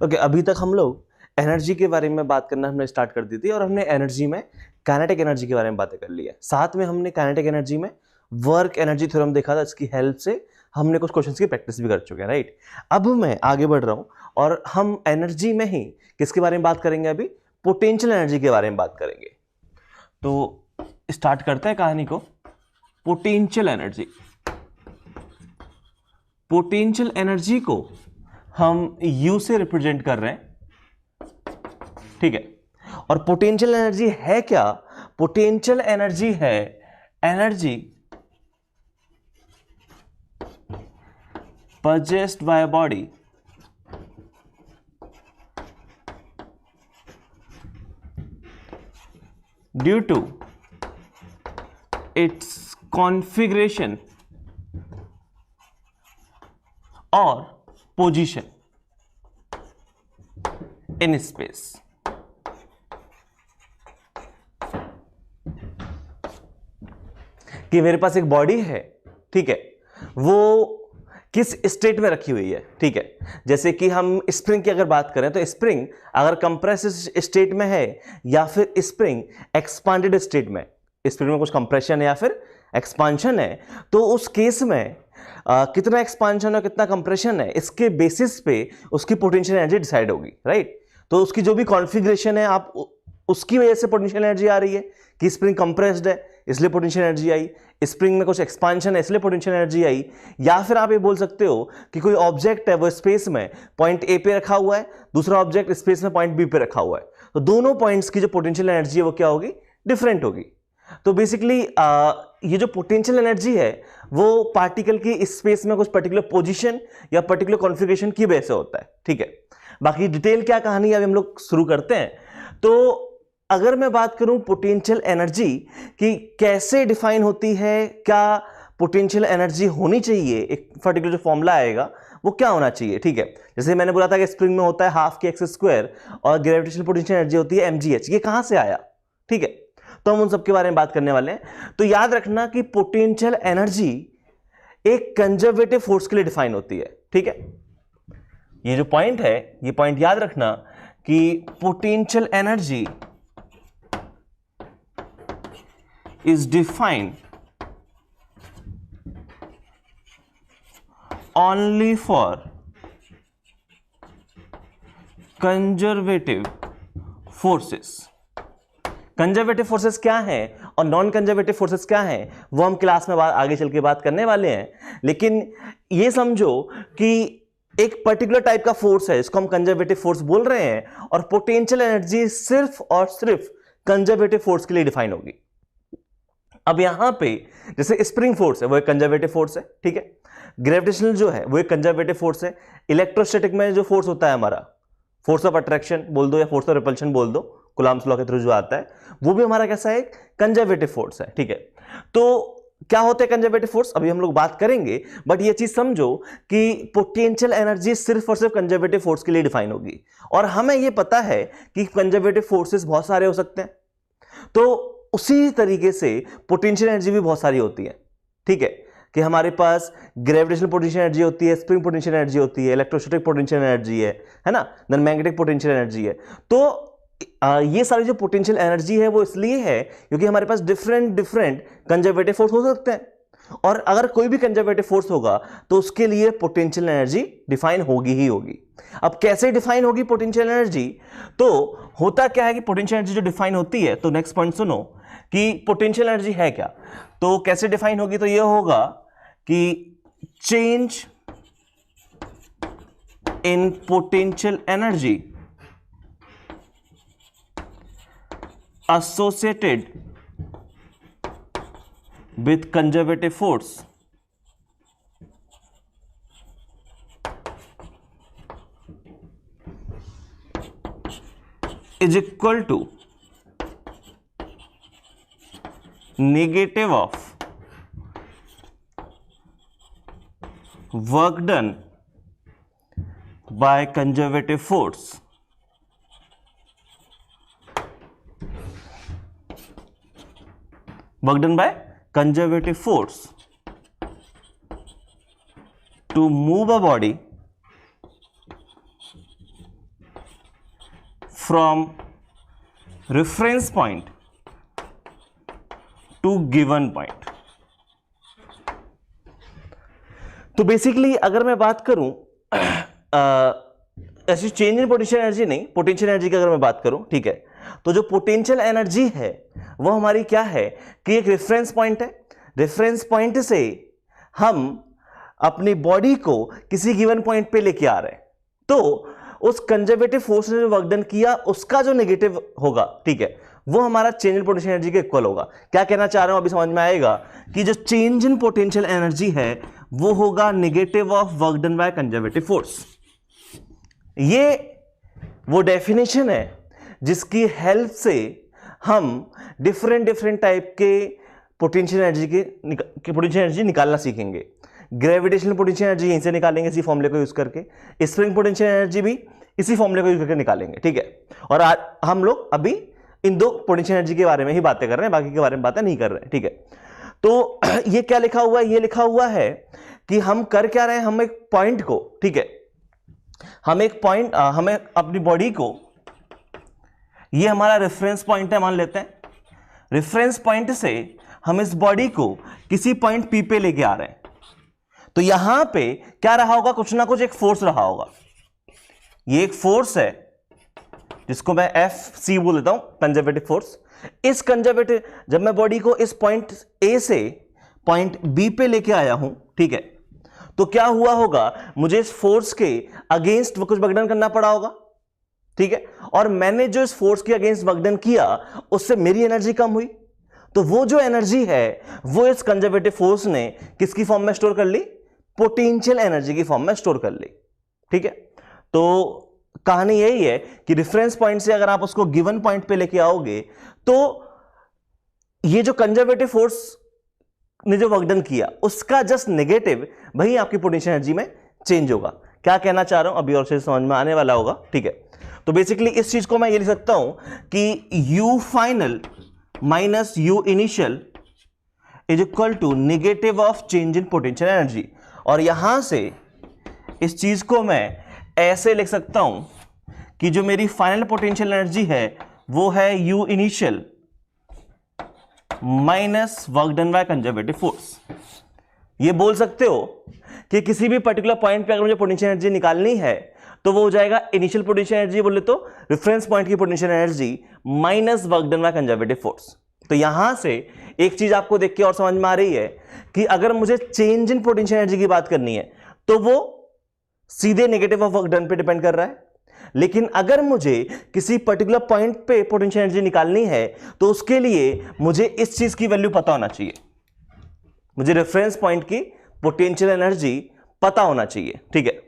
Okay, अभी तक हम लोग एनर्जी के बारे में बात करना हमने स्टार्ट कर दी थी और हमने एनर्जी में काइनेटिक एनर्जी के बारे में बातें कर ली है। साथ में हमने काइनेटिक एनर्जी में वर्क एनर्जी थ्योरम देखा था, इसकी हेल्प से हमने कुछ क्वेश्चंस की प्रैक्टिस भी कर चुके हैं, राइट। अब मैं आगे बढ़ रहा हूं और हम एनर्जी में ही किसके बारे में बात करेंगे, अभी पोटेंशियल एनर्जी के बारे में बात करेंगे। तो स्टार्ट करते हैं कहानी को। पोटेंशियल एनर्जी, पोटेंशियल एनर्जी को हम यू से रिप्रेजेंट कर रहे हैं, ठीक है। और पोटेंशियल एनर्जी है क्या? पोटेंशियल एनर्जी है energy possessed by a body due to its configuration or position in space। कि मेरे पास एक बॉडी है, ठीक है, वो किस स्टेट में रखी हुई है, ठीक है। जैसे कि हम स्प्रिंग की अगर बात करें तो स्प्रिंग अगर कंप्रेस स्टेट में है या फिर स्प्रिंग एक्सपांडेड स्टेट में, स्प्रिंग में कुछ कंप्रेशन है या फिर एक्सपांशन है, तो उस केस में कितना एक्सपांशन और कितना कंप्रेशन है, इसके बेसिस पे उसकी पोटेंशियल एनर्जी डिसाइड होगी, राइट। तो उसकी जो भी कॉन्फ़िगरेशन है, आप उसकी वजह से पोटेंशियल एनर्जी आ रही है कि स्प्रिंग कंप्रेस्ड है इसलिए पोटेंशियल एनर्जी आई, स्प्रिंग में कुछ एक्सपांशन है इसलिए पोटेंशियल एनर्जी आई। या फिर आप ये बोल सकते हो कि कोई ऑब्जेक्ट है वो स्पेस में पॉइंट ए पे रखा हुआ है, दूसरा ऑब्जेक्ट स्पेस में पॉइंट बी पे रखा हुआ है, तो दोनों पॉइंट्स की जो पोटेंशियल एनर्जी है वो क्या होगी, डिफरेंट होगी। तो बेसिकली ये जो पोटेंशियल एनर्जी है वो पार्टिकल की स्पेस में कुछ पर्टिकुलर पोजीशन या पर्टिकुलर कॉन्फ़िगरेशन की वजह से होता है, ठीक है। बाकी डिटेल क्या कहानी है अभी हम लोग शुरू करते हैं। तो अगर मैं बात करूं पोटेंशियल एनर्जी कि कैसे डिफाइन होती है, क्या पोटेंशियल एनर्जी होनी चाहिए, एक पर्टिकुलर जो फॉर्मूला आएगा वो क्या होना चाहिए, ठीक है। जैसे मैंने बोला था कि स्प्रिंग में होता है हाफ के एक्स स्क्वायर और ग्रेविटेशनल पोटेंशियल एनर्जी होती है mgh, ये कहां से आया, ठीक है। तो हम उन सब के बारे में बात करने वाले हैं। तो याद रखना कि पोटेंशियल एनर्जी एक कंजर्वेटिव फोर्स के लिए डिफाइन होती है, ठीक है। ये जो पॉइंट है, ये पॉइंट याद रखना कि potential energy is defined only for conservative forces। Conservative forces क्या हैं और नॉन कंजर्वेटिव फोर्सेस क्या हैं वो हम क्लास में आगे चल के बात करने वाले हैं। लेकिन ये समझो कि एक पर्टिकुलर टाइप का फोर्स है, इसको हम कंजर्वेटिव फोर्स बोल रहे हैं, और पोटेंशियल एनर्जी सिर्फ और सिर्फ कंजर्वेटिव फोर्स के लिए डिफाइन होगी। अब यहां पे जैसे स्प्रिंग फोर्स है वो एक कंजर्वेटिव फोर्स है, ठीक है। ग्रेविटेशनल जो है वो एक कंजर्वेटिव फोर्स है। इलेक्ट्रोस्टैटिक में जो फोर्स होता है हमारा, फोर्स ऑफ अट्रैक्शन बोल दो या फोर्स ऑफ रिपल्शन बोल दो, कूलम्ब्स लॉ के थ्रू जो आता है, वो भी हमारा कैसा है, एक कंजर्वेटिव फोर्स है, ठीक है। तो क्या होते हैं कंजर्वेटिव फोर्स, अभी हम लोग बात करेंगे, बट ये चीज समझो कि पोटेंशियल एनर्जी सिर्फ और सिर्फ कंजर्वेटिव फोर्स के लिए डिफाइन होगी। और हमें ये पता है कि कंजर्वेटिव फोर्सेस बहुत सारे हो सकते हैं, तो उसी तरीके से पोटेंशियल एनर्जी भी बहुत सारी होती है, ठीक है। कि हमारे पास ग्रेविटेशनल पोटेंशियल एनर्जी होती है, स्प्रिंग पोटेंशियल एनर्जी होती है, इलेक्ट्रोस्टैटिक पोटेंशियल एनर्जी है ना, देन मैग्नेटिक पोटेंशियल एनर्जी है। तो ये सारी जो पोटेंशियल एनर्जी है वो इसलिए है क्योंकि हमारे पास डिफरेंट डिफरेंट कंजर्वेटिव फोर्स हो सकते हैं, और अगर कोई भी कंजर्वेटिव फोर्स होगा तो उसके लिए पोटेंशियल एनर्जी डिफाइन होगी ही होगी। अब कैसे डिफाइन होगी पोटेंशियल एनर्जी, तो होता क्या है कि पोटेंशियल एनर्जी जो डिफाइन होती है, तो नेक्स्ट पॉइंट सुनो कि पोटेंशियल एनर्जी है क्या, तो कैसे डिफाइन होगी, तो ये होगा कि change in potential energy associated with conservative force is equal to negative of work done by conservative force work done by conservative force to move a body from reference point two given point. तो basically अगर मैं बात करूं ऐसी change in potential energy नहीं, potential energy की अगर मैं बात करूं, ठीक है, तो जो पोटेंशियल एनर्जी है वो हमारी क्या है कि एक रेफरेंस पॉइंट है, रेफरेंस पॉइंट से हम अपनी बॉडी को किसी गिवन पॉइंट पे लेके आ रहे हैं, तो उस कंजर्वेटिव फोर्स ने जो वर्क डन किया उसका जो नेगेटिव होगा, ठीक है, वो हमारा चेंज इन पोटेंशियल एनर्जी के इक्वल होगा। क्या कहना चाह रहा हूं अभी समझ में आएगा कि जो चेंज इन पोटेंशियल एनर्जी है वो होगा negative of work done by conservative force. ये वो डेफिनेशन है जिसकी हेल्प से हम डिफरेंट टाइप के पोटेंशियल एनर्जी के पोटेंशियल एनर्जी निकालना सीखेंगे। ग्रेविटेशनल पोटेंशियल एनर्जी यहीं से निकालेंगे इसी फॉर्मूले को यूज करके, स्प्रिंग पोटेंशियल एनर्जी भी इसी फॉर्मूले को यूज करके निकालेंगे, ठीक है। और आज हम लोग अभी इन दो पोटेंशियल एनर्जी के बारे में ही बातें कर रहे हैं, बाकी के बारे में बातें नहीं कर रहे हैं, ठीक है। तो ये क्या लिखा हुआ है, ये लिखा हुआ है कि हम कर क्या रहे हैं, हम एक पॉइंट को, ठीक है, हम एक पॉइंट, हमें अपनी बॉडी को, ये हमारा रेफरेंस पॉइंट है मान लेते हैं, रेफरेंस पॉइंट से हम इस बॉडी को किसी पॉइंट पी पे लेके आ रहे हैं। तो यहां पे क्या रहा होगा, कुछ ना कुछ एक फोर्स रहा होगा। ये एक फोर्स है जिसको मैं एफ सी बोल देता हूं, कंजर्वेटिव फोर्स। इस कंजर्वेटिव, जब मैं बॉडी को इस पॉइंट ए से पॉइंट बी पे लेके आया हूं, ठीक है, तो क्या हुआ होगा, मुझे इस फोर्स के अगेंस्ट कुछ वर्क डन करना पड़ा होगा, ठीक है, और मैंने जो इस फोर्स के अगेंस्ट वर्क डन किया उससे मेरी एनर्जी कम हुई, तो वो जो एनर्जी है वो इस कंजर्वेटिव फोर्स ने किसकी फॉर्म में स्टोर कर ली, पोटेंशियल एनर्जी की फॉर्म में स्टोर कर ली, ठीक है। तो कहानी यही है कि रेफरेंस पॉइंट से अगर आप उसको गिवन पॉइंट पे लेके आओगे तो ये जो कंजर्वेटिव फोर्स ने जो वर्क डन किया उसका जस्ट नेगेटिव वही आपकी पोटेंशियल एनर्जी में चेंज होगा। क्या कहना चाह रहा हूं अभी और से समझ में आने वाला होगा, ठीक है। तो बेसिकली इस चीज को मैं ये लिख सकता हूं कि U final minus U initial is equal to negative of change in potential energy. और यहां से इस चीज को मैं ऐसे लिख सकता हूं कि जो मेरी फाइनल पोटेंशियल एनर्जी है वो है you initial minus work done by conservative force. ये बोल सकते हो कि किसी भी पर्टिकुलर पॉइंट पे अगर मुझे पोटेंशियल एनर्जी निकालनी है तो वो हो जाएगा इनिशियल पोटेंशियल एनर्जी बोले तो रेफरेंस पॉइंट की potential energy minus work done by conservative force. तो यहां से एक चीज आपको देख के और समझ में आ रही है कि अगर मुझे चेंज इन पोटेंशियल एनर्जी की बात करनी है तो वो सीधे नेगेटिव ऑफ वर्क डन पे डिपेंड कर रहा है, लेकिन अगर मुझे किसी पर्टिकुलर पॉइंट पे पोटेंशियल एनर्जी निकालनी है तो उसके लिए मुझे इस चीज की वैल्यू पता होना चाहिए, मुझे रेफरेंस पॉइंट की पोटेंशियल एनर्जी पता होना चाहिए, ठीक है।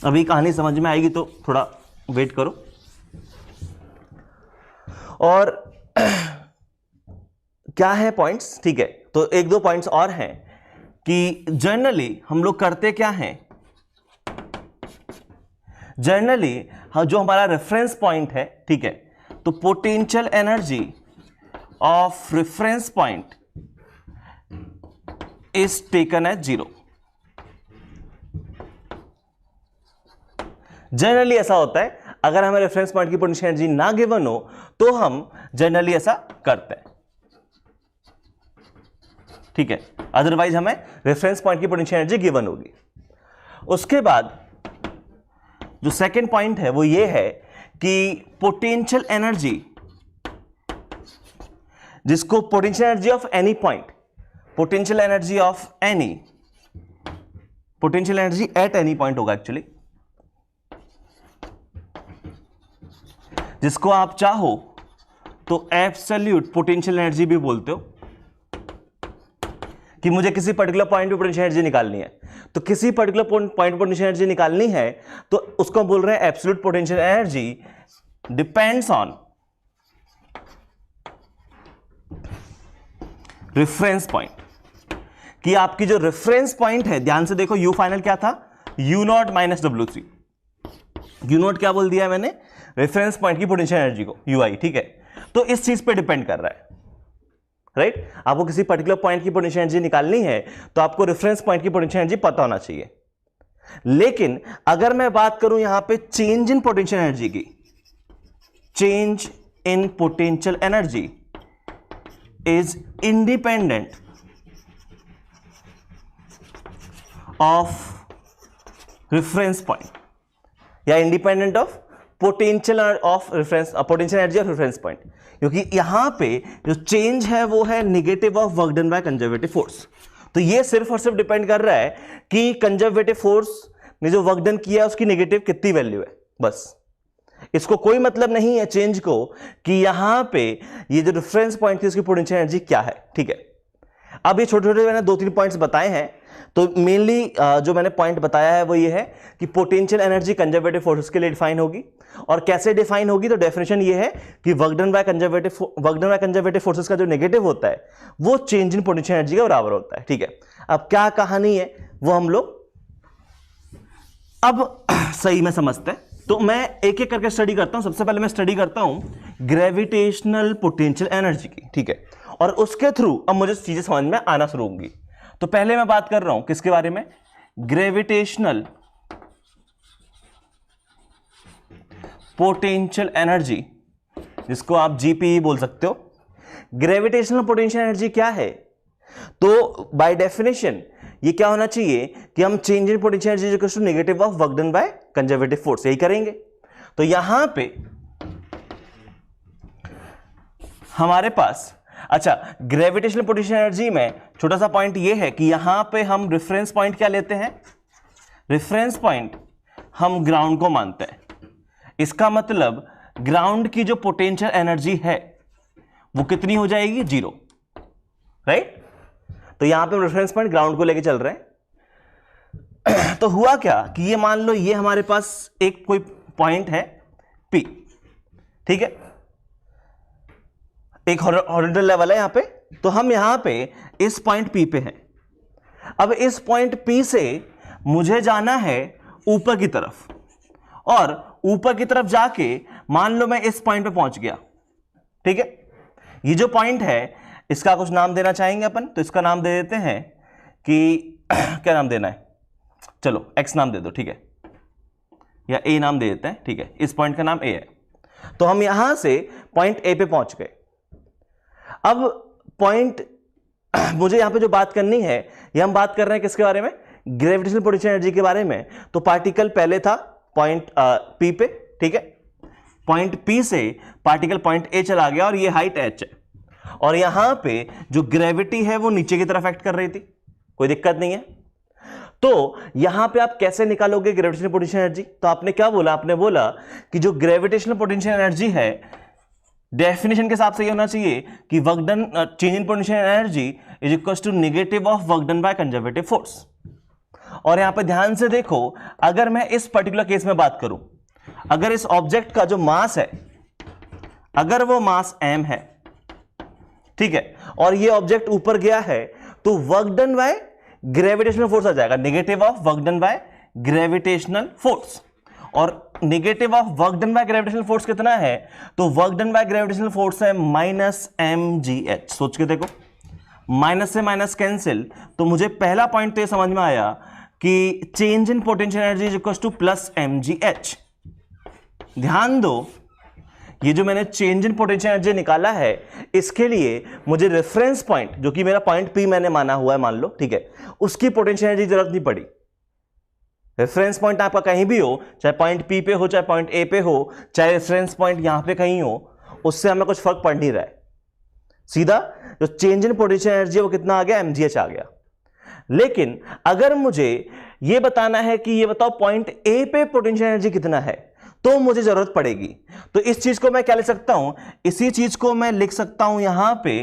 अभी कहानी समझ में आएगी तो थोड़ा वेट करो। और क्या है पॉइंट्स, ठीक है, तो एक दो पॉइंट्स और हैं कि जनरली हम लोग करते क्या हैं, जनरली जो हमारा रेफरेंस पॉइंट है, ठीक है, तो potential energy of reference point is taken as 0। Generally ऐसा होता है, अगर हमें रेफरेंस पॉइंट की पोटेंशियल एनर्जी ना गिवन हो तो हम जनरली ऐसा करते हैं, ठीक है, अदरवाइज हमें रेफरेंस पॉइंट की पोटेंशियल एनर्जी गिवन होगी। उसके बाद जो सेकंड पॉइंट है वो ये है कि पोटेंशियल एनर्जी, जिसको potential energy of any point, potential energy of any, potential energy at any point होगा एक्चुअली, जिसको आप चाहो तो एब्सोल्यूट पोटेंशियल एनर्जी भी बोलते हो, कि मुझे किसी पर्टिकुलर पॉइंट पे पोटेंशियल एनर्जी निकालनी है, तो किसी पर्टिकुलर पॉइंट पोटेंशियल एनर्जी निकालनी है तो उसको बोल रहे हैं absolute potential energy depends on reference point. कि आपकी जो रेफरेंस पॉइंट है, ध्यान से देखो, यू फाइनल क्या था, U nought minus W C. U nought क्या बोल दिया मैंने, रेफरेंस पॉइंट की पोटेंशियल एनर्जी को, यू आई, ठीक है। तो इस चीज पे डिपेंड कर रहा है, राइट। आपको किसी पर्टिकुलर पॉइंट की पोटेंशियल एनर्जी निकालनी है तो आपको रेफरेंस पॉइंट की पोटेंशियल एनर्जी पता होना चाहिए। लेकिन अगर मैं बात करूं यहां पे चेंज इन पोटेंशियल एनर्जी की, change in potential energy is independent of reference point या independent of potential of reference, potential energy of reference point, क्योंकि यहां पे जो चेंज है वो है negative of work done by conservative force. तो ये सिर्फ और सिर्फ डिपेंड कर रहा है कि कंजर्वेटिव फोर्स ने जो वर्क डन किया उसकी नेगेटिव कितनी वैल्यू है, बस। इसको कोई मतलब नहीं है चेंज को कि यहां पे ये जो रेफरेंस पॉइंट थी उसकी पोटेंशियल एनर्जी क्या है, ठीक है। अब ये छोटे छोटे मैंने 2-3 पॉइंट्स बताए हैं, तो मेनली जो मैंने पॉइंट बताया है वो ये है कि पोटेंशियल एनर्जी कंजर्वेटिव फोर्सेस के लिए डिफाइन होगी, और कैसे डिफाइन होगी, तो डेफिनेशन ये है कि work done by conservative forces का जो नेगेटिव होता है वो चेंज इन पोटेंशियल एनर्जी के बराबर होता है, ठीक है। अब क्या कहानी है वो हम लोग अब सही में समझते हैं। तो मैं एक एक करके स्टडी करता हूं। सबसे पहले मैं स्टडी करता हूं ग्रेविटेशनल पोटेंशियल एनर्जी की, ठीक है, और उसके थ्रू अब मुझे चीजें समझ में आना शुरू होंगी। तो पहले मैं बात कर रहा हूं किसके बारे में, ग्रेविटेशनल पोटेंशियल एनर्जी, जिसको आप जीपीई बोल सकते हो। ग्रेविटेशनल पोटेंशियल एनर्जी क्या है, तो बाय डेफिनेशन ये क्या होना चाहिए कि हम change in potential energy equal to negative of work done by conservative force, यही करेंगे। तो यहां पे हमारे पास, अच्छा, ग्रेविटेशनल पोटेंशियल एनर्जी में छोटा सा पॉइंट ये है कि यहां पे हम रेफरेंस पॉइंट क्या लेते हैं, रेफरेंस पॉइंट हम ग्राउंड को मानते हैं। इसका मतलब ग्राउंड की जो पोटेंशियल एनर्जी है वो कितनी हो जाएगी, 0, राइट। तो यहां पे रेफरेंस पॉइंट ग्राउंड को लेके चल रहे हैं। तो हुआ क्या कि ये मान लो ये हमारे पास एक कोई पॉइंट है P, ठीक है, एक हॉरिजॉन्टल लेवल है यहां पे। तो हम यहां पे इस पॉइंट P पे हैं। अब इस पॉइंट P से मुझे जाना है ऊपर की तरफ, और ऊपर की तरफ जाके मान लो मैं इस पॉइंट पे पहुंच गया, ठीक है। ये जो पॉइंट है इसका कुछ नाम देना चाहेंगे अपन, तो इसका नाम दे देते हैं कि क्या नाम देना है, चलो x नाम दे दो, ठीक है, या a नाम दे देते हैं, ठीक है। इस पॉइंट का नाम a है। तो हम यहां से पॉइंट a पे पहुंच गए। अब पॉइंट मुझे यहां पे जो बात करनी है, ये हम बात कर रहे हैं किसके बारे में, ग्रेविटेशनल पोटेंशियल एनर्जी के बारे में। तो पार्टिकल पहले था पॉइंट P पे, ठीक है। पॉइंट P से पार्टिकल पॉइंट A चला गया और ये हाइट h है, और यहां पे जो ग्रेविटी है वो नीचे की तरफ एक्ट कर रही थी, कोई दिक्कत नहीं है। तो यहां पे आप कैसे निकालोगे ग्रेविटेशनल पोटेंशियल एनर्जी, तो आपने क्या बोला, आपने बोला कि जो ग्रेविटेशनल पोटेंशियल एनर्जी है डेफिनेशन के हिसाब से ये होना चाहिए कि work done, change in potential energy is equal to negative of work done by conservative force. और यहां पे ध्यान से देखो, अगर मैं इस पर्टिकुलर केस में बात करूं, अगर इस ऑब्जेक्ट का जो मास है, अगर वो मास m है, ठीक है, और ये ऑब्जेक्ट ऊपर गया है, तो work done by gravitational force आ जाएगा, negative of work done by gravitational force. और negative of work done by gravitational force कितना है, तो work done by gravitational force है -mgh। सोच के देखो, माइनस से माइनस कैंसिल, तो मुझे पहला पॉइंट तो ये समझ में आया कि change in potential energy is equal to +mgh। ध्यान दो, ये जो मैंने चेंज इन पोटेंशियल एनर्जी निकाला है, इसके लिए मुझे रेफरेंस पॉइंट, जो कि मेरा पॉइंट P मैंने माना हुआ है, मान लो, ठीक है, उसकी पोटेंशियल एनर्जी जरूरत नहीं पड़ी। रेफरेंस पॉइंट आपका कहीं भी हो, चाहे पॉइंट P पे हो, चाहे पॉइंट A पे हो, चाहे रेफरेंस पॉइंट यहां पे कहीं हो, उससे हमें कुछ फर्क पड़ नहीं रहा है। सीधा जो चेंज इन पोटेंशियल एनर्जी वो कितना आ गया, mgh आ गया। लेकिन अगर मुझे ये बताना है कि ये बताओ पॉइंट A पे पोटेंशियल एनर्जी कितना है, तो मुझे जरूरत पड़ेगी। तो इस चीज को मैं क्या लिख सकता हूं, इसी चीज को मैं लिख सकता हूं यहां पे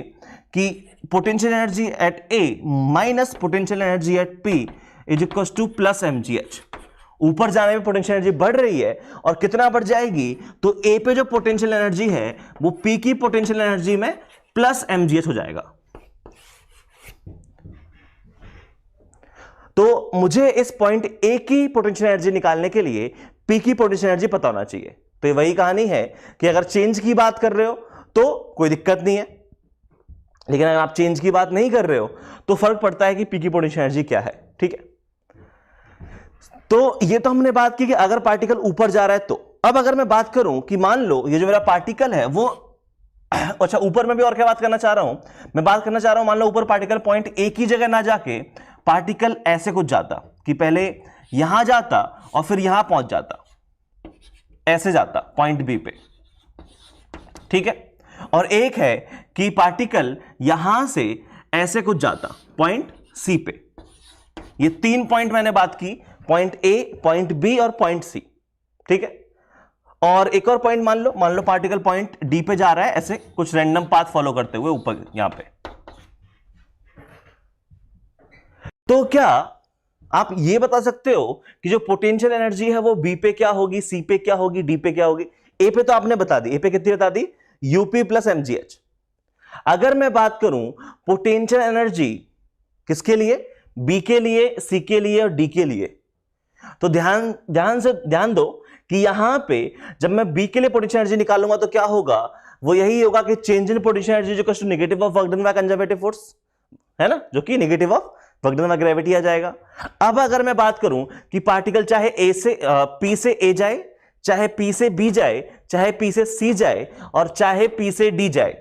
कि potential energy at A minus potential energy at P is equal to +mgh। ऊपर जाने में पोटेंशियल एनर्जी बढ़ रही है, और कितना बढ़ जाएगी, तो A पे जो पोटेंशियल एनर्जी है वो P की पोटेंशियल एनर्जी में +mgh हो जाएगा। तो मुझे इस पॉइंट A की पोटेंशियल एनर्जी निकालने के लिए P की पोटेंशियल एनर्जी पता होना चाहिए। तो ये वही कहानी है कि अगर चेंज की बात कर रहे हो तो कोई दिक्कत नहीं है, लेकिन अगर आप चेंज की बात नहीं कर रहे हो तो फर्क पड़ता है कि P की पोटेंशियल एनर्जी क्या है, ठीक है। तो ये तो हमने बात की कि अगर पार्टिकल ऊपर जा रहा है तो। अब अगर मैं बात करूं कि मान लो ये जो मेरा पार्टिकल है वो अच्छा, ऊपर में भी और क्या बात करना चाह रहा हूं, मैं बात करना चाह रहा हूं मान लो ऊपर पार्टिकल पॉइंट ए की जगह ना जाके पार्टिकल ऐसे कुछ जाता कि पहले यहां जाता और फिर यहां पहुंच जाता, ऐसे जाता पॉइंट बी पे, ठीक है। और एक है कि पार्टिकल यहां से ऐसे कुछ जाता पॉइंट सी पे। ये 3 पॉइंट मैंने बात की, पॉइंट ए, पॉइंट बी और पॉइंट सी, ठीक है। और एक और पॉइंट मान लो पार्टिकल पॉइंट डी पे जा रहा है ऐसे कुछ रैंडम पाथ फॉलो करते हुए ऊपर यहां पे। तो क्या आप ये बता सकते हो कि जो पोटेंशियल एनर्जी है वो बी पे क्या होगी, सी पे क्या होगी, डी पे क्या होगी? ए पे तो आपने बता दी, ए पे कितनी बता दी, यूपी प्लस एमजीएच। अगर मैं बात करूं पोटेंशियल एनर्जी किसके लिए, बी के लिए, सी के लिए और डी के लिए, तो ध्यान दो कि यहां पे जब मैं बी के लिए पोटेंशियल एनर्जी निकालूंगा तो क्या होगा, वो यही होगा कि चेंज इन पोटेंशियल एनर्जी जो to negative of work done by conservative force, है ना, जो कि negative of work done by gravity आ जाएगा। अब अगर मैं बात करूं कि पार्टिकल चाहे ए से पी से ए जाए, चाहे पी से बी जाए, चाहे पी से सी जाए और चाहे पी से डी जाए,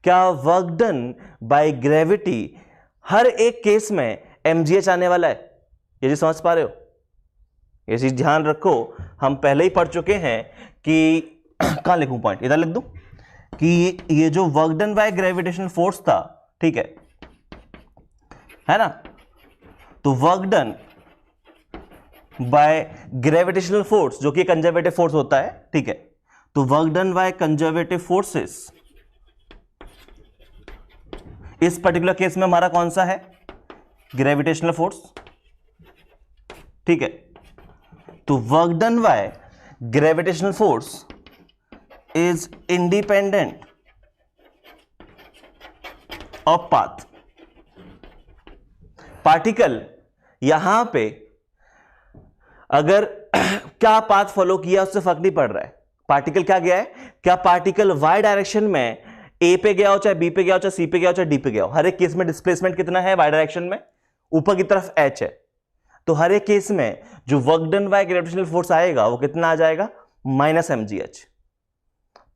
क्या वर्क डन बाय ग्रेविटी हर एक केस में एमजीएच आने वाला है? ये जी समझ पा रहे हो? ये चीज ध्यान रखो, हम पहले ही पढ़ चुके हैं कि कहां लिखूं पॉइंट, इधर लिख दूं कि ये जो work done by gravitational force था, ठीक है ना, तो work done by gravitational force जो कि कंजर्वेटिव फोर्स होता है, ठीक है, तो work done by conservative forces इस पर्टिकुलर केस में हमारा कौन सा है, ग्रेविटेशनल फोर्स, ठीक है। तो work done by gravitational force is independent of path. Particle यहां पे अगर क्या पाथ फॉलो किया उससे फर्क नहीं पड़ रहा है, पार्टिकल क्या गया है, क्या पार्टिकल वाई डायरेक्शन में ए पे गया हो, चाहे बी पे गया हो, चाहे सी पे गया हो, चाहे डी पे गया हो, हर एक केस में डिस्प्लेसमेंट कितना है वाई डायरेक्शन में, ऊपर की तरफ एच है, तो हर एक केस में जो work done by gravitational force आएगा वो कितना आ जाएगा, माइनस mgh।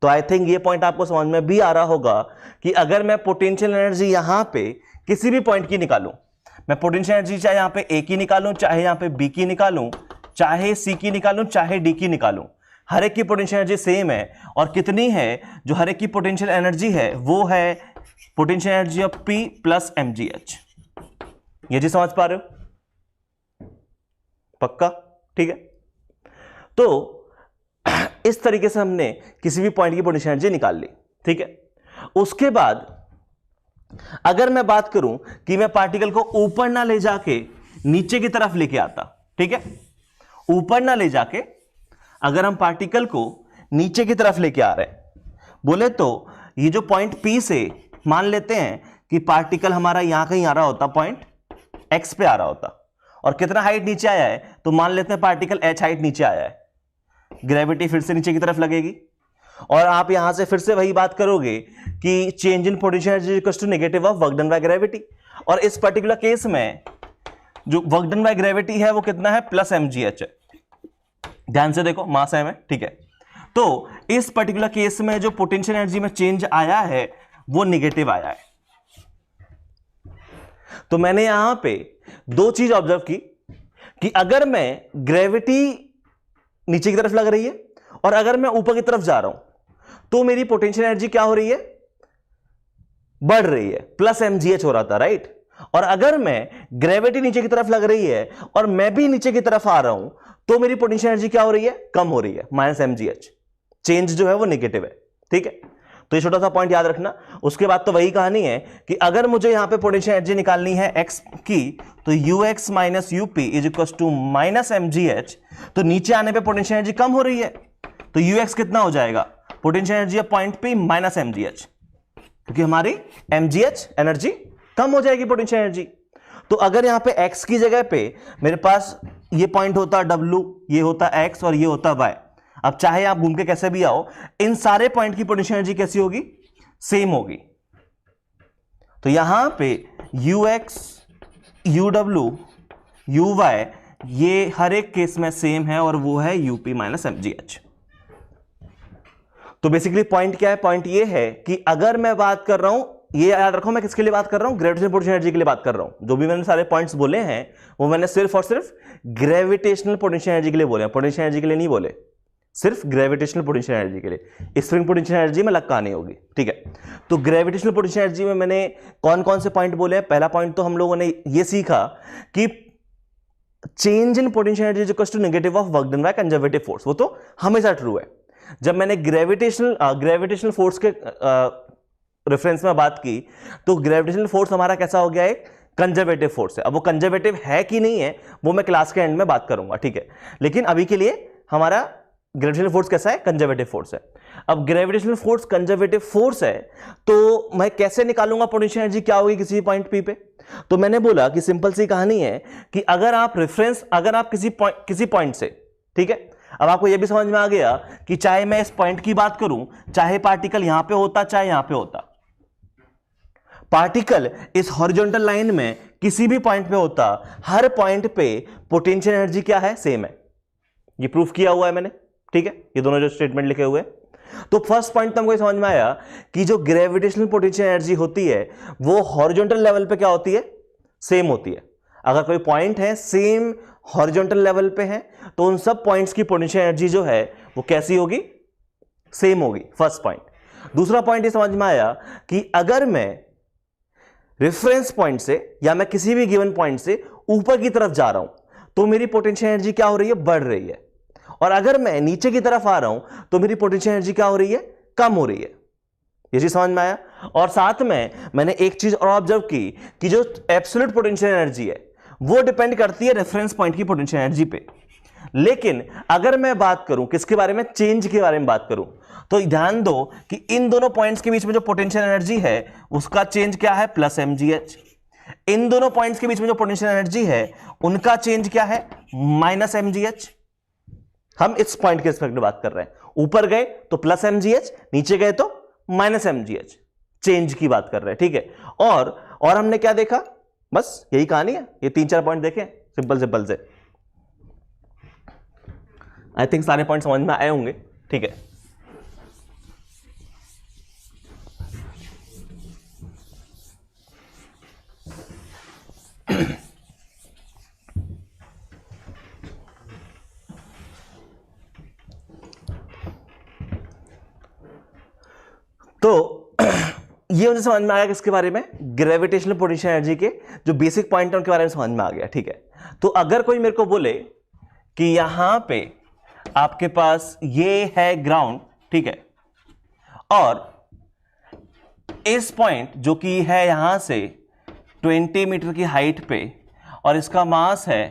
तो आई थिंक ये पॉइंट आपको समझ में भी आ रहा होगा कि अगर मैं पोटेंशियल एनर्जी यहां पे किसी भी पॉइंट की निकालूं, मैं पोटेंशियल एनर्जी चाहे यहां पे ए की निकालूं, चाहे यहां पे बी की निकालूं, चाहे सी की निकालूं, चाहे डी की निकालूं, हर एक की पोटेंशियल एनर्जी सेम है। और कितनी है, जो हर एक की पोटेंशियल एनर्जी है वो है potential energy of P plus mgh। ये जी समझ पा रहे हो? पक्का? ठीक है। तो इस तरीके से हमने किसी भी पॉइंट की पोटेंशियल एनर्जी निकाल ली, ठीक है। उसके बाद अगर मैं बात करूं कि मैं पार्टिकल को ऊपर ना ले जाके नीचे की तरफ लेके आता, ठीक है, ऊपर ना ले जाके अगर हम पार्टिकल को नीचे की तरफ लेके आ रहे हैं बोले, तो ये जो पॉइंट P से मान लेते हैं कि पार्टिकल हमारा यहां कहीं आ रहा होता, पॉइंट X पे आ रहा होता, और कितना हाइट नीचे आया है, तो मान लेते हैं पार्टिकल h हाइट नीचे आया है, ग्रेविटी फिर से नीचे की तरफ लगेगी और आप यहां से फिर से वही बात करोगे कि change in potential energy equals to negative of work done by gravity. और इस पर्टिकुलर केस में जो वर्क डन बाय ग्रेविटी है वो कितना है, प्लस mgh है। ध्यान से देखो, मास है, ठीक है। तो इस पर्टिकुलर केस में जो पोटेंशियल एनर्जी में चेंज आया है वो निगेटिव आया है। तो मैंने यहां पे दो चीज ऑब्जर्व की कि अगर मैं ग्रेविटी नीचे की तरफ लग रही है और अगर मैं ऊपर की तरफ जा रहा हूं तो मेरी पोटेंशियल एनर्जी क्या हो रही है, बढ़ रही है, प्लस mgh हो रहा था, राइट। और अगर मैं ग्रेविटी नीचे की तरफ लग रही है और मैं भी नीचे की तरफ आ रहा हूं तो मेरी पोटेंशियल एनर्जी क्या हो रही है, कम हो रही है, माइनस mgh। चेंज जो है वो नेगेटिव है, ठीक है। तो ये छोटा सा पॉइंट याद रखना। उसके बाद तो वही कहानी है कि अगर मुझे यहां पे पोटेंशियल एनर्जी निकालनी है x की, तो ux minus UP is equal to minus mgh, तो नीचे आने पे पोटेंशियल एनर्जी कम हो रही है, तो ux कितना हो जाएगा, potential energy of point P minus mgh, क्योंकि हमारी mgh एनर्जी कम हो जाएगी पोटेंशियल एनर्जी। तो अगर यहां पे x की जगह पे मेरे पास ये पॉइंट होता w, ये होता x और ये होता y, अब चाहे आप घूम के कैसे भी आओ, इन सारे पॉइंट की पोटेंशियल एनर्जी कैसी होगी, सेम होगी। तो यहां पे ux, uw, uy ये हर एक केस में सेम है और वो है यूपी माइनस mgh। तो बेसिकली पॉइंट क्या है, पॉइंट ये है कि अगर मैं बात कर रहा हूं, ये याद रखो मैं किसके लिए बात कर रहा हूं, ग्रेविटेशनल पोटेंशियल एनर्जी के लिए बात कर रहा हूं। जो भी मैंने सारे पॉइंट्स बोले हैं वो मैंने सिर्फ और सिर्फ ग्रेविटेशनल पोटेंशियल एनर्जी के लिए बोले हैं, पोटेंशियल एनर्जी के लिए नहीं बोले, सिर्फ ग्रेविटेशनल पोटेंशियल एनर्जी के लिए। स्प्रिंग पोटेंशियल एनर्जी में अलग कहानी होगी, ठीक है। तो ग्रेविटेशनल पोटेंशियल एनर्जी में मैंने कौन कौन से पॉइंट बोले हैं। पहला पॉइंट तो हम लोगों ने ये सीखा कि change in potential energy is equal to negative of work done by conservative force, वो तो हमेशा ट्रू है। जब मैंने ग्रेविटेशनल फोर्स के रेफरेंस में बात की तो ग्रेविटेशनल फोर्स हमारा कैसा हो गया, एक कंजर्वेटिव फोर्स है। अब वो कंजर्वेटिव है कि नहीं है वो मैं क्लास के एंड में बात करूंगा, ठीक है। लेकिन अभी के लिए हमारा ग्रेविटेशनल फोर्स कैसा है, कंजर्वेटिव फोर्स है। अब ग्रेविटेशनल फोर्स कंजर्वेटिव फोर्स है तो मैं कैसे निकालूंगा पोटेंशियल एनर्जी क्या होगी किसी पॉइंट पी पे। तो मैंने बोला कि सिंपल सी कहानी है कि अगर आप किसी पॉइंट से, ठीक है, अब आपको यह भी समझ में आ गया कि चाहे मैं इस पॉइंट की बात करूं, चाहे पार्टिकल यहां पे होता चाहे यहां पे होता, पार्टिकल इस हॉरिजॉन्टल लाइन में किसी भी पॉइंट पे होता, हर पॉइंट पे पोटेंशियल एनर्जी क्या है, सेम है। ये प्रूफ किया हुआ है मैंने, ठीक है, ये दोनों जो स्टेटमेंट लिखे हुए। तो फर्स्ट पॉइंट तो हमको समझ में आया कि जो ग्रेविटेशनल पोटेंशियल एनर्जी होती है वो हॉरिजॉन्टल लेवल पे क्या होती है, सेम होती है। अगर कोई पॉइंट है सेम हॉरिजॉन्टल लेवल पे है तो उन सब पॉइंट्स की पोटेंशियल एनर्जी जो है वो कैसी होगी, सेम होगी, फर्स्ट पॉइंट। दूसरा पॉइंट ये समझ में आया कि अगर मैं रेफरेंस पॉइंट से या मैं किसी भी गिवन पॉइंट से ऊपर की तरफ जा रहा हूं तो मेरी पोटेंशियल एनर्जी क्या हो रही है, बढ़ रही है। और अगर मैं नीचे की तरफ आ रहा हूं तो मेरी पोटेंशियल एनर्जी क्या हो रही है, कम हो रही है। ये चीज समझ में आया। और साथ में मैंने एक चीज और ऑब्जर्व की कि जो एब्सोल्यूट पोटेंशियल एनर्जी है वो डिपेंड करती है रेफरेंस पॉइंट की पोटेंशियल एनर्जी पे। लेकिन अगर मैं बात करूं किसके बारे में, चेंज के बारे में बात करूं, तो ध्यान दो कि इन दोनों पॉइंट्स के बीच में जो पोटेंशियल एनर्जी है उसका चेंज क्या है, प्लस mgh। इन दोनों पॉइंट्स के बीच में जो पोटेंशियल एनर्जी है उनका चेंज क्या है, माइनस mgh। हम इस पॉइंट के रिस्पेक्ट में बात कर रहे हैं, ऊपर गए तो प्लस mgh, नीचे गए तो माइनस mgh, चेंज की बात कर रहे हैं, ठीक है। और हमने क्या देखा, बस यही कहानी है। ये 3-4 पॉइंट देखें सिंपल से, आई थिंक सारे पॉइंट समझ में आए होंगे, ठीक है। तो ये मुझे समझ में आया किसके बारे में, ग्रेविटेशनल पोटेंशियल एनर्जी के जो बेसिक पॉइंट है उनके बारे में समझ में आ गया, ठीक है। तो अगर कोई मेरे को बोले कि यहां पे आपके पास ये है ग्राउंड, ठीक है, और इस पॉइंट जो कि है यहां से 20 मीटर की हाइट पे और इसका मास है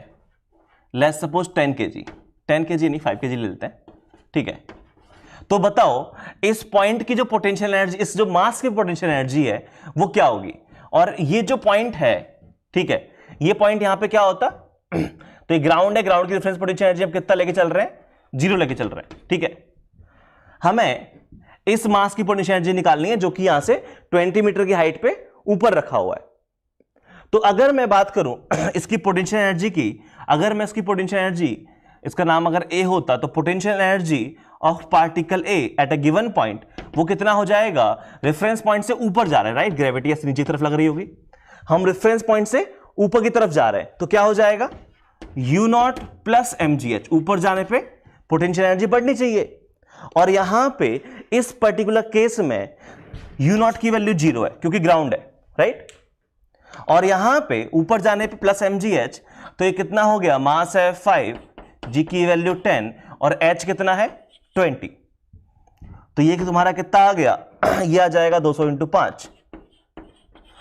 लेट्स सपोज 10 kg, 10 kg नहीं 5 kg ले लेते हैं, ठीक है। तो बताओ इस पॉइंट की जो पोटेंशियल एनर्जी, इस जो मास की पोटेंशियल एनर्जी है वो क्या होगी। और ये जो पॉइंट है, ठीक है, ये पॉइंट यहां पे क्या होता तो ये ग्राउंड है, ग्राउंड की रेफरेंस पोटेंशियल एनर्जी हम कितना लेके चल रहे हैं, 0 लेके चल रहे हैं, ठीक है। हमें इस मास की पोटेंशियल एनर्जी निकालनी है जो कि यहां से 20 मीटर की हाइट पे ऊपर रखा हुआ है। तो अगर मैं बात करूं इसकी पोटेंशियल एनर्जी की, अगर मैं इसकी पोटेंशियल एनर्जी, इसका नाम अगर ए होता तो potential energy of particle A at a given point वो कितना हो जाएगा, रेफरेंस पॉइंट से ऊपर जा रहे हैं, राइट, ग्रेविटी ऐसे नीचे की तरफ लग रही होगी, हम रेफरेंस पॉइंट से ऊपर की तरफ जा रहे हैं तो क्या हो जाएगा, u0 प्लस mgh। ऊपर जाने पे पोटेंशियल एनर्जी बढ़नी चाहिए और यहां पे इस पर्टिकुलर केस में u0 की वैल्यू 0 है क्योंकि ग्राउंड है, राइट। और यहां पे ऊपर जाने पे प्लस mgh, तो ये कितना हो गया, मास है 5, g की वैल्यू 10 और h कितना है 20। तो ये कि तुम्हारा कितना आ गया, ये आ जाएगा 200 इंटू 5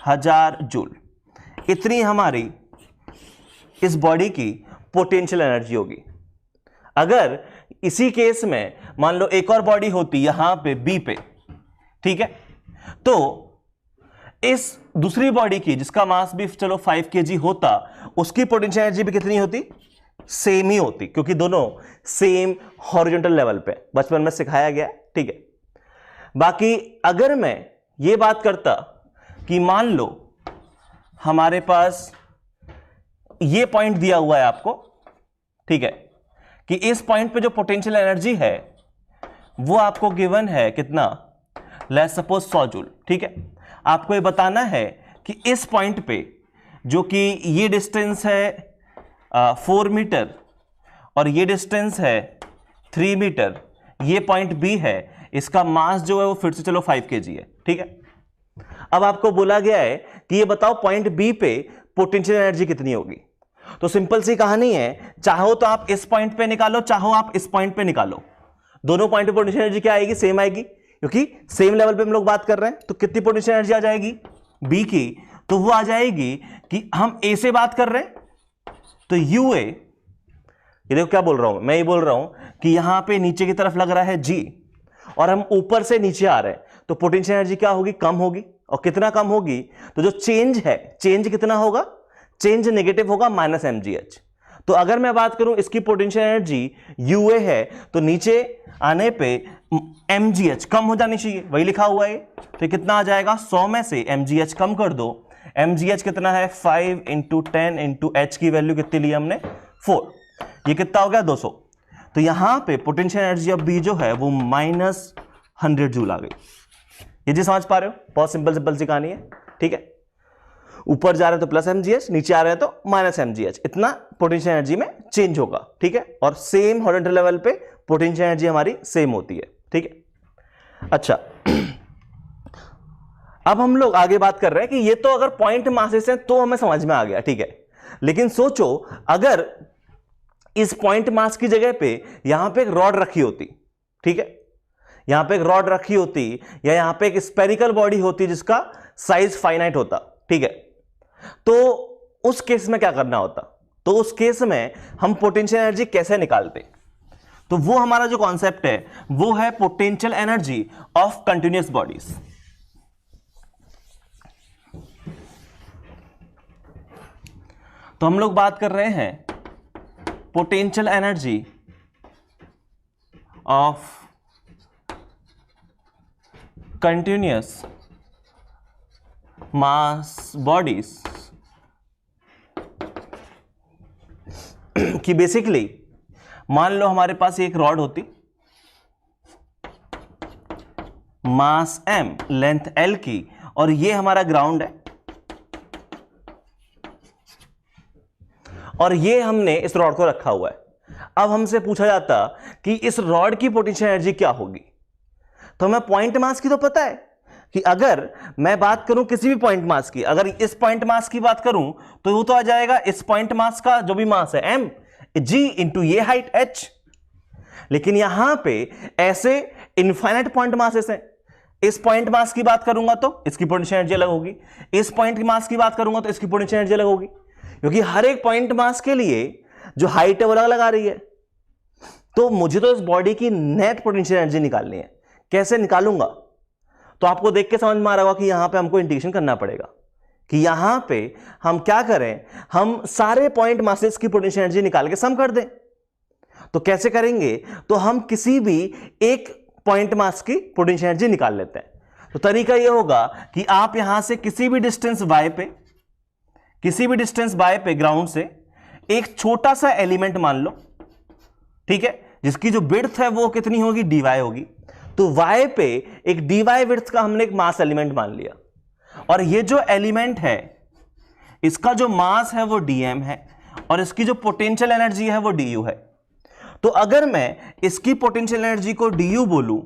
1000 जूल। इतनी हमारी इस बॉडी की पोटेंशियल एनर्जी होगी। अगर इसी केस में मान लो एक और बॉडी होती यहां पे बी पे, ठीक है, तो इस दूसरी बॉडी की जिसका मास भी चलो 5 kg होता, उसकी पोटेंशियल एनर्जी भी कितनी होती, सेम ही होती, क्योंकि दोनों सेम हॉरिजॉन्टल लेवल पे बचपन में सिखाया गया, ठीक है। बाकी अगर मैं ये बात करता कि मान लो हमारे पास ये पॉइंट दिया हुआ है आपको, ठीक है, कि इस पॉइंट पे जो पोटेंशियल एनर्जी है वो आपको गिवन है कितना, लेट्स सपोज 100 जूल। ठीक है, आपको ये बताना है कि इस पॉइंट पे जो कि ये डिस्टेंस है 4 मीटर और ये डिस्टेंस है 3 मीटर, ये पॉइंट बी है, इसका मास जो है वो फिर से चलो 5 kg है। ठीक है, अब आपको बोला गया है कि ये बताओ पॉइंट बी पे पोटेंशियल एनर्जी कितनी होगी। तो सिंपल सी कहानी है, चाहो तो आप इस पॉइंट पे निकालो, चाहो आप इस पॉइंट पे निकालो, दोनों पॉइंट पे पोटेंशियल एनर्जी क्या आएगी, सेम आएगी, क्योंकि सेम लेवल पे हम लोग बात कर रहे हैं। तो कितनी पोटेंशियल एनर्जी आ जाएगी बी की, तो वो आ जाएगी कि हम ए से बात कर रहे हैं तो यू ए, ये देखो क्या बोल रहा हूं मैं, ये बोल रहा हूं कि यहां पे नीचे की तरफ लग रहा है जी और हम ऊपर से नीचे आ रहे हैं, तो पोटेंशियल एनर्जी क्या होगी, कम होगी। और कितना कम होगी, तो जो चेंज है, चेंज कितना होगा, चेंज नेगेटिव होगा -mgh। तो अगर मैं बात करूं इसकी पोटेंशियल एनर्जी यूए है, तो नीचे आने पे mgh कम हो जानी चाहिए, वही लिखा हुआ है। तो कितना आ जाएगा, 100 में से mgh कम कर दो, mgh कितना है 5 × 10 × h की वैल्यू कितनी ली हमने 4, ये कितना हो गया 200। तो यहां पे पोटेंशियल एनर्जी अब बी जो है वो -100 जूल आ गई। ये जी समझ पा रहे हो, बहुत सिंपल सी कहानी है। ठीक है, ऊपर जा रहे हैं तो +mgh, नीचे आ रहे हैं तो -mgh, इतना पोटेंशियल एनर्जी में चेंज होगा। ठीक है, और सेम हॉरिजॉन्टल लेवल पे पोटेंशियल एनर्जी हमारी सेम होती है। ठीक है, अच्छा अब हम लोग आगे बात कर रहे हैं कि ये तो अगर पॉइंट मासेस हैं तो हमें समझ में आ गया। ठीक है, लेकिन सोचो अगर इस पॉइंट मास की जगह पे यहां पे एक रॉड रखी होती, ठीक है, यहां पे एक रॉड रखी होती, या यहां पे एक स्पेरिकल बॉडी होती जिसका साइज फाइनाइट होता, ठीक है, तो उस केस में क्या करना होता, तो उस केस में हम पोटेंशियल एनर्जी कैसे निकालते, तो वो हमारा जो कॉन्सेप्ट है वो है potential energy of continuous bodies. तो हम लोग बात कर रहे हैं potential energy of continuous mass bodies कि बेसिकली मान लो हमारे पास एक रॉड होती, मास m, लेंथ l की, और ये हमारा ग्राउंड है, और ये हमने इस रॉड को रखा हुआ है। अब हमसे पूछा जाता कि इस रॉड की पोटेंशियल एनर्जी क्या होगी, तो हमें पॉइंट मास की तो पता है कि अगर मैं बात करूं किसी भी पॉइंट मास की, अगर इस पॉइंट मास की बात करूं तो वो तो आ जाएगा इस पॉइंट मास का जो भी मास है m g इंटू ये हाइट h। लेकिन यहां पे ऐसे इनफाइनाइट पॉइंट मासेस हैं, इस पॉइंट मास की बात करूंगा तो इसकी पोटेंशियल एनर्जी अलग होगी, इस पॉइंट की मास की बात करूंगा तो इसकी पोटेंशियल एनर्जी अलग होगी, क्योंकि हर एक पॉइंट मास के लिए जो हाइट है वो अलग अलग आ रही है। तो मुझे तो इस बॉडी की नेट पोटेंशियल एनर्जी निकालनी है, कैसे निकालूंगा, तो आपको देख के समझ में आ रहा होगा कि यहां पे हमको इंटीग्रेशन करना पड़ेगा कि यहां पे हम क्या करें, हम सारे पॉइंट मासेस की पोटेंशियल एनर्जी निकाल के सम कर दें। तो कैसे करेंगे, तो हम किसी भी एक पॉइंट मास की पोटेंशियल एनर्जी निकाल लेते हैं। तो तरीका यह होगा कि आप यहां से किसी भी डिस्टेंस y पे ग्राउंड से एक छोटा सा एलिमेंट मान लो, ठीक है, जिसकी जो विड्थ है वो कितनी होगी, dy होगी। तो y पे एक dy विड्थ का हमने एक मास एलिमेंट मान लिया, और ये जो एलिमेंट है इसका जो मास है वो dm है और इसकी जो पोटेंशियल एनर्जी है वो du है। तो अगर मैं इसकी पोटेंशियल एनर्जी को du बोलूं,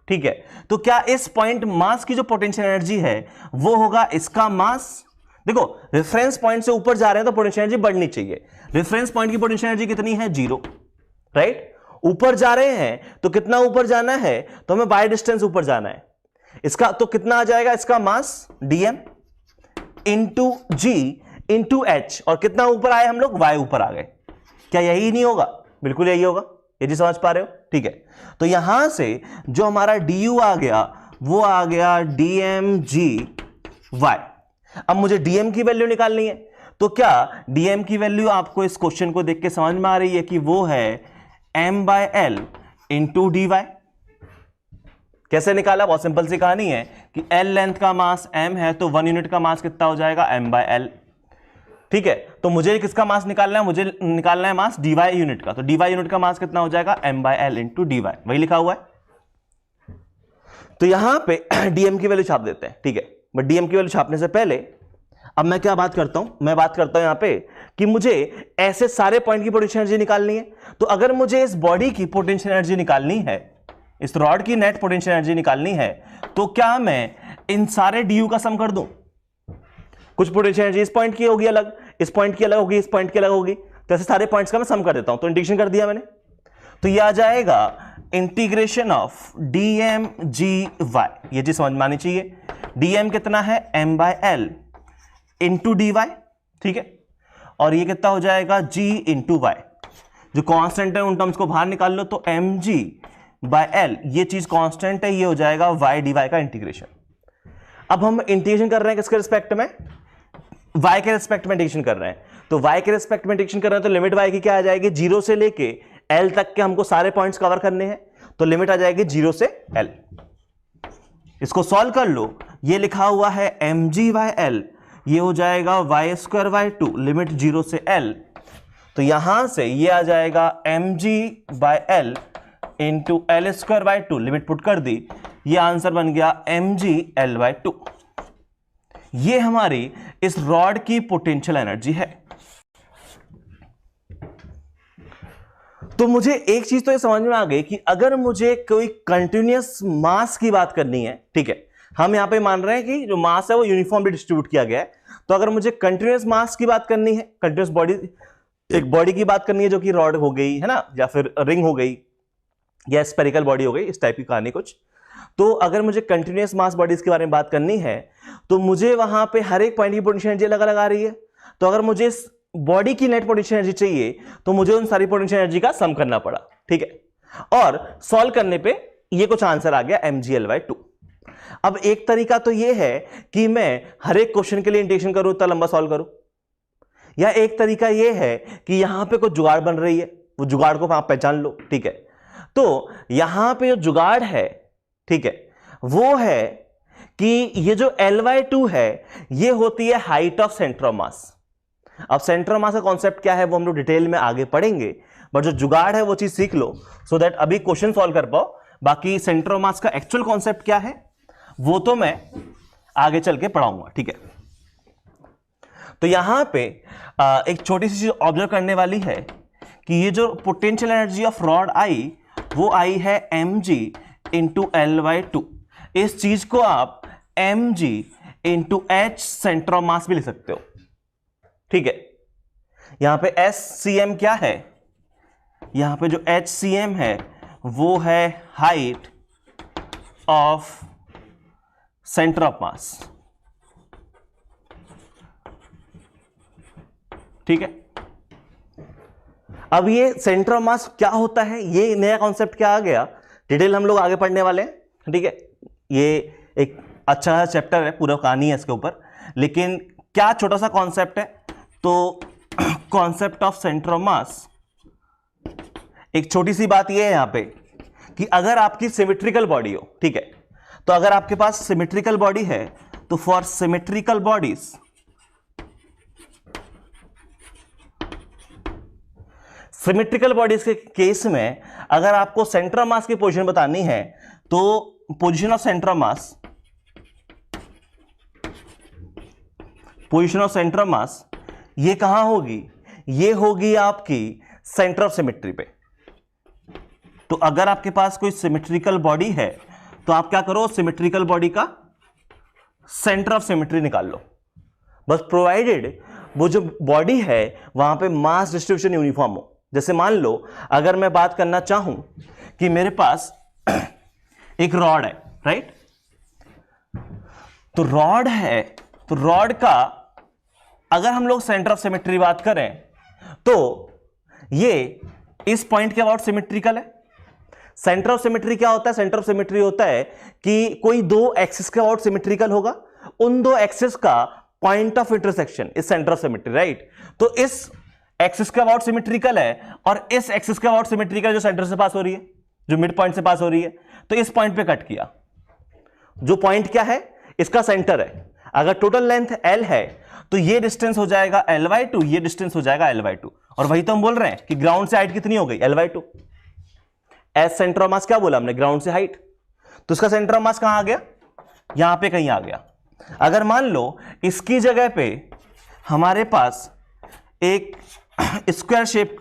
ठीक है, तो क्या इस पॉइंट मास की जो पोटेंशियल एनर्जी है वो होगा इसका मास। देखो रेफरेंस पॉइंट से ऊपर जा रहे हैं तो पोटेंशियल एनर्जी बढ़नी चाहिए, रेफरेंस पॉइंट की पोटेंशियल एनर्जी कितनी है 0, राइट। ऊपर जा रहे हैं तो कितना ऊपर जाना है, तो हमें बाय डिस्टेंस ऊपर जाना है, इसका तो कितना आ जाएगा, इसका मास dm into g into h, और कितना ऊपर आए हम लोग, y ऊपर आ गए। क्या यही नहीं होगा, बिल्कुल यही होगा, ये जी समझ पा रहे हो, ठीक है। तो यहां से जो हमारा du आ गया वो आ गया dmgy। अब मुझे dm की वैल्यू निकालनी है, तो क्या dm की वैल्यू आपको इस क्वेश्चन को देख के समझ में आ रही है कि वो है m/l इंटू dy। कैसे निकाला, बहुत सिंपल सी कहानी है कि l लेंथ का मास m है तो 1 यूनिट का मास कितना हो जाएगा m/l, ठीक है, तो मुझे किसका मास निकालना है, मुझे निकालना है मास dy यूनिट का। तो dy यूनिट का मास कितना हो जाएगा, m/l इंटू dy, वही लिखा हुआ है। तो यहां पे dm की वैल्यू छाप देते हैं, ठीक है। बट dm की वैल्यू छापने से पहले अब मैं क्या बात करता हूं, मैं बात करता हूं यहां पे कि मुझे ऐसे सारे पॉइंट की पोटेंशियल एनर्जी निकालनी है। तो अगर मुझे इस बॉडी की पोटेंशियल एनर्जी निकालनी है, इस रॉड की नेट पोटेंशियल एनर्जी निकालनी है, तो क्या मैं इन सारे du का सम कर दूं? कुछ पोटेंशियल एनर्जी इस पॉइंट की होगी अलग, इस पॉइंट की अलग होगी, इस पॉइंट की अलग होगी, तो ऐसे सारे पॉइंट्स का मैं सम कर देता हूं। तो इंटीग्रेशन कर दिया मैंने, तो ये आ जाएगा इंटीग्रेशन ऑफ dmgy, ये चीज समझ में आनी चाहिए। dm कितना है, m/l इंटू dy, ठीक है, और ये कितना हो जाएगा, g इंटू y। जो कांस्टेंट है उन टर्म्स को बाहर निकाल लो, तो mg/l, ये चीज कांस्टेंट है, ये हो जाएगा y dy का इंटीग्रेशन। अब हम इंटीग्रेशन कर रहे हैं किसके रिस्पेक्ट में, y के रिस्पेक्ट में इंटीग्रेशन कर रहे हैं। तो y के रिस्पेक्ट में इंटीग्रेशन कर रहे हैं, तो लिमिट y की क्या आ जाएगी, 0 से लेके l तक के हमको सारे पॉइंट्स कवर करने हैं, तो लिमिट आ जाएगी 0 से l। इसको सॉल्व कर लो, ये लिखा हुआ है mg/l, ये हो जाएगा y²/2, लिमिट 0 से l। तो यहां से ये आ जाएगा mg/l into l²/2, limit put कर दी, ये आंसर बन गया mg/l/2। ये हमारी इस रॉड की पोटेंशियल एनर्जी है। तो मुझे एक चीज तो ये समझ में आ गई कि अगर मुझे कोई कंटिन्यूअस मास की बात करनी है, ठीक है, हम यहां पे मान रहे हैं कि जो मास है वो यूनिफॉर्मली डिस्ट्रीब्यूट किया गया है। तो अगर मुझे कंटिन्यूअस मास की बात करनी है, कंटिन्यूअस बॉडी, एक बॉडी की बात करनी है जो कि रॉड हो गई है ना, या फिर रिंग हो गई, या स्फेरिकल बॉडी हो गई, इस टाइप की कहानी कुछ। तो अगर मुझे कंटिन्यूअस मास बॉडीज के बारे में बात करनी है, तो मुझे वहां पे हर एक पॉइंट की पोटेंशियल एनर्जी अलग अलग आ रही है। तो अगर मुझे इस बॉडी की नेट पोटेंशियल एनर्जी चाहिए, तो मुझे उन सारी पोटेंशियल एनर्जी का सम करना पड़ा, ठीक है। और सॉल्व करने पे ये कुछ आंसर आ गया mg/l/2। अब एक तरीका तो ये है कि मैं हर एक क्वेश्चन के लिए इंटीग्रेशन करूं, इतना लंबा सॉल्व करूं, या एक तरीका ये है कि यहां पे कुछ जुगाड़ बन रही है, वो जुगाड़ को आप पहचान लो, ठीक है। तो यहां पे जो जुगाड़ है, ठीक है, वो है कि ये जो L/2 है, ये होती है height of centre of mass. अब सेंटर ऑफ मास का कॉन्सेप्ट क्या है वो हम लोग डिटेल में आगे पढ़ेंगे, बट जो जुगाड़ है वो चीज सीख लो, सो दैट अभी क्वेश्चन सॉल्व कर पाओ। बाकी सेंटर ऑफ मास का एक्चुअल कॉन्सेप्ट क्या है वो तो मैं आगे चल के पढ़ाऊंगा, ठीक है। तो यहां पे एक छोटी सी चीज ऑब्जर्व करने वाली है कि ये जो पोटेंशियल एनर्जी ऑफ रॉड आई, वो आई है mg इंटू l/2। इस चीज को आप mg into h centre of mass भी लिख सकते हो, ठीक है। यहां पे SCM क्या है, यहां पे जो HCM है वो है height of centre of mass, ठीक है। अब ये सेंटर ऑफ मास क्या होता है, ये नया कॉन्सेप्ट क्या आ गया, डिटेल हम लोग आगे पढ़ने वाले हैं, ठीक है। ये एक अच्छा चैप्टर है, पूरा कहानी है इसके ऊपर, लेकिन क्या छोटा सा कॉन्सेप्ट है। तो concept of centre of mass, एक छोटी सी बात ये है यहां पे कि अगर आपकी सिमेट्रिकल बॉडी हो, ठीक है, तो अगर आपके पास सिमेट्रिकल बॉडी है, तो for symmetrical bodies symmetrical bodies के केस में अगर आपको सेंटर ऑफ मास की पोजीशन बतानी है, तो position of centre of mass, position of centre of mass ये कहां होगी, ये होगी आपकी सेंटर ऑफ सिमेट्री पे। तो अगर आपके पास कोई सिमेट्रिकल बॉडी है, तो आप क्या करो, सिमेट्रिकल बॉडी का सेंटर ऑफ सिमेट्री निकाल लो, बस प्रोवाइडेड वो जो बॉडी है वहां पे मास डिस्ट्रीब्यूशन यूनिफॉर्म हो। जैसे मान लो अगर मैं बात करना चाहूं कि मेरे पास एक रॉड है, राइट, तो रॉड है, तो रॉड का अगर हम लोग सेंटर ऑफ सिमेट्री बात करें, तो ये इस पॉइंट के अबाउट सिमेट्रिकल है। सेंटर ऑफ सिमेट्री क्या होता है, सेंटर ऑफ सिमेट्री होता है कि कोई दो एक्सिस के अबाउट सिमेट्रिकल होगा, उन दो एक्सिस का पॉइंट ऑफ इंटरसेक्शन इस सेंटर ऑफ सिमेट्री, राइट। तो इस एक्सिस के अबाउट सिमेट्रिकल है और इस एक्सिस के अबाउट सिमेट्रिकल जो सेंटर से पास हो रही है, जो मिड पॉइंट से पास हो रही है, तो इस पॉइंट पे कट किया। जो पॉइंट क्या है, इसका सेंटर है। अगर टोटल लेंथ L है तो ये डिस्टेंस हो जाएगा L/2, ये डिस्टेंस हो जाएगा L/2, और वही तो हम बोल रहे हैं कि ग्राउंड से हाइट कितनी हो गई L/2। S centre of mass क्या बोला हमने, ग्राउंड से हाइट, तो इसका सेंटर ऑफ मास कहां आ गया, यहां पे कहीं आ गया। अगर मान लो इसकी जगह पे हमारे पास एक स्क्वायर शेप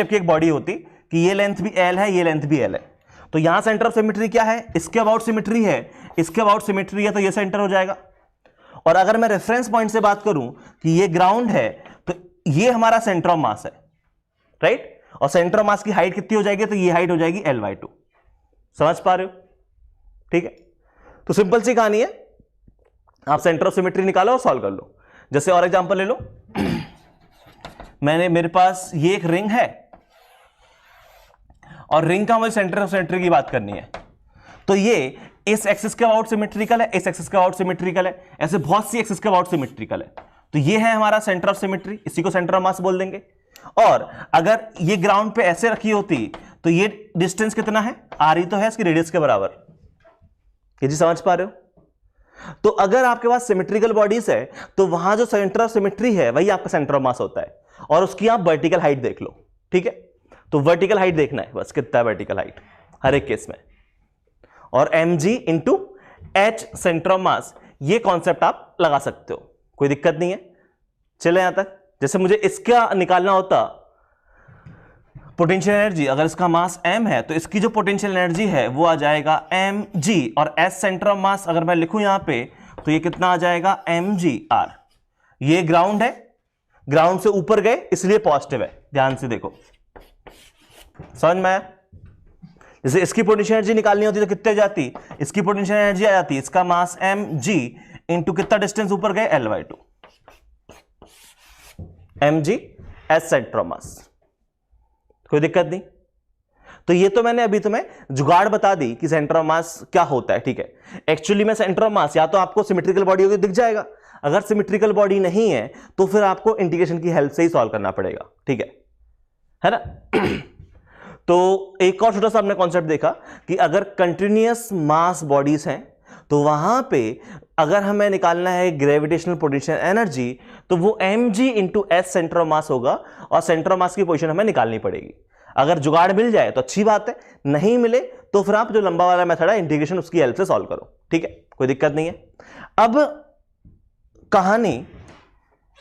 की एक बॉडी होती कि ये लेंथ भी L है, ये लेंथ भी L है, तो यहां सेंटर ऑफ सिमेट्री क्या है, इसके अबाउट सिमेट्री है, इसके अबाउट सिमेट्री है, तो ये सेंटर हो जाएगा। और अगर मैं रेफरेंस पॉइंट से बात करूं कि ये ग्राउंड है तो ये हमारा सेंटर ऑफ मास है, राइट, और सेंटर ऑफ मास की हाइट कितनी हो जाएगी, तो ये हाइट हो जाएगी L/2। समझ पा रहे हो, ठीक है। तो सिंपल सी कहानी है, आप सेंटर ऑफ सिमेट्री निकालो और सॉल्व कर लो। जैसे और एग्जांपल ले लो, मेरे पास ये एक रिंग है और रिंग का मुझे सेंटर ऑफ सिमेट्री की बात करनी है, तो ये इस एक्सिस के अबाउट सिमेट्रिकल है, इस एक्सिस के अबाउट सिमेट्रिकल है, ऐसे बहुत सी एक्सिस के अबाउट सिमेट्रिकल है, तो ये है हमारा सेंटर ऑफ सिमेट्री, इसी को सेंटर ऑफ मास बोल देंगे। और अगर ये ग्राउंड पे ऐसे रखी होती तो ये डिस्टेंस कितना है, r ही तो है इसकी रेडियस के बराबर। ये जी समझ पा रहे हो। तो अगर आपके पास सिमेट्रिकल बॉडीज है तो वहां जो सेंटर ऑफ सिमेट्री है वही आपका सेंटर ऑफ मास होता है, और उसकी आप वर्टिकल हाइट देख लो, ठीक है। तो वर्टिकल हाइट देखना है बस, कितना है वर्टिकल हाइट हर एक केस में, और mg into h centre of mass, ये कॉन्सेप्ट आप लगा सकते हो, कोई दिक्कत नहीं है। चले यहां तक। जैसे मुझे इसका निकालना होता पोटेंशियल एनर्जी, अगर इसका मास m है तो इसकी जो पोटेंशियल एनर्जी है वो आ जाएगा mg, और s सेंटर ऑफ मास अगर मैं लिखूं यहां पे तो ये कितना आ जाएगा mgr। ये ग्राउंड है, ग्राउंड से ऊपर गए इसलिए पॉजिटिव है, ध्यान से देखो, समझ में आया। जैसे इसकी पोटेंशियल एनर्जी निकालनी होती तो कितने जाती, इसकी पोटेंशियल एनर्जी आ जाती, इसका मास mg इंटू कितना डिस्टेंस ऊपर गए L/2, mg s centre of mass, कोई दिक्कत नहीं। तो ये तो मैंने अभी तुम्हें जुगाड़ बता दी कि सेंटर ऑफ मास क्या होता है, ठीक है। एक्चुअली में सेंटर ऑफ मास या तो आपको सिमेट्रिकल बॉडी होगी दिख जाएगा, अगर सिमेट्रिकल बॉडी नहीं है तो फिर आपको इंटीग्रेशन की हेल्प से ही सॉल्व करना पड़ेगा, ठीक है ना। तो एक और छोटा सा हमने कॉन्सेप्ट देखा कि अगर कंटिन्यूअस मास बॉडीज हैं तो वहां पे अगर हमें निकालना है ग्रेविटेशनल पोटेंशियल एनर्जी तो वो mg into S centre of mass होगा, और सेंटर ऑफ मास की पोजीशन हमें निकालनी पड़ेगी। अगर जुगाड़ मिल जाए तो अच्छी बात है, नहीं मिले तो फिर आप जो लंबा वाला मेथड है इंटीग्रेशन उसकी हेल्प से सॉल्व करो, ठीक है, कोई दिक्कत नहीं है। अब कहानी,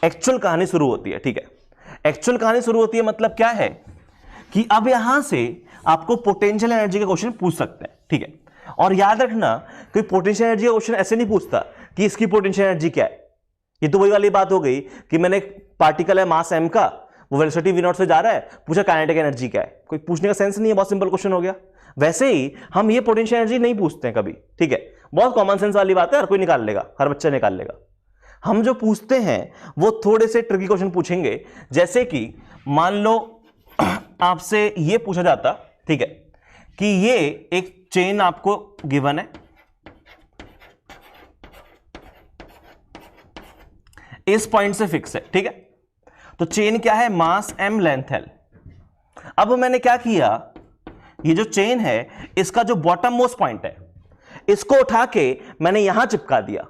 एक्चुअल कहानी शुरू होती है, ठीक है। एक्चुअल कहानी शुरू होती है मतलब क्या है कि अब यहां से आपको पोटेंशियल एनर्जी के क्वेश्चन पूछ सकते हैं, ठीक है। और याद रखना कोई पोटेंशियल एनर्जी का क्वेश्चन ऐसे नहीं पूछता कि इसकी पोटेंशियल एनर्जी क्या है। ये तो वही वाली बात हो गई कि मैंने पार्टिकल है मास m का, वो वेलोसिटी v0 से जा रहा है, पूछा काइनेटिक एनर्जी क्या है, कोई पूछने का सेंस नहीं है, बहुत सिंपल क्वेश्चन हो गया। वैसे ही हम ये पोटेंशियल एनर्जी नहीं पूछते हैं कभी, ठीक है, बहुत कॉमन सेंस वाली बात है, हर कोई निकाल लेगा, हर बच्चा निकाल लेगा। हम जो पूछते हैं वो थोड़े से ट्रिकी क्वेश्चन पूछेंगे, जैसे कि मान लो आपसे ये पूछा जाता, ठीक है, कि ये एक चेन आपको गिवन है, इस पॉइंट से फिक्स है, ठीक है। तो चेन क्या है, मास m लेंथ l। अब मैंने क्या किया, ये जो चेन है इसका जो बॉटम मोस्ट पॉइंट है इसको उठा के मैंने यहां चिपका दिया,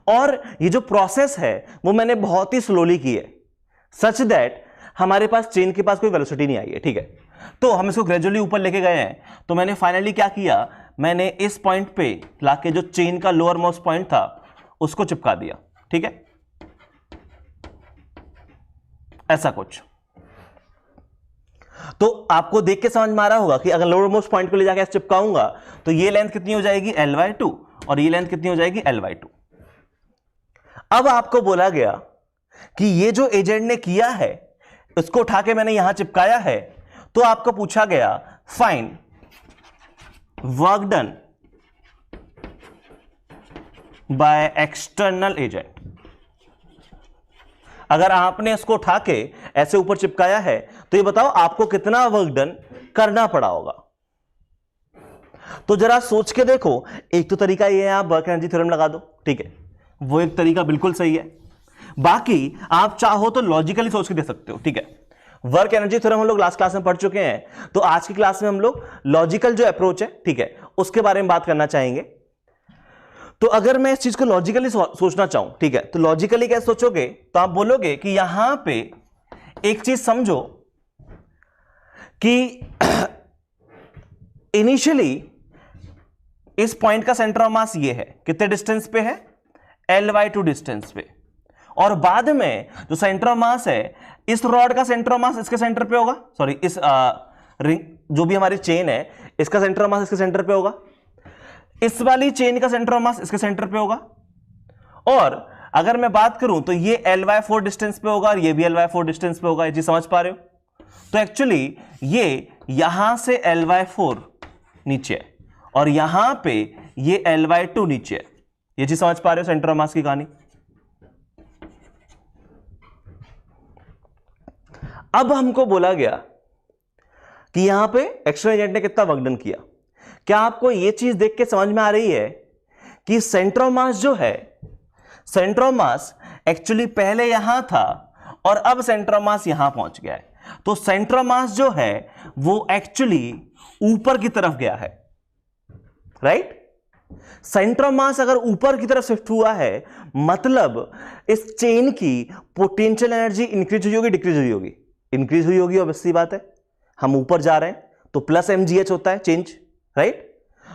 और ये जो प्रोसेस है वो मैंने बहुत ही स्लोली की है, सच दैट हमारे पास चेन के पास कोई वेलोसिटी नहीं आई है, ठीक है। तो हम इसको ग्रेजुअली ऊपर लेके गए हैं, तो मैंने फाइनली क्या किया, मैंने इस पॉइंट पे लाके जो चेन का लोअर मोस्ट पॉइंट था उसको चिपका दिया, ठीक है, ऐसा कुछ। तो आपको देख के समझ में आ रहा होगा कि अगर लोअर मोस्ट पॉइंट को ले जाके ऐसे चिपकाऊंगा तो ये लेंथ कितनी हो जाएगी L/2, और ये लेंथ कितनी हो जाएगी L/2। अब आपको बोला गया कि ये जो एजेंट ने किया है उसको उठा के मैंने यहां चिपकाया है, तो आपको पूछा गया find work done by external agent. अगर आपने इसको उठा के ऐसे ऊपर चिपकाया है तो ये बताओ आपको कितना वर्क डन करना पड़ा होगा। तो जरा सोच के देखो, एक तो तरीका ये है आप वर्क एनर्जी थ्योरम लगा दो, ठीक है, वो एक तरीका बिल्कुल सही है। बाकी आप चाहो तो लॉजिकली सोच के दे सकते हो, ठीक है। वर्क एनर्जी थ्योरम हम लोग लास्ट क्लास में पढ़ चुके हैं, तो आज की क्लास में हम लोग लॉजिकल जो अप्रोच है, ठीक है, उसके बारे में बात करना चाहेंगे। तो अगर मैं इस चीज को लॉजिकली सोचना चाहूं, ठीक है, तो लॉजिकली क्या सोचोगे, तो आप बोलोगे कि यहां पे एक चीज समझो कि इनिशियली इस पॉइंट का सेंटर ऑफ मास ये है, कितने डिस्टेंस पे है, Ly2 डिस्टेंस पे, और बाद में जो सेंटर ऑफ मास है, इस रॉड का सेंटर ऑफ मास इसके सेंटर पे होगा, सॉरी इस रिंग जो भी हमारी चेन है इसका सेंटर ऑफ मास इसके सेंटर पे होगा, इस वाली चेन का सेंटर ऑफ मास इसके सेंटर पे होगा, और अगर मैं बात करूं तो ये Ly4 डिस्टेंस पे होगा और ये भी Ly4 डिस्टेंस पे होगा। ये चीज समझ पा रहे हो? तो एक्चुअली ये यहां से Ly4 नीचे है और यहां पे ये Ly2 नीचे है। ये चीज समझ पा रहे हो सेंटर ऑफ मास की कहानी? अब हमको बोला गया कि यहां पे एक्सटर्नल एजेंट ने कितना वर्क डन किया। क्या आपको यह चीज देख के समझ में आ रही है कि सेंटर ऑफ मास जो है, सेंटर ऑफ मास एक्चुअली पहले यहां था और अब सेंटर ऑफ मास यहां पहुंच गया है। तो सेंटर ऑफ मास जो है वो एक्चुअली ऊपर की तरफ गया है, राइट? सेंटर ऑफ मास अगर ऊपर की तरफ शिफ्ट हुआ है, मतलब इस चेन की पोटेंशियल एनर्जी इंक्रीज हुई होगी, डिक्रीज हुई होगी? इंक्रीज हुई होगी, ऑब्वियसली बात है, हम ऊपर जा रहे हैं तो प्लस mgh होता है चेंज, राइट?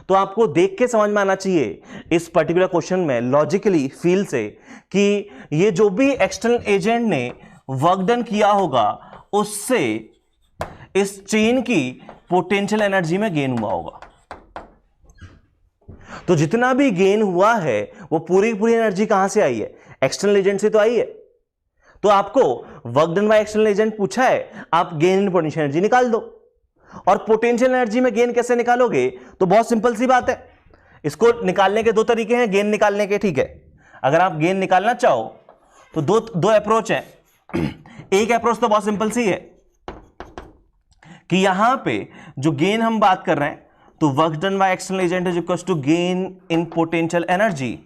तो आपको देख के समझ में आना चाहिए इस पर्टिकुलर क्वेश्चन में लॉजिकली फील से कि ये जो भी एक्सटर्नल एजेंट ने वर्क डन किया होगा उससे इस चेन की पोटेंशियल एनर्जी में गेन हुआ होगा। तो जितना भी गेन हुआ है वो पूरी पूरी एनर्जी कहां से आई है? एक्सटर्नल एजेंट से तो आई है। तो आपको work done by external agent पूछा है, आप गेन इन पोटेंशियल एनर्जी निकाल दो। और पोटेंशियल एनर्जी में गेन कैसे निकालोगे? तो बहुत सिंपल सी बात है, इसको निकालने के दो तरीके हैं गेन निकालने के, ठीक है? अगर आप गेन निकालना चाहो तो दो अप्रोच है। एक अप्रोच तो बहुत सिंपल सी है कि यहां पे जो गेन हम बात कर रहे हैं, तो work done by external agent is equal to gain in potential energy.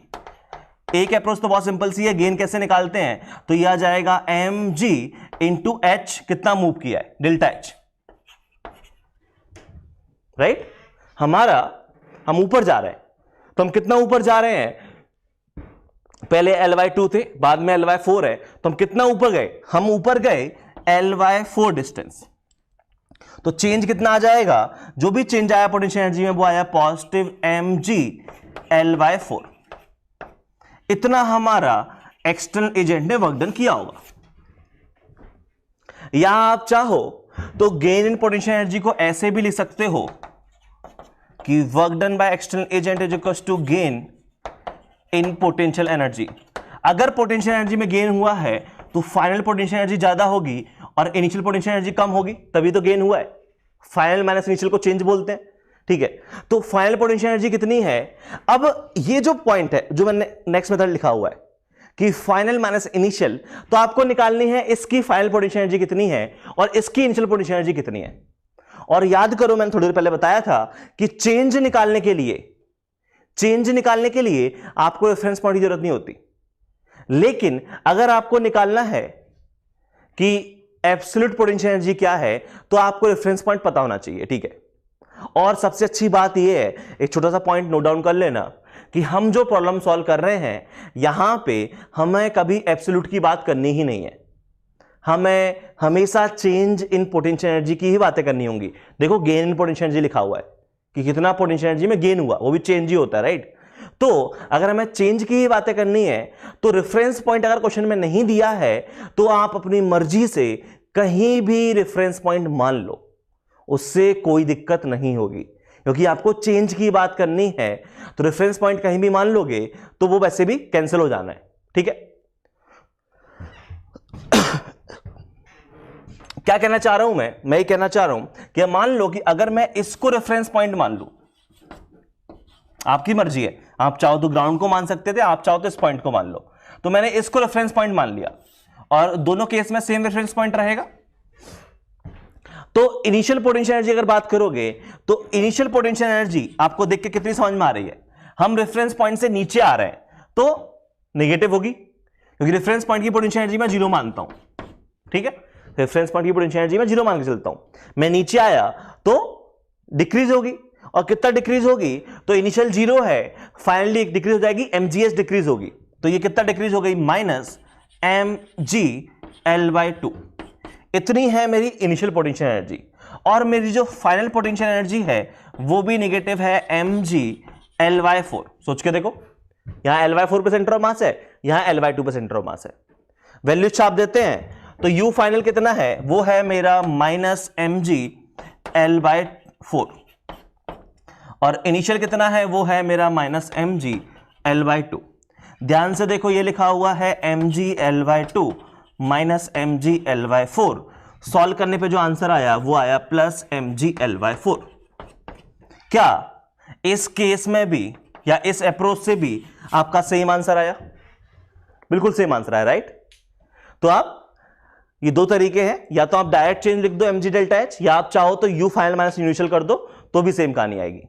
एक अप्रोच तो बहुत सिंपल सी है, गेन कैसे निकालते हैं? तो यह आ जाएगा mg इंटू एच, कितना मूव किया है, डेल्टा एच, राइट? हम ऊपर जा रहे हैं, तो हम कितना ऊपर जा रहे हैं? पहले Ly2 थे, बाद में Ly4 है, तो हम कितना ऊपर गए? हम ऊपर गए Ly4 डिस्टेंस। तो चेंज कितना आ जाएगा? जो भी चेंज आया पोटेंशियल एनर्जी में वो आया पॉजिटिव mg Ly4। इतना हमारा एक्सटर्नल एजेंट ने वर्क डन किया होगा। या आप चाहो तो गेन इन पोटेंशियल एनर्जी को ऐसे भी लिख सकते हो कि work done by external agent is equal to gain in potential energy. अगर पोटेंशियल एनर्जी में गेन हुआ है तो फाइनल पोटेंशियल एनर्जी ज्यादा होगी और इनिशियल पोटेंशियल एनर्जी कम होगी, तभी तो गेन हुआ है। फाइनल माइनस इनिशियल को चेंज बोलते हैं, ठीक है? तो फाइनल पोटेंशियल एनर्जी कितनी है? अब ये जो पॉइंट है, जो मैंने नेक्स्ट मेथड लिखा हुआ है कि फाइनल माइनस इनिशियल, तो आपको निकालनी है इसकी फाइनल पोटेंशियल एनर्जी कितनी है और इसकी इनिशियल पोटेंशियल एनर्जी कितनी है। और याद करो, मैंने थोड़ी देर पहले बताया था कि चेंज निकालने के लिए आपको रेफरेंस पॉइंट की जरूरत नहीं होती, लेकिन अगर आपको निकालना है कि एब्सोल्यूट पोटेंशियल एनर्जी क्या है, तो आपको रेफरेंस पॉइंट पता होना चाहिए, ठीक है? और सबसे अच्छी बात यह है, एक छोटा सा पॉइंट नोट डाउन कर लेना कि हम जो प्रॉब्लम सॉल्व कर रहे हैं यहां पे हमें कभी एब्सोल्यूट की बात करनी ही नहीं है, हमें हमेशा चेंज इन पोटेंशियल एनर्जी की ही बातें करनी होंगी। देखो गेन इन पोटेंशियल एनर्जी लिखा हुआ है कि कितना पोटेंशियल एनर्जी में गेन हुआ, वो भी चेंज ही होता है, राइट? तो अगर हमें चेंज की ही बातें करनी है तो रेफरेंस पॉइंट अगर क्वेश्चन में नहीं दिया है तो आप अपनी मर्जी से कहीं भी रेफरेंस पॉइंट मान लो, उससे कोई दिक्कत नहीं होगी, क्योंकि आपको चेंज की बात करनी है। तो रेफरेंस पॉइंट कहीं भी मान लोगे तो वो वैसे भी कैंसिल हो जाना है, ठीक है? क्या कहना चाह रहा हूं मैं ये कहना चाह रहा हूं कि मान लो कि अगर मैं इसको रेफरेंस पॉइंट मान लूं, आपकी मर्जी है, आप चाहो तो ग्राउंड को मान सकते थे, आप चाहो तो इस पॉइंट को मान लो। तो मैंने इसको रेफरेंस पॉइंट मान लिया और दोनों केस में सेम रेफरेंस पॉइंट रहेगा। तो इनिशियल पोटेंशियल एनर्जी अगर बात करोगे तो इनिशियल पोटेंशियल एनर्जी आपको देख के कितनी समझ में आ रही है? हम रेफरेंस पॉइंट से नीचे आ रहे हैं तो नेगेटिव होगी, क्योंकि रेफरेंस पॉइंट की पोटेंशियल एनर्जी मैं 0 मानता हूं, ठीक है? रेफरेंस पॉइंट की पोटेंशियल एनर्जी मैं 0 मान के चलता हूं। मैं नीचे आया तो डिक्रीज होगी, और कितना डिक्रीज होगी, तो इनिशियल 0 है, फाइनली एक डिक्रीज हो जाएगी, mgh डिक्रीज होगी, तो ये कितना डिक्रीज हो गई, माइनस mgl/2। इतनी है मेरी इनिशियल पोटेंशियल एनर्जी, और मेरी जो फाइनल पोटेंशियल एनर्जी है वो भी नेगेटिव है, mgl/4। सोच के देखो, यहां L/4 पे सेंटर ऑफ मास है, यहां L/2 पे सेंटर ऑफ मास है। वैल्यू छाप देते हैं तो U फाइनल कितना है, वो है मेरा माइनस mgl/4, और इनिशियल कितना है, वो है मेरा माइनस mgl/2। ध्यान से देखो, ये लिखा हुआ है mgl/2 माइनस mgl/4। सॉल्व करने पे जो आंसर आया वो आया प्लस mgl/4। क्या इस केस में भी या इस अप्रोच से भी आपका सेम आंसर आया? बिल्कुल सेम आंसर आया, राइट? तो आप, ये दो तरीके हैं, या तो आप डायरेक्ट चेंज लिख दो mg डेल्टा h, या आप चाहो तो u फाइनल माइनस इनिशियल कर दो, तो भी सेम कहानी आएगी।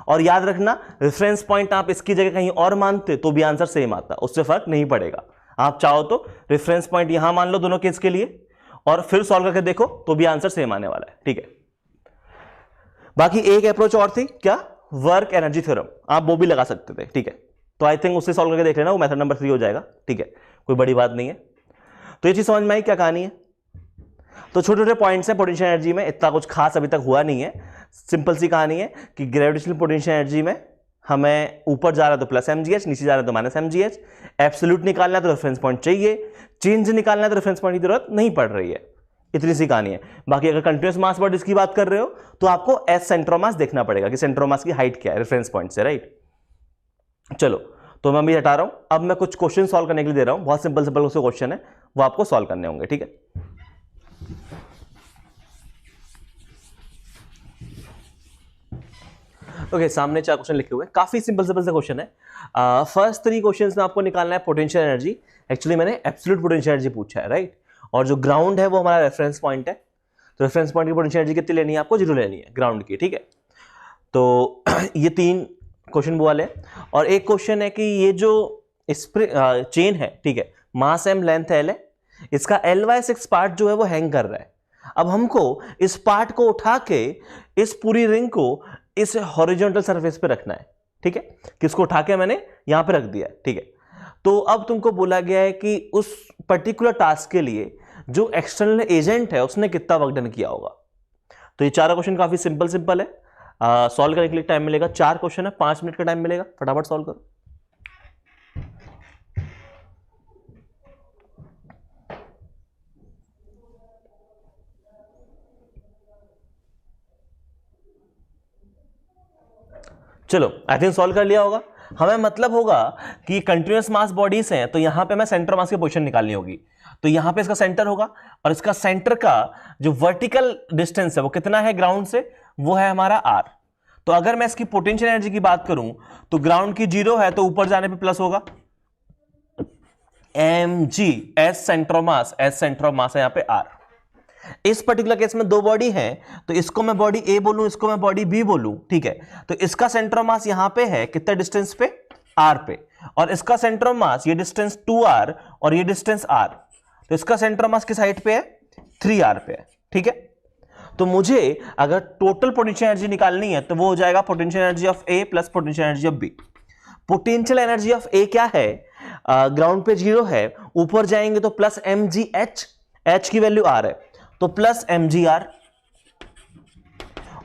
और याद रखना, रेफरेंस पॉइंट आप इसकी जगह कहीं और मानते तो भी आंसर सेम आता, उससे फर्क नहीं पड़ेगा। आप चाहो तो रेफरेंस पॉइंट यहां मान लो दोनों केस के लिए, और फिर सॉल्व करके देखो तो भी आंसर सेम आने वाला है, ठीक है। बाकी एक अप्रोच और थी, क्या, वर्क एनर्जी थ्योरम, आप वो भी लगा सकते थे, ठीक है। तो आई थिंक उससे सॉल्व करके देख लेना, वो मेथड नंबर 3 हो जाएगा, ठीक है, कोई बड़ी बात नहीं है। तो ये चीज समझ में आई क्या कहानी है? तो छोटे छोटे पॉइंट्स हैं पोटेंशियल एनर्जी में, इतना कुछ खास अभी तक हुआ नहीं है। सिंपल सी कहानी है कि ग्रेविटेशनल पोटेंशियल एनर्जी में हमें ऊपर जा रहा है तो प्लस mgh, नीचे जा रहा है तो माइनस mgh। एब्सोल्यूट निकालना है तो रेफरेंस पॉइंट चाहिए, चेंज निकालना है तो रेफरेंस पॉइंट की जरूरत नहीं पड़ रही है। इतनी सी कहानी है। बाकी अगर कंटिन्यूस मास बॉडीज की बात कर रहे हो तो आपको एस सेंटर ऑफ मास देखना पड़ेगा कि सेंटर ऑफ मास की हाइट क्या है रेफरेंस पॉइंट से, राइट? चलो, तो मैं अभी हटा रहा हूं, अब मैं कुछ क्वेश्चन सॉल्व करने के लिए दे रहा हूं। बहुत सिंपल सिंपल क्वेश्चन है, वो आपको सॉल्व करने होंगे, ठीक है। ओके, सामने 4 क्वेश्चन लिखे हुए हैं, काफी सिंपल सिंपल से क्वेश्चन है। फर्स्ट 3 क्वेश्चंस में आपको निकालना है पोटेंशियल एनर्जी। एक्चुअली मैंने एब्सोल्यूट पोटेंशियल एनर्जी पूछा है, राइट? और जो ग्राउंड है वो हमारा रेफरेंस पॉइंट है, तो रेफरेंस पॉइंट की पोटेंशियल एनर्जी कितनी लेनी है आपको? 0 लेनी है ग्राउंड की, ठीक है। तो ये 3 क्वेश्चन वो वाले हैं। और एक क्वेश्चन है कि ये जो चेन है, ठीक है, मास m लेंथ l है, इसका Ly6 पार्ट जो है वो हैंग कर रहा है। अब हमको इस पार्ट को उठा के इस पूरी रिंग को इस हॉरिजॉन्टल सरफेस पे रखना है, ठीक है। किसको उठा के मैंने यहां पे रख दिया है, ठीक है। तो अब तुमको बोला गया है कि उस पर्टिकुलर टास्क के लिए जो एक्सटर्नल एजेंट है उसने कितना वर्क डन किया होगा। तो ये 4 क्वेश्चन काफी सिंपल है। सॉल्व करने के लिए टाइम मिलेगा, 4 क्वेश्चन है, 5 मिनट का टाइम मिलेगा, फटाफट सॉल्व करो। चलो, आई थिंक सॉल्व कर लिया होगा। हमें मतलब होगा कि कंटिन्यूअस मास बॉडीज हैं, तो यहां पे मैं सेंटर मास की पोजीशन निकालनी होगी। तो यहां पे इसका सेंटर होगा, और इसका सेंटर का जो वर्टिकल डिस्टेंस है वो कितना है ग्राउंड से, वो है हमारा r। तो अगर मैं इसकी पोटेंशियल एनर्जी की बात करूं तो ग्राउंड की 0 है, तो ऊपर जाने पे प्लस होगा mg, S centre of mass, S centre of mass है यहां पे r। इस पर्टिकुलर केस में 2 बॉडी हैं, तो इसको मैं बॉडी A बोलूं, इसको मैं बॉडी B बोलूं, ठीक है। तो इसका सेंटर ऑफ मास यहां पे है, कितना डिस्टेंस पे, r पे, और इसका सेंटर ऑफ मास ये डिस्टेंस 2r और ये डिस्टेंस r। तो इसका सेंटर ऑफ मास किस हाइट पे है, 3r पे है, ठीक है। तो मुझे अगर टोटल पोटेंशियल एनर्जी निकालनी है तो वो हो जाएगा potential energy of A plus potential energy of B। Potential energy of A क्या है, ग्राउंड पे 0 है, ऊपर जाएंगे तो प्लस mgh, h की वैल्यू r है, तो प्लस mgr।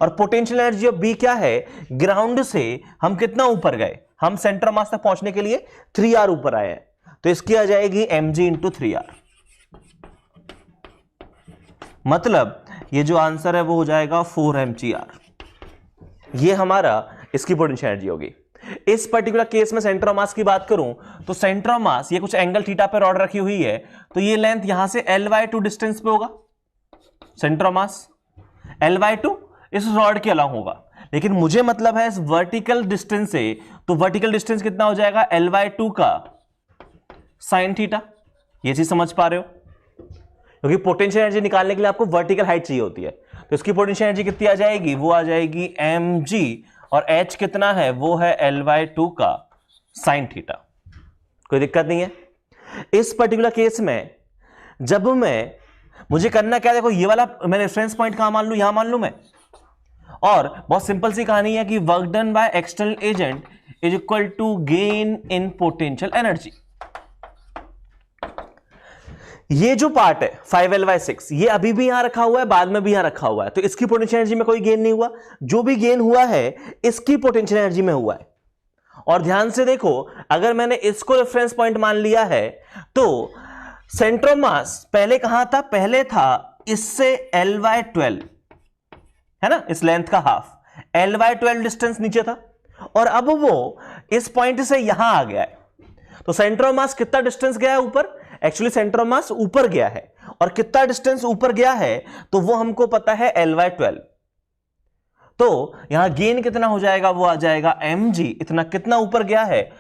और पोटेंशियल एनर्जी ऑफ B क्या है, ग्राउंड से हम कितना ऊपर गए, हम सेंटर मास तक पहुंचने के लिए 3r ऊपर आए हैं, तो इसकी आ जाएगी mg इंटू 3r। मतलब ये जो आंसर है वो हो जाएगा 4mgr। ये हमारा इसकी पोटेंशियल एनर्जी होगी। इस पर्टिकुलर केस में सेंटर ऑफ मास की बात करूं तो सेंटर ऑफ मास ये कुछ एंगल थीटा पे रॉड रखी हुई है, तो ये लेंथ यहां से Ly2 डिस्टेंस पे होगा, सेंटर ऑफ मास Ly2 इस रॉड के अलावा होगा। लेकिन मुझे मतलब है इस वर्टिकल डिस्टेंस से, तो वर्टिकल डिस्टेंस कितना हो जाएगा, Ly2 का साइन थीटा। ये चीज समझ पा रहे हो? क्योंकि पोटेंशियल एनर्जी निकालने के लिए आपको वर्टिकल हाइट चाहिए होती है, तो इसकी पोटेंशियल एनर्जी कितनी आ जाएगी, वो आ जाएगी mg, और h कितना है, वो है Ly2 का साइन थीटा। कोई दिक्कत नहीं है। इस पर्टिकुलर केस में जब मुझे करना क्या है, देखो ये वाला मैं रेफरेंस पॉइंट कहां मान लूं, यहां मान लूं मैं, और बहुत सिंपल सी कहानी है कि work done by external agent is equal to gain in potential energy. ये जो पार्ट है 5L/6 ये अभी भी यहां रखा हुआ है, बाद में भी यहां रखा हुआ है, तो इसकी पोटेंशियल एनर्जी में कोई गेन नहीं हुआ। जो भी गेन हुआ है इसकी पोटेंशियल एनर्जी में हुआ है। और ध्यान से देखो, अगर मैंने इसको रेफरेंस पॉइंट मान लिया है तो सेंटर ऑफ मास पहले कहां था? पहले था इससे L/12, है ना, इस लेंथ का हाफ, L/12 डिस्टेंस नीचे था, और अब वो इस पॉइंट से यहां आ गया है। तो सेंटर ऑफ मास कितना डिस्टेंस गया है ऊपर? एक्चुअली सेंटर ऑफ मास ऊपर गया है, और कितना डिस्टेंस ऊपर गया है तो वो हमको पता है L/12। तो यहां गेन कितना हो जाएगा? वो आ जाएगा mg। इतना कितना ऊपर गया है?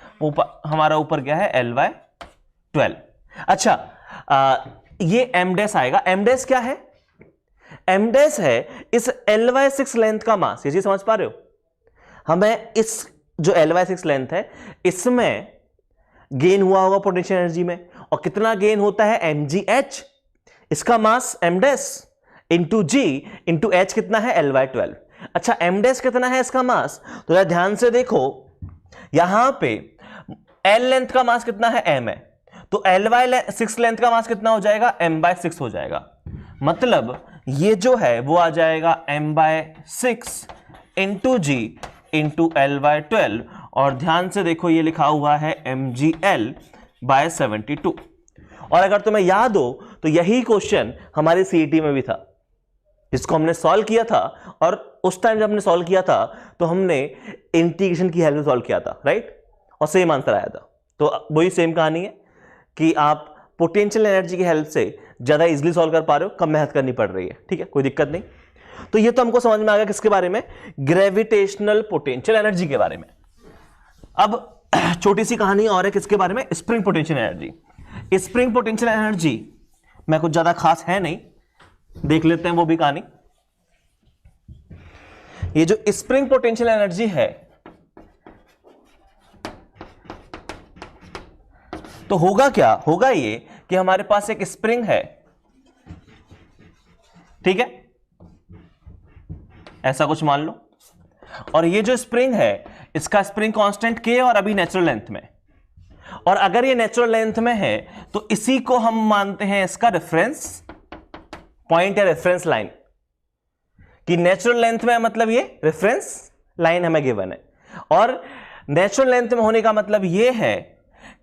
हमारा ऊपर गया है L/12। अच्छा, ये m डैश आएगा। m डैश क्या है? m डैश है इस L/6 लेंथ का मास। ये चीज समझ पा रहे हो? हमें इस जो L/6 लेंथ है इसमें गेन हुआ होगा पोटेंशियल एनर्जी में, और कितना गेन होता है? mgh। इसका मास m dash into g into h कितना है? L/12। अच्छा, m डैश कितना है इसका मास? तो यार ध्यान से देखो, यहां पे L लेंथ का मास कितना है? m है, तो L/6 लेंथ का मास कितना हो जाएगा? m/6 हो जाएगा। मतलब ये जो है वो आ जाएगा m/6 into g into L/12, और ध्यान से देखो ये लिखा हुआ है mgl/72। और अगर तुम्हें याद हो तो यही क्वेश्चन हमारे सीईटी में भी था, जिसको हमने सॉल्व किया था, और उस टाइम जब हमने सॉल्व किया था तो हमने इंटीग्रेशन की हेल्प से सॉल्व किया था, राइट, और सेम आंसर आया था। तो वही सेम कहानी है कि आप पोटेंशियल एनर्जी की हेल्प से ज्यादा इजीली सॉल्व कर पा रहे हो, कम मेहनत करनी पड़ रही है, ठीक है, कोई दिक्कत नहीं। तो ये तो हमको समझ में आ गया किसके बारे में? ग्रेविटेशनल पोटेंशियल एनर्जी के बारे में। अब छोटी सी कहानी और है किसके बारे में? Spring potential energy. Spring potential energy में कुछ ज्यादा खास है नहीं, देख लेते हैं वो भी कहानी। ये जो स्प्रिंग पोटेंशियल एनर्जी है, तो होगा क्या? होगा ये कि हमारे पास एक स्प्रिंग है, ठीक है, ऐसा कुछ मान लो, और ये जो स्प्रिंग है इसका स्प्रिंग कांस्टेंट K और अभी नेचुरल लेंथ में, और अगर ये नेचुरल लेंथ में है तो इसी को हम मानते हैं इसका रेफरेंस पॉइंट या रेफरेंस लाइन, कि नेचुरल लेंथ में मतलब ये रेफरेंस लाइन हमें गिवन है। और नेचुरल लेंथ में होने का मतलब ये है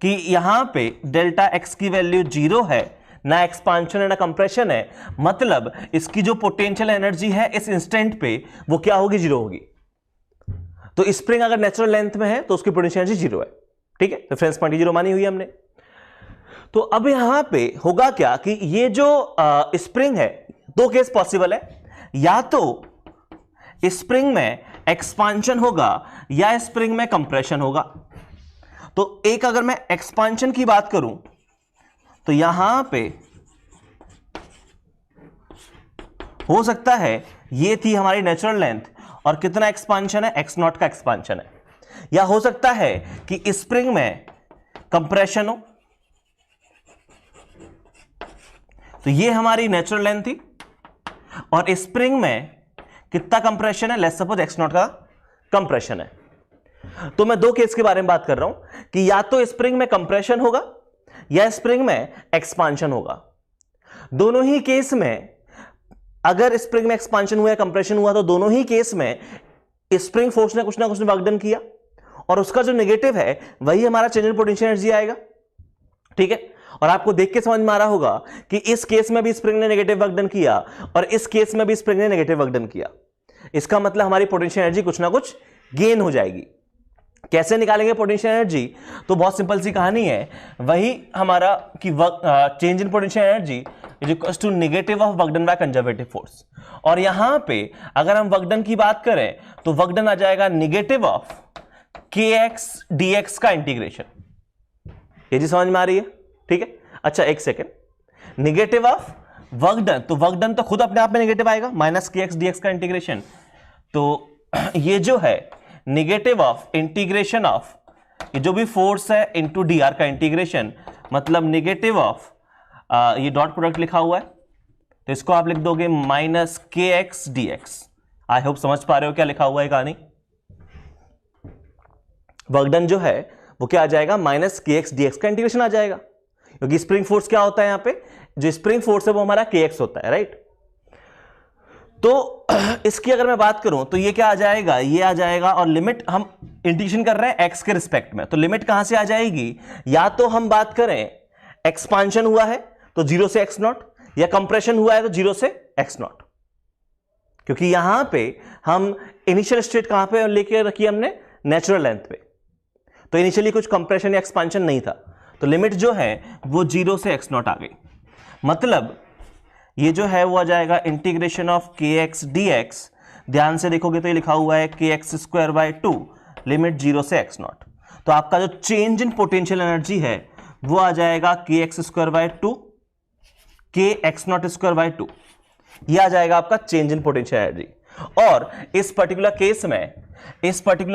कि यहां पे डेल्टा x की वैल्यू 0 है, ना एक्सपांशन है ना कंप्रेशन है, मतलब इसकी जो पोटेंशियल एनर्जी है इस इंस्टेंट पे वो क्या होगी? 0 होगी। तो स्प्रिंग अगर नेचुरल लेंथ में है तो उसकी पोटेंशियल एनर्जी 0 है, ठीक है, रेफरेंस पॉइंट 0 मानी हुई हमने। तो अब यहां पे होगा क्या कि ये जो स्प्रिंग है, दो केस पॉसिबल है, या तो स्प्रिंग में एक्सपांशन होगा या स्प्रिंग में कंप्रेशन होगा। तो एक अगर मैं एक्सपांशन की बात करूं तो यहां पे हो सकता है ये थी हमारी नेचुरल लेंथ, और कितना एक्सपांशन है? x0 का एक्सपांशन है। या हो सकता है कि स्प्रिंग में कंप्रेशन हो, तो ये हमारी नेचुरल लेंथ थी, और स्प्रिंग में कितना कंप्रेशन है? लेट्स सपोज x0 का कंप्रेशन है। तो मैं दो केस के बारे में बात कर रहा हूं कि या तो स्प्रिंग में कंप्रेशन होगा या स्प्रिंग में एक्सपांशन होगा। दोनों ही केस में अगर स्प्रिंग में एक्सपांशन हुआ या कंप्रेशन हुआ तो दोनों ही केस में स्प्रिंग फोर्स ने कुछ ना कुछ वर्क डन किया, और उसका जो नेगेटिव है वही हमारा चेंज इन पोटेंशियल एनर्जी आएगा, ठीक है। और आपको देख के समझ में आ रहा होगा कि इस केस में भी स्प्रिंग ने नेगेटिव वर्क डन किया और इस केस में भी स्प्रिंग ने नेगेटिव वर्क डन किया। इसका मतलब हमारी पोटेंशियल एनर्जी कुछ ना कुछ गेन हो जाएगी। कैसे निकालेंगे पोटेंशियल एनर्जी? तो बहुत सिंपल सी कहानी है, वही हमारा कि change in potential energy is equals to negative of work done by conservative force. और यहां पे अगर हम वर्क डन की बात करें तो वर्क डन आ जाएगा नेगेटिव ऑफ kx dx का इंटीग्रेशन। ये जी समझ में आ रही है, ठीक है। अच्छा एक second, negative of work done, तो वर्क डन तो खुद अपने आप में नेगेटिव आएगा, माइनस kx dx का इंटीग्रेशन। तो ये जो है नेगेटिव ऑफ इंटीग्रेशन ऑफ ये जो भी फोर्स है इंटू डी आर का इंटीग्रेशन, मतलब नेगेटिव ऑफ ये डॉट प्रोडक्ट लिखा हुआ है तो इसको आप लिख दोगे minus kx dx, I hope समझ पा रहे हो क्या लिखा हुआ है कहानी। वर्क डन जो है वो क्या आ जाएगा, माइनस के एक्स डी एक्स का इंटीग्रेशन आ जाएगा, क्योंकि स्प्रिंग फोर्स क्या होता है यहां पे, जो स्प्रिंग फोर्स है वो हमारा के एक्स होता है, राइट। तो इसकी अगर मैं बात करूं तो ये क्या आ जाएगा, ये आ जाएगा, और लिमिट हम इंटीग्रेशन कर रहे हैं एक्स के रिस्पेक्ट में, तो लिमिट कहां से आ जाएगी, या तो हम बात करें एक्सपांशन हुआ है तो 0 से x नॉट, या कंप्रेशन हुआ है तो 0 से x नॉट, क्योंकि यहां पे हम इनिशियल स्टेट कहां पे लेके रखी हमने, नेचुरल लेंथ पे, तो इनिशियली कुछ कंप्रेशन या एक्सपांशन नहीं था, तो लिमिट जो है वो 0 से x नॉट आ गई। मतलब ये जो है वो आ जाएगा इंटीग्रेशन ऑफ के एक्स डी एक्स, ध्यान से देखोगे तो ये लिखा हुआ है के एक्स स्क्वायर बाय 2 लिमिट 0 से x नॉट, तो आपका जो चेंज इन पोटेंशियल एनर्जी है वो आ जाएगा के एक्स स्क्वायर बाय 2 के एक्स नॉट स्क्वायर बाय 2, ये आ जाएगा आपका चेंज इन पोटेंशियल एनर्जी। और इस पर्टिकुलर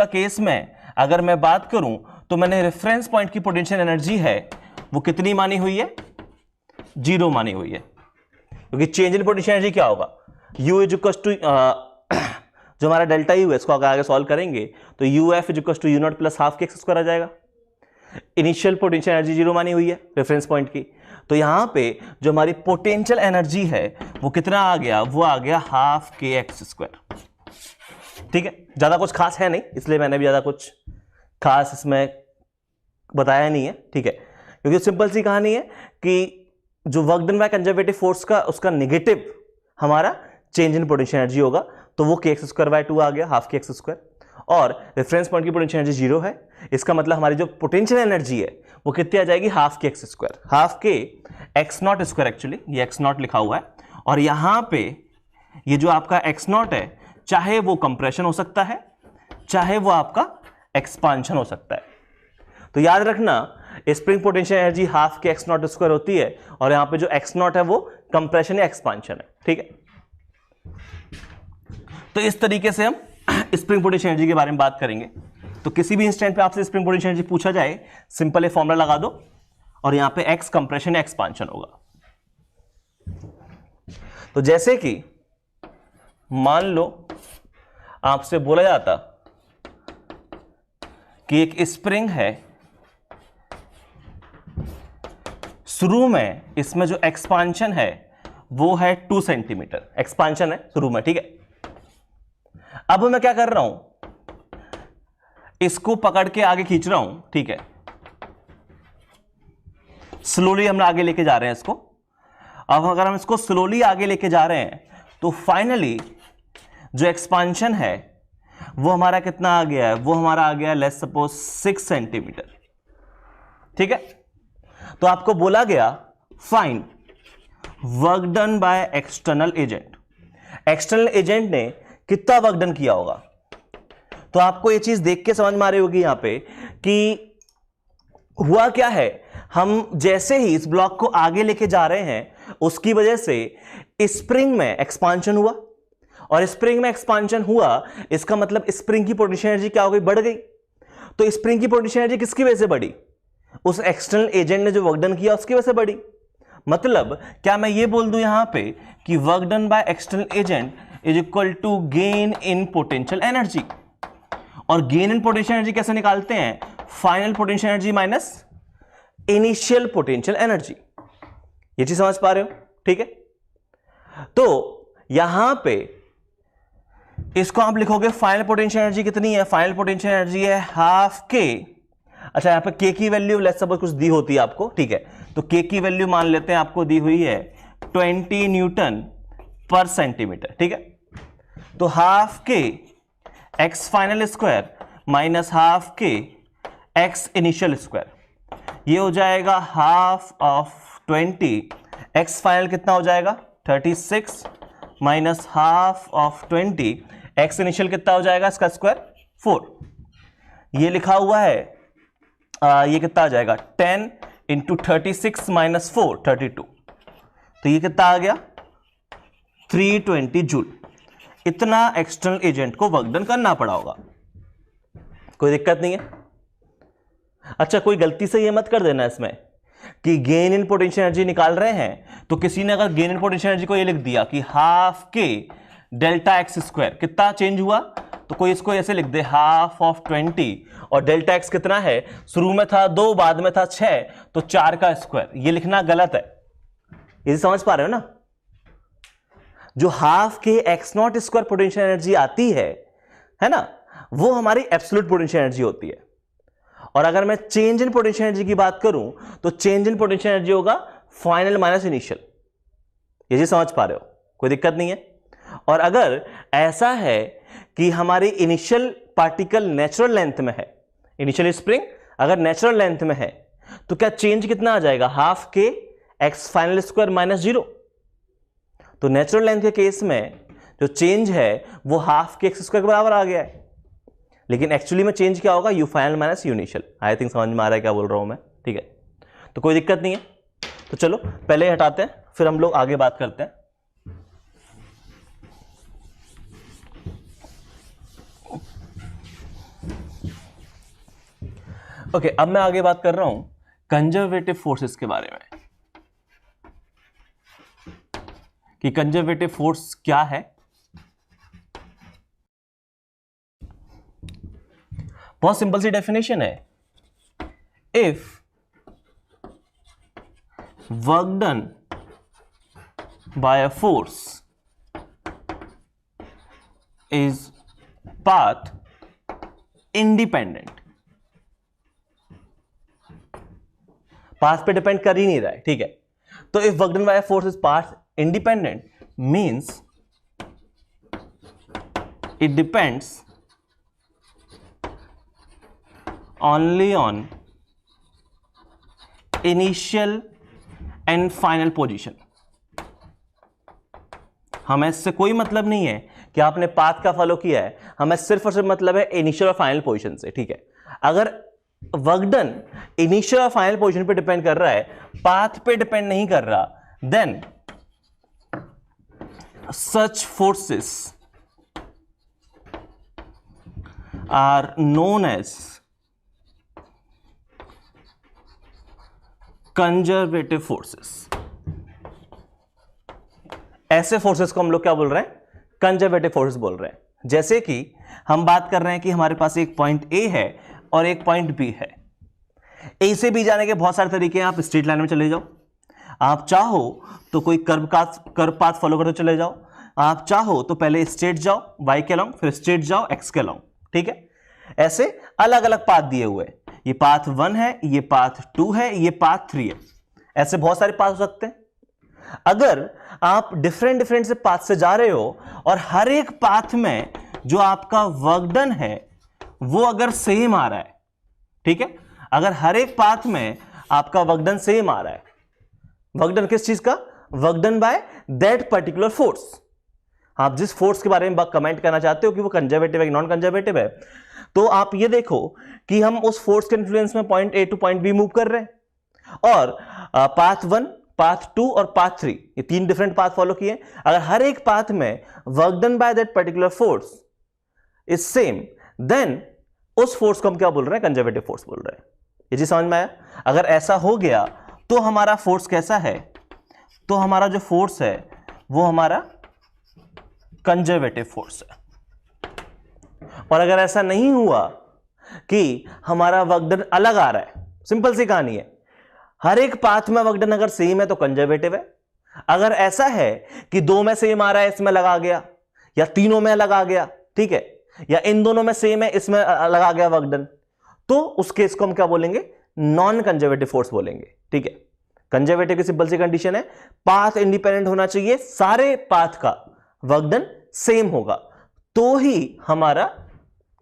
केस में अगर मैं बात करूं तो मैंने रेफरेंस पॉइंट की पोटेंशियल एनर्जी है वो कितनी मानी हुई है, 0 मानी हुई है, क्योंकि चेंज इन पोटेंशियल एनर्जी क्या होगा, U इज इक्वल टू जो हमारा डेल्टा U है इसको अगर आगे सॉल्व करेंगे तो UF is equal to U naught plus half K X square आ जाएगा। इनिशियल पोटेंशियल एनर्जी 0 मानी हुई है रेफरेंस पॉइंट की, तो यहां पे जो हमारी पोटेंशियल एनर्जी है वो कितना आ गया, वो आ गया हाफ के एक्स स्क्वायर। ठीक है, ज्यादा कुछ खास है नहीं, इसलिए मैंने भी ज्यादा कुछ खास इसमें बताया नहीं है, ठीक है, क्योंकि सिंपल सी कहानी है कि जो work done by conservative force का उसका नेगेटिव हमारा चेंज इन पोटेंशियल एनर्जी होगा, तो वो के एक्स स्क्वायर बाय 2 आ गया, हाफ के एक्स स्क्वायर, और रेफरेंस पॉइंट की पोटेंशियल एनर्जी 0 है, इसका मतलब हमारी जो पोटेंशियल एनर्जी है वो कितनी आ जाएगी, half K X square, half K x not square, actually ये एक्स नॉट लिखा हुआ है, और यहां पे ये जो आपका एक्स नॉट है चाहे वो कंप्रेशन हो सकता है चाहे वो आपका एक्सपांशन हो सकता है, तो याद रखना spring potential energy half K x not square होती है, और यहां पे जो एक्स नॉट है वो कंप्रेशन या एक्सपांशन है, ठीक है। तो इस तरीके से हम स्प्रिंग पोटेंशियल एनर्जी के बारे में बात करेंगे। तो किसी भी इंस्टेंट पे आपसे स्प्रिंग पोटेंशियल एनर्जी पूछा जाए, सिंपल ये फॉर्मूला लगा दो, और यहां पे एक्स कंप्रेशन या एक्सपांशन होगा। तो जैसे कि मान लो आपसे बोला जाता कि एक स्प्रिंग है, शुरू में इसमें जो एक्सपांशन है वो है 2 सेंटीमीटर, एक्सपांशन है शुरू में, ठीक है। अब मैं क्या कर रहा हूं, इसको पकड़ के आगे खींच रहा हूं, ठीक है, स्लोली हम आगे लेके जा रहे हैं इसको। अब अगर हम इसको स्लोली आगे लेके जा रहे हैं तो फाइनली जो एक्सपांशन है वो हमारा कितना आ गया है, वो हमारा आ गया लेट्स सपोज 6 सेंटीमीटर, ठीक है। तो आपको बोला गया find work done by external agent, external agent ने कितना वर्क डन किया होगा। तो आपको ये चीज देख के समझ में आ रही होगी यहां पे कि हुआ क्या है, हम जैसे ही इस ब्लॉक को आगे लेके जा रहे हैं उसकी वजह से स्प्रिंग में एक्सपांशन हुआ, और स्प्रिंग में एक्सपांशन हुआ इसका मतलब स्प्रिंग की पोटेंशियल एनर्जी क्या हो गई, बढ़ गई। तो स्प्रिंग की पोटेंशियल एनर्जी किसकी वजह से बढ़ी, उस एक्सटर्नल एजेंट ने जो वर्क डन किया उसकी वजह से बढ़ी। मतलब क्या मैं ये बोल दूं यहां पे कि work done by external agent is equal to gain in potential energy, और गेन इन पोटेंशियल एनर्जी कैसे निकालते हैं, final potential energy minus initial potential energy. ये चीज समझ पा रहे हो, ठीक है। तो यहां पे इसको आप लिखोगे फाइनल पोटेंशियल एनर्जी कितनी है, फाइनल पोटेंशियल एनर्जी है हाफ के, अच्छा यहां पे के की वैल्यू लेट्स सपोज कुछ दी होती है आपको, ठीक है, तो के की वैल्यू मान लेते हैं आपको दी हुई है 20 न्यूटन पर सेंटीमीटर, ठीक है। तो half K x final square minus half K x initial square, ये हो जाएगा हाफ ऑफ 20, एक्स फाइनल कितना हो जाएगा 36 minus half of 20, x initial कितना हो जाएगा इसका स्क्वायर 4, ये लिखा हुआ है ये कितना आ जाएगा 10 इंटू 36 माइनस 4 32, तो ये कितना आ गया 320 जूल। इतना एक्सटर्नल एजेंट को वर्क डन करना पड़ा होगा, कोई दिक्कत नहीं है। अच्छा कोई गलती से ये मत कर देना इसमें कि गेन इन पोटेंशियल एनर्जी निकाल रहे हैं तो किसी ने अगर गेन इन पोटेंशियल एनर्जी को ये लिख दिया कि हाफ के डेल्टा एक्स स्क्वायर, कितना चेंज हुआ? तो कोई इसको ऐसे लिख दे हाफ ऑफ 20, और डेल्टा एक्स कितना है? शुरू में था 2, बाद में था 6, तो 4 का स्क्वायर। ये लिखना गलत है, ये समझ पा रहे हो ना? जो half K x not square potential energy आती है ना, वो हमारी एब्सोल्यूट पोटेंशियल एनर्जी होती है। और अगर मैं चेंज इन पोटेंशियल एनर्जी की बात करूं तो चेंज इन पोटेंशियल एनर्जी होगा फाइनल माइनस इनिशियल। ये जी समझ पा रहे हो? कोई दिक्कत नहीं है। और अगर ऐसा है कि हमारी इनिशियल पार्टिकल नेचुरल लेंथ में है, इनिशियल स्प्रिंग अगर नेचुरल लेंथ में है, तो क्या चेंज कितना आ जाएगा? Half K x final square minus 0। तो नेचुरल लेंथ के केस में जो चेंज है वो हाफ के एक्स स्क्वायर के बराबर आ गया है, लेकिन एक्चुअली में चेंज क्या होगा? You final minus U initial. I think समझ में आ रहा है क्या बोल रहा हूं मैं? ठीक है, तो कोई दिक्कत नहीं है। तो चलो पहले हटाते हैं, फिर हम लोग आगे बात करते हैं। ओके, अब मैं आगे बात कर रहा हूं कंजर्वेटिव फोर्सेस के बारे में, कि कंजर्वेटिव फोर्स क्या है। बहुत सिंपल सी डेफिनेशन है, if work done bye a force is path independent, path पे डिपेंड कर ही नहीं रहा है, ठीक है। तो if work done bye a force is path independent means it depends only on initial and final position। हमें इससे कोई मतलब नहीं है कि आपने पाथ का फॉलो किया है, हमें सिर्फ और सिर्फ मतलब है इनिशियल और फाइनल पोजीशन से, ठीक है। अगर वर्क डन इनिशियल और फाइनल पोजीशन पे डिपेंड कर रहा है, पाथ पे डिपेंड नहीं कर रहा, then such forces are known as conservative forces. ऐसे फोर्सेस को हम लोग क्या बोल रहे हैं? कंजर्वेटिव फोर्सेस बोल रहे हैं। जैसे कि हम बात कर रहे हैं कि हमारे पास एक पॉइंट ए है और एक पॉइंट बी है। ए से बी जाने के बहुत सारे तरीके हैं, आप स्ट्रेट लाइन में चले जाओ, आप चाहो तो कोई कर्व पाथ फॉलो करते चले जाओ, आप चाहो तो पहले स्ट्रेट जाओ वाई के अलॉन्ग, फिर स्ट्रेट जाओ एक्स के अलॉन्ग, ठीक है। ऐसे अलग अलग पाथ दिए हुए, ये पाथ 1 है, ये पाथ 2 है, ये पाथ 3 है। ऐसे बहुत सारे पाथ हो सकते हैं। अगर आप डिफरेंट से पाथ से जा रहे हो और हर एक पाथ में जो आपका वर्क डन है वो अगर सेम आ रहा है, ठीक है, अगर हर एक पाथ में आपका वर्क डन सेम आ रहा है, वर्क डन किस चीज का? Work done by that particular force. आप जिस फोर्स के बारे में कमेंट करना चाहते हो कि वो कंजर्वेटिव है कि नॉन कंजर्वेटिव है, तो आप ये देखो कि हम उस फोर्स के इन्फ्लुएंस में point A to point B move कर रहे हैं, और पाथ 1, पाथ 2 और पाथ 3, ये 3 डिफरेंट पाथ फॉलो किए। अगर हर एक पाथ में work done by that particular force is same, then उस फोर्स को हम क्या बोल रहे हैं? कंजर्वेटिव फोर्स बोल रहे हैं। ये जी समझ में आया? अगर ऐसा हो गया तो हमारा फोर्स कैसा है? तो हमारा जो फोर्स है वो हमारा कंजर्वेटिव फोर्स है। और अगर ऐसा नहीं हुआ कि हमारा वर्क डन अलग आ रहा है, सिंपल सी कहानी है, हर एक पाथ में वर्क डन अगर सेम है तो कंजर्वेटिव है। अगर ऐसा है कि 2 में सेम आ रहा है, इसमें लगा गया, या तीनों में लगा गया, ठीक है, या इन दोनों में सेम है, इसमें लगा गया वर्क डन, तो उस केस को हम क्या बोलेंगे? नॉन कंजर्वेटिव फोर्स बोलेंगे, ठीक है। कंजर्वेटिव की सिंपल सी कंडीशन है, पाथ इंडिपेंडेंट होना चाहिए, सारे पाथ का वर्क डन सेम होगा, तो ही हमारा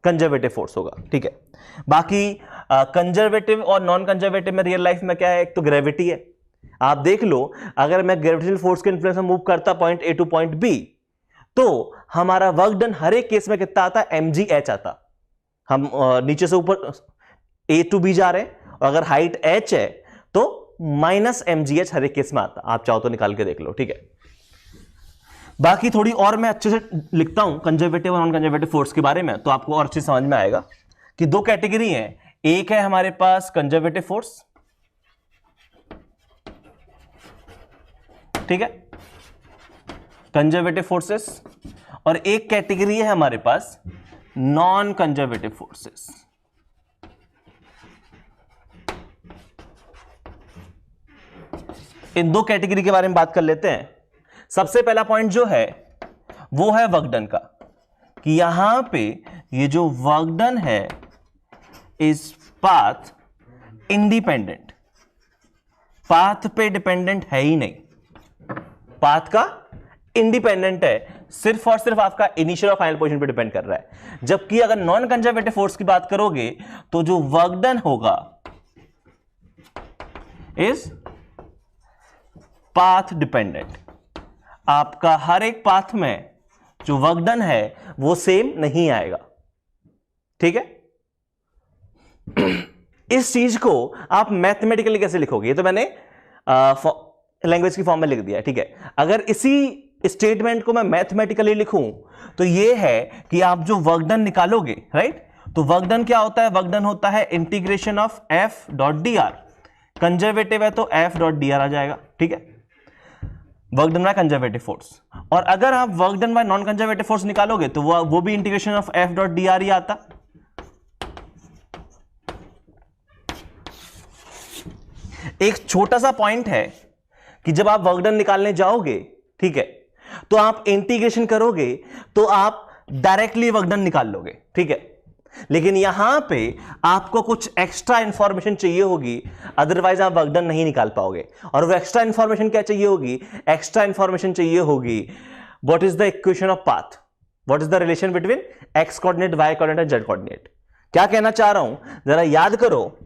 कंजर्वेटिव फोर्स होगा, ठीक है। बाकी कंजर्वेटिव और नॉन कंजर्वेटिव में रियल लाइफ में क्या है? एक तो ग्रेविटी है। आप देख लो, अगर मैं ग्रेविटेशनल फोर्स के इन्फ्लुएंस में मूव करता point A to point B, तो हमारा वर्क डन हर एक केस में कितना आता है? mgh आता। हम नीचे से ऊपर ए टू बी जा रहे हैं, और अगर हाइट h है तो माइनस mgh हर एक केस में आता। आप चाहो तो निकाल के देख लो, ठीक है। बाकी थोड़ी और मैं अच्छे से लिखता हूं कंजर्वेटिव और नॉन कंजर्वेटिव फोर्स के बारे में, तो आपको और अच्छे समझ में आएगा कि 2 कैटेगरी हैं। एक है हमारे पास कंजर्वेटिव फोर्स, ठीक है, कंजर्वेटिव फोर्सेस, और एक कैटेगरी है हमारे पास नॉन कंजर्वेटिव फोर्सेस। इन दो कैटेगरी के बारे में बात कर लेते हैं। सबसे पहला पॉइंट जो है वो है वर्क डन का, कि यहां पे ये जो वर्क डन है इज पाथ इंडिपेंडेंट, पाथ पे डिपेंडेंट है ही नहीं, पाथ का इंडिपेंडेंट है, सिर्फ और सिर्फ आपका इनिशियल और फाइनल पोजीशन पे डिपेंड कर रहा है। जबकि अगर नॉन कंजर्वेटिव फोर्स की बात करोगे तो जो वर्क डन होगा इज पाथ डिपेंडेंट। आपका हर एक पाथ में जो वर्क डन है वो सेम नहीं आएगा, ठीक है। इस चीज को आप मैथमेटिकली कैसे लिखोगे, ये तो मैंने लैंग्वेज की फॉर्म में लिख दिया, ठीक है। अगर इसी स्टेटमेंट को मैं मैथमेटिकली लिखूं तो ये है कि आप जो वर्क डन निकालोगे, राइट, तो वर्क डन क्या होता है, वर्क डन होता है integration of F dot D R. Conservative है तो एफ डॉट डी आर आ जाएगा, ठीक है, work done by conservative force. और अगर आप work done by non conservative force निकालोगे तो वो भी integration of F dot D R ही आता। एक छोटा सा पॉइंट है कि जब आप वर्क डन निकालने जाओगे, ठीक है, तो आप इंटीग्रेशन करोगे तो आप डायरेक्टली वर्क डन निकाल लोगे, ठीक है। लेकिन यहां पे आपको कुछ एक्स्ट्रा इंफॉर्मेशन चाहिए होगी, अदरवाइज आप वर्क डन नहीं निकाल पाओगे। और वो एक्स्ट्रा इंफॉर्मेशन क्या चाहिए होगी, एक्स्ट्रा इंफॉर्मेशन चाहिए होगी what is the equation of path, what is the relation between X coordinate, Y coordinate और जेड कोऑर्डिनेट। क्या कहना चाह रहा हूं जरा याद करो,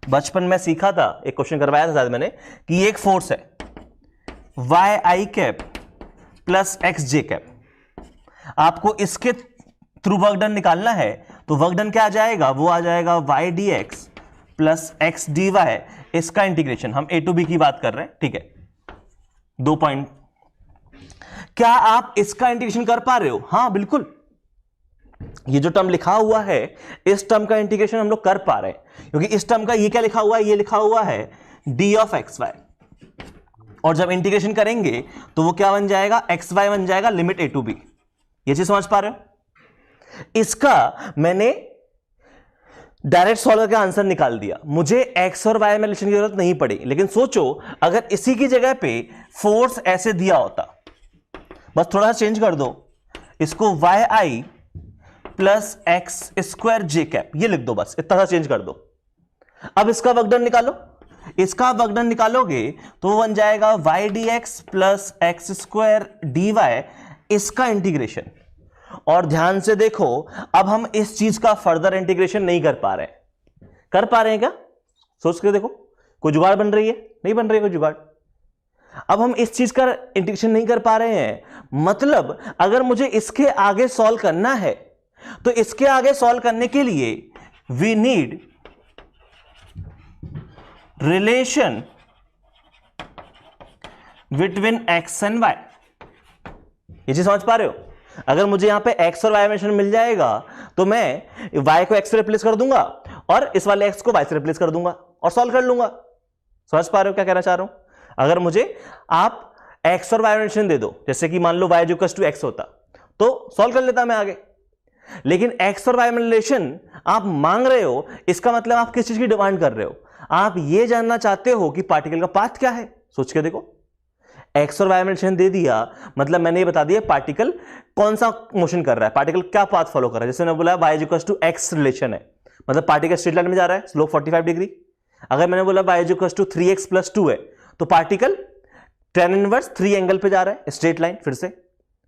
बचपन में सीखा था, एक क्वेश्चन करवाया था शायद मैंने, कि एक फोर्स है वाई आई कैप प्लस एक्स जे कैप, आपको इसके थ्रू वर्क डन निकालना है तो वर्क डन क्या आ जाएगा, वो आ जाएगा Y D X plus X D Y, इसका इंटीग्रेशन, हम ए टू बी की बात कर रहे हैं, ठीक है। 2 पॉइंट, क्या आप इसका इंटीग्रेशन कर पा रहे हो? हां बिल्कुल, ये जो टर्म लिखा हुआ है इस टर्म का इंटीग्रेशन हम लोग कर पा रहे हैं, क्योंकि इस टर्म का ये क्या लिखा हुआ है, ये लिखा हुआ है डी ऑफ एक्स वाई, और जब इंटीग्रेशन करेंगे तो वो क्या बन जाएगा, एक्स वाई बन जाएगा लिमिट ए टू बी। ये चीज समझ पा रहे हो? इसका मैंने डायरेक्ट सॉल्व करके आंसर निकाल दिया, मुझे एक्स और वाई में रिलेशन की जरूरत नहीं पड़ी। लेकिन सोचो अगर इसी की जगह पे फोर्स ऐसे दिया होता, बस थोड़ा सा चेंज कर दो इसको, वाई आई प्लस एक्स स्क्वायर जे कैप, ये लिख दो, बस इतना सा चेंज कर दो। अब इसका वर्क डन निकालो, इसका वर्क डन निकालोगे तो वो बन जाएगा Y D X plus X square D Y, इसका इंटीग्रेशन। और ध्यान से देखो, अब हम इस चीज का फर्दर इंटीग्रेशन नहीं कर पा रहे हैं, कर पा रहे हैं क्या? सोच के देखो, कोई जुगाड़ बन रही है? नहीं बन रही है कोई जुगाड़। अब हम इस चीज का इंटीग्रेशन नहीं कर पा रहे हैं, मतलब अगर मुझे इसके आगे सॉल्व करना है तो इसके आगे सॉल्व करने के लिए we need relation between X and Y. ये चीज समझ पा रहे हो? अगर मुझे यहां पे x और y रिलेशन मिल जाएगा तो मैं y को x से रिप्लेस कर दूंगा और इस वाले x को y से रिप्लेस कर दूंगा और सॉल्व कर लूंगा। समझ पा रहे हो क्या कहना चाह रहा हूं? अगर मुझे आप x और y रिलेशन दे दो, जैसे कि मान लो y इक्वल्स टू x होता तो सॉल्व कर लेता मैं आगे, लेकिन x और y में रिलेशन आप मांग रहे हो, इसका मतलब आप किस चीज की डिमांड कर रहे हो? आप ये जानना चाहते हो कि पार्टिकल का पाथ क्या है। सोच के देखो, एक्स और वाई में रिलेशन दे दिया, मतलब मैंने ये बता दिया पार्टिकल कौन सा मोशन कर रहा है, पार्टिकल क्या पाथ फॉलो कर रहा है। जैसे मैंने बोला Y equals to X relation है, मतलब पार्टिकल स्ट्रेट लाइन में जा रहा है, स्लोप 45 डिग्री। अगर मैंने बोला वाई इक्वल्स टू 3x + 2 है तो पार्टिकल tan इनवर्स 3 एंगल पे जा रहा है, स्ट्रेट लाइन। फिर से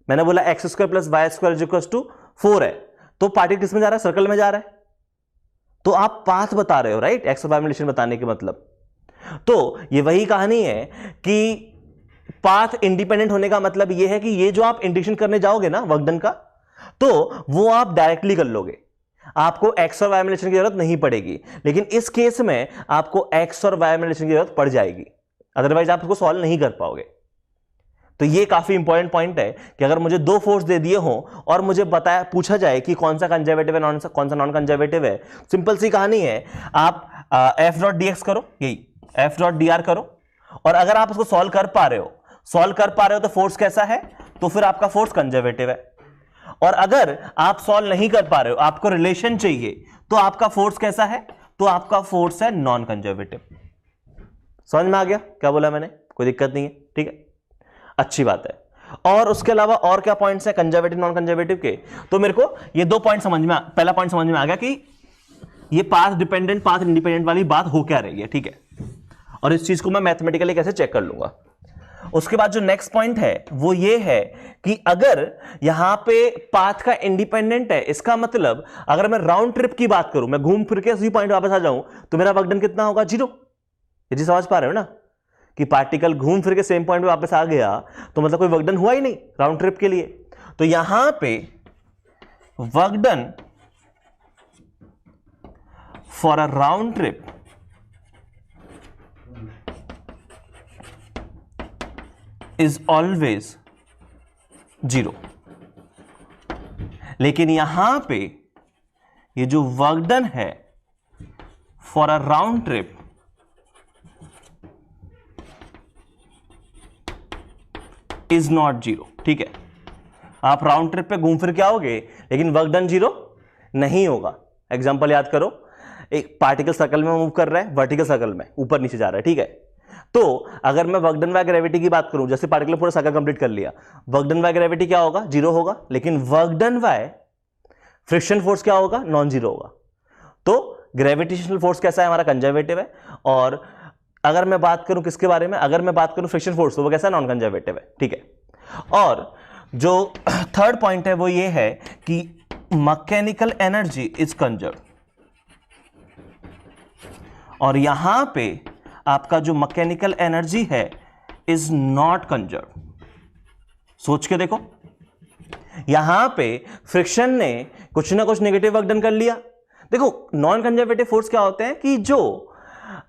मैंने बोला x² + y² इक्वल्स टू 4 है तो पार्टिकल किस में जा रहा है, सर्कल में जा रहा है। तो आप पाथ बता रहे हो, राइट, एक्स और वाई में रिलेशन बताने के मतलब। तो ये वही कहानी है कि पाथ इंडिपेंडेंट होने का मतलब यह है कि ये जो आप इंटीग्रेशन करने जाओगे ना वर्क डन का, तो वो आप डायरेक्टली कर लोगे, आपको एक्स और वाई में रिलेशन की जरूरत नहीं पड़ेगी। लेकिन इस केस में आपको एक्स और वाई में रिलेशन की जरूरत पड़ जाएगी, अदरवाइज आप उसको सॉल्व नहीं कर पाओगे। तो ये काफी इंपॉर्टेंट पॉइंट है कि अगर मुझे 2 फोर्स दे दिए हो और मुझे बताया पूछा जाए कि कौन सा कंजर्वेटिव है, कौन सा नॉन कंजर्वेटिव है, सिंपल सी कहानी है, आप एफ डॉट डी एक्स करो, यही एफ डॉट डी आर करो, और अगर आप उसको सॉल्व कर पा रहे हो तो फोर्स कैसा है, तो फिर आपका फोर्स कंजर्वेटिव है। और अगर आप सॉल्व नहीं कर पा रहे हो, आपको रिलेशन चाहिए, तो आपका फोर्स कैसा है? तो आपका फोर्स है नॉन कंजर्वेटिव। समझ में आ गया क्या बोला मैंने? कोई दिक्कत नहीं है, ठीक है, अच्छी बात है। और उसके अलावा और क्या पॉइंट्स है कंजर्वेटिव नॉन कंजर्वेटिव के? तो मेरे को ये दो पॉइंट समझ में, पहला पॉइंट समझ में आ गया कि ये पाथ डिपेंडेंट पाथ इंडिपेंडेंट वाली बात हो क्या रही है, ठीक है, और इस चीज को मैं मैथमेटिकली कैसे चेक कर लूंगा। उसके बाद जो नेक्स्ट पॉइंट है वो ये है कि अगर यहां पे पाथ का इंडिपेंडेंट है, इसका मतलब अगर मैं राउंड ट्रिप की बात करूं, मैं घूम फिर के उसी पॉइंट वापस आ जाऊं, तो मेरा वर्क डन कितना होगा? 0। ये जी समझ पा रहे हो ना कि पार्टिकल घूम फिर के सेम पॉइंट पे वापस आ गया तो मतलब कोई वर्क डन हुआ ही नहीं राउंड ट्रिप के लिए। तो यहां पे work done for a round trip is always 0। लेकिन यहां पे ये जो वर्क डन है for a round trip is not 0, ठीक है। आप राउंड ट्रिप पे घूम फिर के आओगे लेकिन वर्क डन 0 नहीं होगा। एग्जांपल याद करो, एक पार्टिकल सर्कल में मूव कर रहा है, वर्टिकल सर्कल में ऊपर नीचे जा रहा है, ठीक है। तो अगर मैं वर्क डन बाय ग्रेविटी की बात करूं, जैसे पार्टिकल पूरा सर्कल कंप्लीट कर लिया, वर्क डन बाय ग्रेविटी क्या होगा? 0 होगा। लेकिन work done by friction force क्या होगा? नॉन 0 होगा। तो ग्रेविटेशनल फोर्स कैसा है? हमारा कंजर्वेटिव है। और अगर मैं बात करूं किसके बारे में, अगर मैं बात करूं फ्रिक्शन फोर्स, तो वो कैसा? नॉन कंजर्वेटिव है, ठीक है। और जो थर्ड पॉइंट है वो ये है कि मैकेनिकल एनर्जी इज कंजर्व, और यहां पे आपका जो मैकेनिकल एनर्जी है इज नॉट कंजर्व। सोच के देखो, यहां पे फ्रिक्शन ने कुछ ना कुछ नेगेटिव वर्क डन कर लिया। देखो नॉन कंजर्वेटिव फोर्स क्या होते हैं कि जो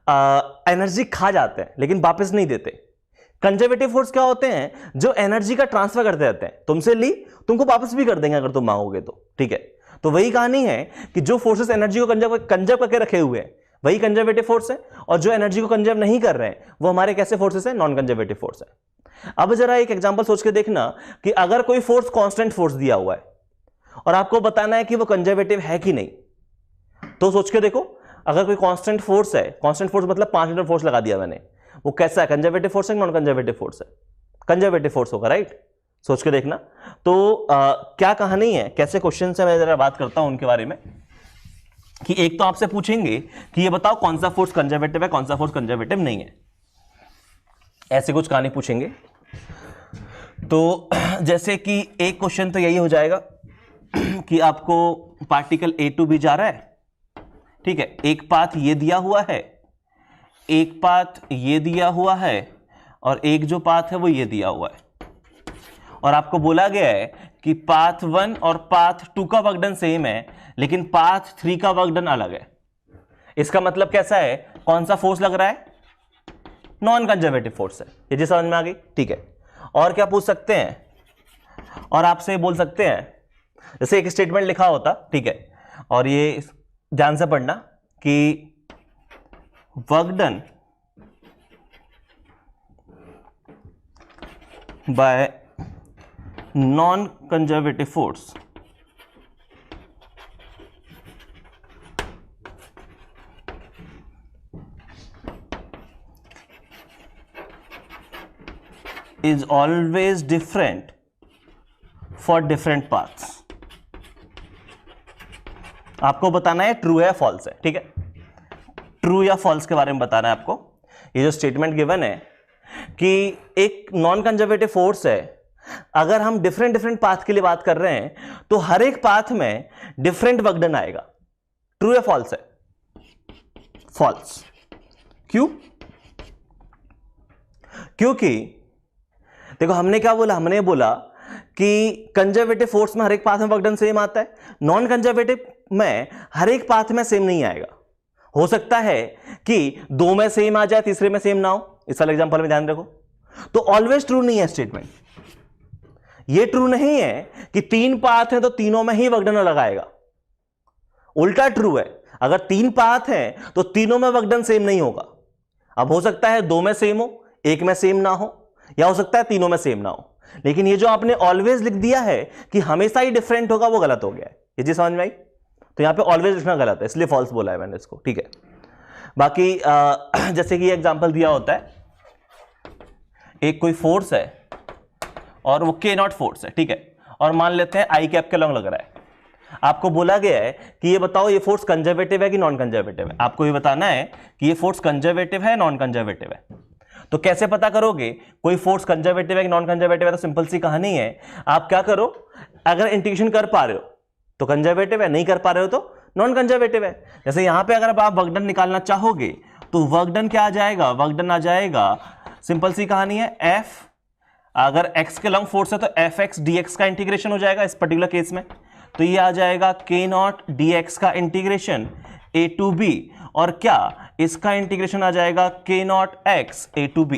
एनर्जी खा जाते हैं लेकिन वापस नहीं देते। कंजर्वेटिव फोर्स क्या होते हैं? जो एनर्जी का ट्रांसफर करते रहते हैं, तुमसे ली तुमको वापस भी कर देंगे अगर तुम मांगोगे तो, ठीक है। तो वही कहानी है कि जो फोर्सेस एनर्जी को कंजर्व करके रखे हुए हैं वही कंजर्वेटिव फोर्स है, और जो एनर्जी को कंजर्व नहीं कर रहे हैं वो हमारे कैसे फोर्सेस हैं? नॉन कंजर्वेटिव फोर्स है। अब जरा एक एग्जांपल सोच के देखना कि अगर कोई फोर्स कांस्टेंट फोर्स दिया हुआ है और आपको बताना है कि वो कंजर्वेटिव है कि नहीं, तो सोच के देखो, अगर कोई कांस्टेंट फोर्स है, कांस्टेंट फोर्स मतलब 5 न्यूटन फोर्स लगा दिया मैंने, वो कैसा है? कंजर्वेटिव फोर्स है, नॉन कंजर्वेटिव फोर्स है? कंजर्वेटिव फोर्स होगा, राइट? सोच के देखना। तो क्या कहानी है, कैसे क्वेश्चन से मैं जरा बात करता हूं उनके बारे में। कि एक तो आपसे पूछेंगे कि ये बताओ कौन सा फोर्स कंजर्वेटिव है, कौन सा फोर्स कंजर्वेटिव नहीं है, ऐसे कुछ कहानी पूछेंगे। तो जैसे कि एक क्वेश्चन तो यही हो जाएगा कि आपको पार्टिकल A2B जा रहा है, ठीक है, एक पाथ ये दिया हुआ है, एक पाथ ये दिया हुआ है, और एक जो पाथ है वो ये दिया हुआ है, और आपको बोला गया है कि पाथ 1 और पाथ 2 का वर्क डन सेम है लेकिन पाथ 3 का वर्क डन अलग है। इसका मतलब कैसा है? कौन सा फोर्स लग रहा है? नॉन कंजर्वेटिव फोर्स है। ये जी समझ में आ गई, ठीक है। और क्या पूछ सकते हैं? और आपसे बोल सकते हैं, जैसे एक स्टेटमेंट लिखा होता, ठीक है, और ये ध्यान से पढ़ना कि work done by non conservative force is always different for different paths। आपको बताना है ट्रू है फॉल्स है, ठीक है, ट्रू या फॉल्स के बारे में बताना है आपको। ये जो स्टेटमेंट गिवन है कि एक नॉन कंजर्वेटिव फोर्स है, अगर हम डिफरेंट पाथ के लिए बात कर रहे हैं तो हर एक पाथ में डिफरेंट वर्क डन आएगा। ट्रू या फॉल्स है? फॉल्स। क्यों? क्योंकि देखो हमने क्या बोला, हमने बोला कि कंजर्वेटिव फोर्स में हर एक पाथ में वर्क डन सेम आता है, नॉन कंजर्वेटिव में हर एक पाथ में सेम नहीं आएगा। हो सकता है कि 2 में सेम आ जाए, तीसरे में सेम ना हो। इस वाले एग्जांपल में ध्यान रखो। तो ऑलवेज ट्रू नहीं है स्टेटमेंट। ये ट्रू नहीं है कि 3 पाथ हैं तो तीनों में ही वर्क डन लगाएगा। उल्टा ट्रू है, अगर 3 पाथ हैं तो तीनों में वर्क डन सेम नहीं होगा। अब हो सकता है 2 में सेम हो, 1 में सेम ना हो, या हो सकता है तीनों में सेम ना हो। लेकिन ये जो आपने ऑलवेज लिख दिया है कि हमेशा ही डिफरेंट होगा, वो गलत हो गया है। ये चीज समझ में आई? तो यहां पे ऑलवेज लिखना गलत है, इसलिए फॉल्स बोला है मैंने इसको, ठीक है। बाकी जैसे कि एग्जांपल दिया होता है, एक कोई फोर्स है और वो के नॉट फोर्स है, ठीक है, और मान लेते हैं आई कैप के लॉन्ग लग रहा है। आपको बोला गया है कि ये बताओ ये फोर्स कंजर्वेटिव है कि नॉन कंजर्वेटिव है। आपको ये बताना है कि ये फोर्स कंजर्वेटिव है नॉन कंजर्वेटिव है। तो कैसे पता करोगे कोई फोर्स कंजर्वेटिव है कि नॉन कंजर्वेटिव है? तो सिंपल सी कहानी है, आप क्या करो, अगर इंटीग्रेशन कर पा रहे हो तो कंजर्वेटिव है, नहीं कर पा रहे हो तो नॉन कंजर्वेटिव है। जैसे यहां पे अगर आप वर्क डन निकालना चाहोगे तो वर्क डन क्या आ जाएगा? वर्क डन आ जाएगा, सिंपल सी कहानी है, एफ, अगर x के लॉन्ग फोर्स है तो एफ एक्स डी एक्स का इंटीग्रेशन हो जाएगा इस पर्टिकुलर केस में। तो ये आ जाएगा के नॉट डी एक्स का इंटीग्रेशन ए टू बी, और क्या इसका इंटीग्रेशन आ जाएगा K naught X A to B.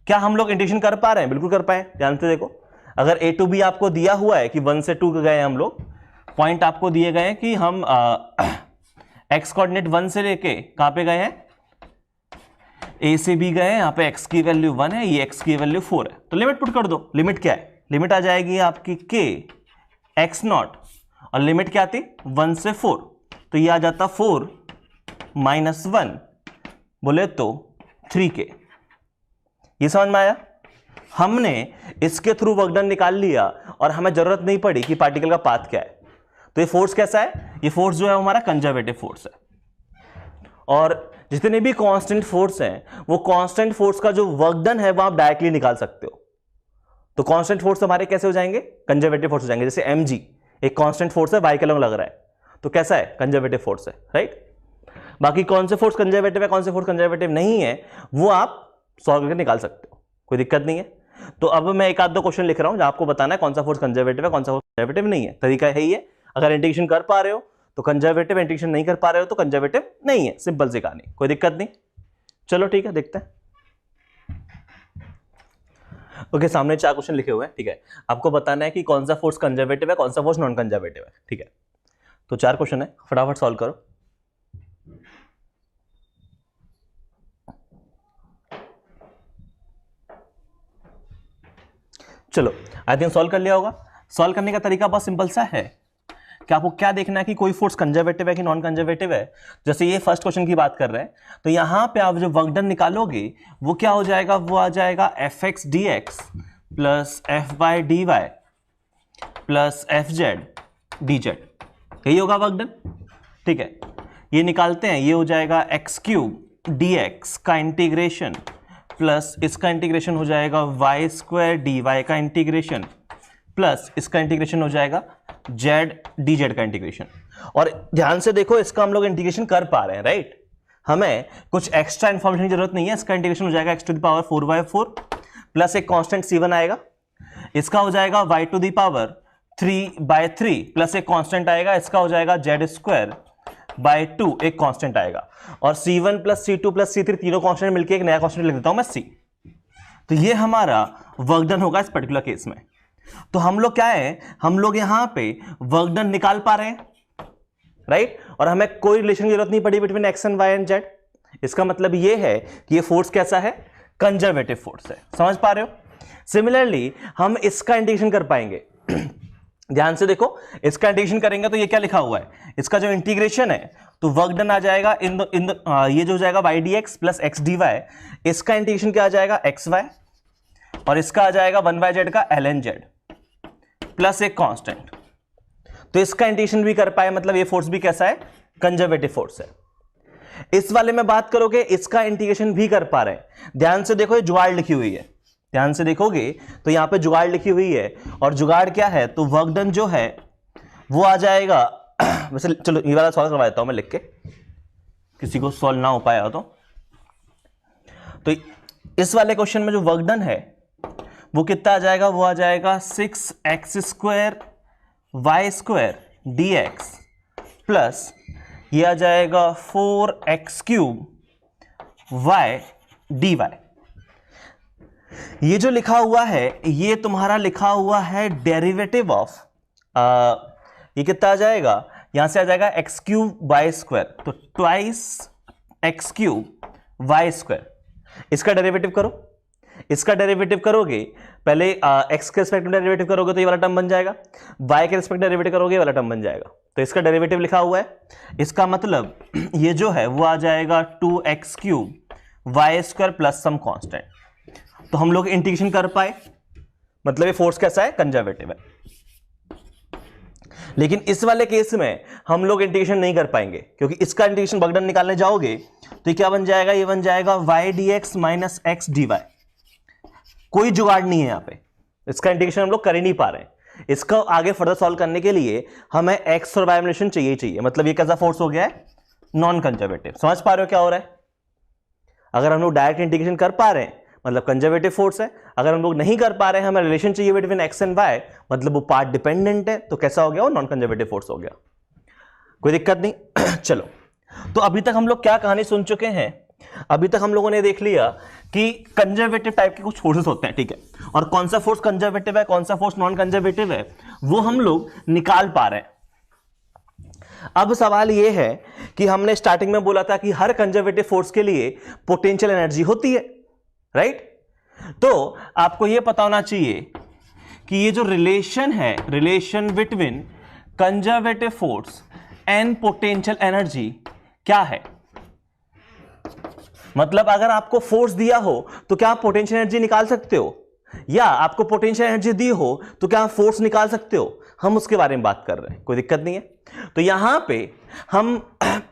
क्या हम लोग इंटीग्रेशन कर पा रहे हैं? बिल्कुल कर पाए। ध्यान से देखो, अगर ए टू बी आपको दिया हुआ है कि 1 से 2 गए हम लोग, पॉइंट आपको दिए गए हैं कि हम एक्स कोऑर्डिनेट 1 से लेके कहां पे गए हैं? ए से बी गए हैं। यहां पे x की वैल्यू 1 है, ये x की वैल्यू 4 है। तो लिमिट पुट कर दो। लिमिट क्या है? लिमिट आ जाएगी आपकी k x नॉट, और लिमिट क्या थी? 1 से 4, तो ये आ जाता 4 माइनस 1 बोले तो 3k। ये समझ में आया? हमने इसके थ्रू वर्क डन निकाल लिया और हमें जरूरत नहीं पड़ी कि पार्टिकल का पाथ क्या है। तो ये फोर्स कैसा है? ये फोर्स जो है हमारा कंजर्वेटिव फोर्स है। और जितने भी कांस्टेंट फोर्स हैं, वो कांस्टेंट फोर्स का जो वर्क डन है वो आप डायरेक्टली निकाल सकते हो। तो कांस्टेंट फोर्स हमारे कैसे हो जाएंगे? कंजर्वेटिव फोर्स हो जाएंगे। जैसे mg एक कांस्टेंट फोर्स है, y के लॉन्ग लग रहा है, तो कैसा है? कंजर्वेटिव फोर्स है, राइट। बाकी कौन से फोर्स कंजर्वेटिव है, कौन से फोर्स कंजर्वेटिव नहीं है, वो आप सॉल्व करके निकाल सकते हो, कोई दिक्कत नहीं है। तो अब मैं एक आध दो क्वेश्चन लिख रहा हूं जहां आपको बताना है कौन सा फोर्स कंजर्वेटिव है, कौन सा फोर्स कंजर्वेटिव नहीं है। तरीका है ये, अगर इंटीग्रेशन कर पा रहे हो तो कंजर्वेटिव, इंटीग्रेशन नहीं कर पा रहे हो तो कंजर्वेटिव नहीं है। सिंपल सी कहानी, कोई दिक्कत नहीं। चलो ठीक है, देखते हैं। ओके, सामने 4 क्वेश्चन लिखे हुए हैं, ठीक है। आपको बताना है कि कौन सा फोर्स कंजर्वेटिव है, कौन सा फोर्स नॉन कंजर्वेटिव है, ठीक है। तो 4 क्वेश्चन है, फटाफट सॉल्व करो। चलो, आई थिंक सॉल्व कर लिया होगा। सॉल्व करने का तरीका बहुत सिंपल सा है कि आपको क्या देखना है कि कोई फोर्स कंजर्वेटिव है कि नॉन कंजर्वेटिव है। जैसे ये फर्स्ट क्वेश्चन की बात कर रहे हैं, तो यहां पे आप जो वर्क डन निकालोगे वो क्या हो जाएगा? वो आ जाएगा F X D X plus F Y D Y plus F Z D Z, यही होगा वर्क डन, ठीक है। ये निकालते हैं, ये हो जाएगा एक्स क्यूब डी एक्स का इंटीग्रेशन प्लस इसका इंटीग्रेशन हो जाएगा वाई स्क्वायर डी वाई का इंटीग्रेशन प्लस इसका इंटीग्रेशन हो जाएगा जेड डी जेड का इंटीग्रेशन। और ध्यान से देखो, इसका हम लोग इंटीग्रेशन कर पा रहे हैं, राइट। हमें कुछ एक्स्ट्रा इंफॉर्मेशन की जरूरत नहीं है। इसका इंटीग्रेशन हो जाएगा x to the power 4/4 plus एक कांस्टेंट c1 आएगा। इसका हो जाएगा y to the power 3/3 plus एक कांस्टेंट आएगा। इसका हो जाएगा z²/2 एक कांस्टेंट आएगा। और c1 plus c2 plus c3 तीनों कांस्टेंट मिलकर एक नया कांस्टेंट लिख देता हूं मैं c। तो ये हमारा वर्क डन होगा इस पर्टिकुलर केस में। तो हम लोग क्या है, हम लोग यहां पे वर्क डन निकाल पा रहे हैं, राइट। और हमें कोई रिलेशन की जरूरत नहीं पड़ी between X and Y and Z. इसका मतलब ये है कि ये फोर्स कैसा है? कंजर्वेटिव फोर्स है। समझ पा रहे हो? सिमिलरली हम इसका इंटीग्रेशन कर पाएंगे। ध्यान से देखो, इसका इंटीग्रेशन करेंगे तो ये क्या लिखा हुआ है? इसका जो इंटीग्रेशन है तो वर्क डन आ जाएगा ये जो हो जाएगा Y D X plus X D Y. इसका इंटीग्रेशन क्या आ जाएगा? एक्स वाई, और इसका आ जाएगा 1/z का ln z प्लस एक कांस्टेंट। तो इसका इंटीग्रेशन भी कर पाए, मतलब ये फोर्स भी कैसा है? कंजर्वेटिव फोर्स है। इस वाले में बात करोगे, इसका इंटीग्रेशन भी कर पा रहे हैं। ध्यान से देखो, ये जुगाड़ लिखी हुई है। ध्यान से देखोगे तो यहां पे जुगाड़ लिखी हुई है, और जुगाड़ क्या है? तो वर्क डन जो है वो आ जाएगा वैसे चलो ये वाला सॉल्व करवा देता हूं मैं लिख के, किसी को सॉल्व ना हो पाया तो इस वाले क्वेश्चन में जो वर्क डन है वो कितना आ जाएगा? वो आ जाएगा 6x² y² dx प्लस ये आ जाएगा 4x³ y dy। ये जो लिखा हुआ है ये तुम्हारा लिखा हुआ है डेरिवेटिव ऑफ ये कितना आ जाएगा? यहां से आ जाएगा x³ y², तो ट्वाइस x³ y²। इसका डेरिवेटिव करो, इसका डेरिवेटिव करोगे, पहले x के रिस्पेक्ट में डेरिवेटिव करोगे तो ये वाला टर्म बन जाएगा, y के रिस्पेक्ट डेरिवेटिव करोगे ये वाला टर्म बन जाएगा। तो इसका डेरिवेटिव लिखा हुआ है, इसका मतलब ये जो है वो आ जाएगा 2x³ y² plus some constant. तो हम लोग इंटीग्रेशन कर पाए, मतलब ये फोर्स कैसा है, कंजर्वेटिव है। लेकिन इस वाले केस में हम लोग इंटीग्रेशन नहीं कर पाएंगे, क्योंकि इसका इंटीग्रेशन बगडन निकालने जाओगे तो ये क्या बन जाएगा, ये बन जाएगा y dx minus x dy। कोई जुगाड़ नहीं है यहां पे, इसका इंटीग्रेशन हम लोग कर ही नहीं पा रहे हैं। इसका आगे फर्दर सॉल्व करने के लिए हमें x और y रिलेशन चाहिए ही चाहिए। मतलब ये कैसा फोर्स हो गया है, नॉन कंजर्वेटिव। समझ पा रहे हो क्या हो रहा है? अगर हम लोग डायरेक्ट इंटीग्रेशन कर पा रहे हैं मतलब कंजर्वेटिव फोर्स है, अगर हम लोग नहीं कर पा रहे हैं, हमें रिलेशन चाहिए बिटवीन x एंड y, मतलब वो पार्ट डिपेंडेंट है, तो कैसा हो गया, वो नॉन कंजर्वेटिव फोर्स हो गया। कोई दिक्कत नहीं। चलो, तो अभी तक हम लोग क्या कहानी सुन चुके हैं, अभी तक हम लोगों ने देख लिया कि कंजर्वेटिव टाइप के कुछ फोर्सेस होते हैं, ठीक है, और कौन सा फोर्स कंजर्वेटिव है, कौन सा फोर्स नॉन कंजर्वेटिव है, वो हम लोग निकाल पा रहे हैं। अब सवाल यह है कि हमने स्टार्टिंग में बोला था कि हर कंजर्वेटिव फोर्स के लिए पोटेंशियल एनर्जी होती है, राइट? तो आपको यह पता होना चाहिए कि ये जो रिलेशन है, relation between conservative force and potential energy क्या है। मतलब अगर आपको फोर्स दिया हो तो क्या आप पोटेंशियल एनर्जी निकाल सकते हो, या आपको पोटेंशियल एनर्जी दी हो तो क्या आप फोर्स निकाल सकते हो। हम उसके बारे में बात कर रहे हैं, कोई दिक्कत नहीं है। तो यहां पे हम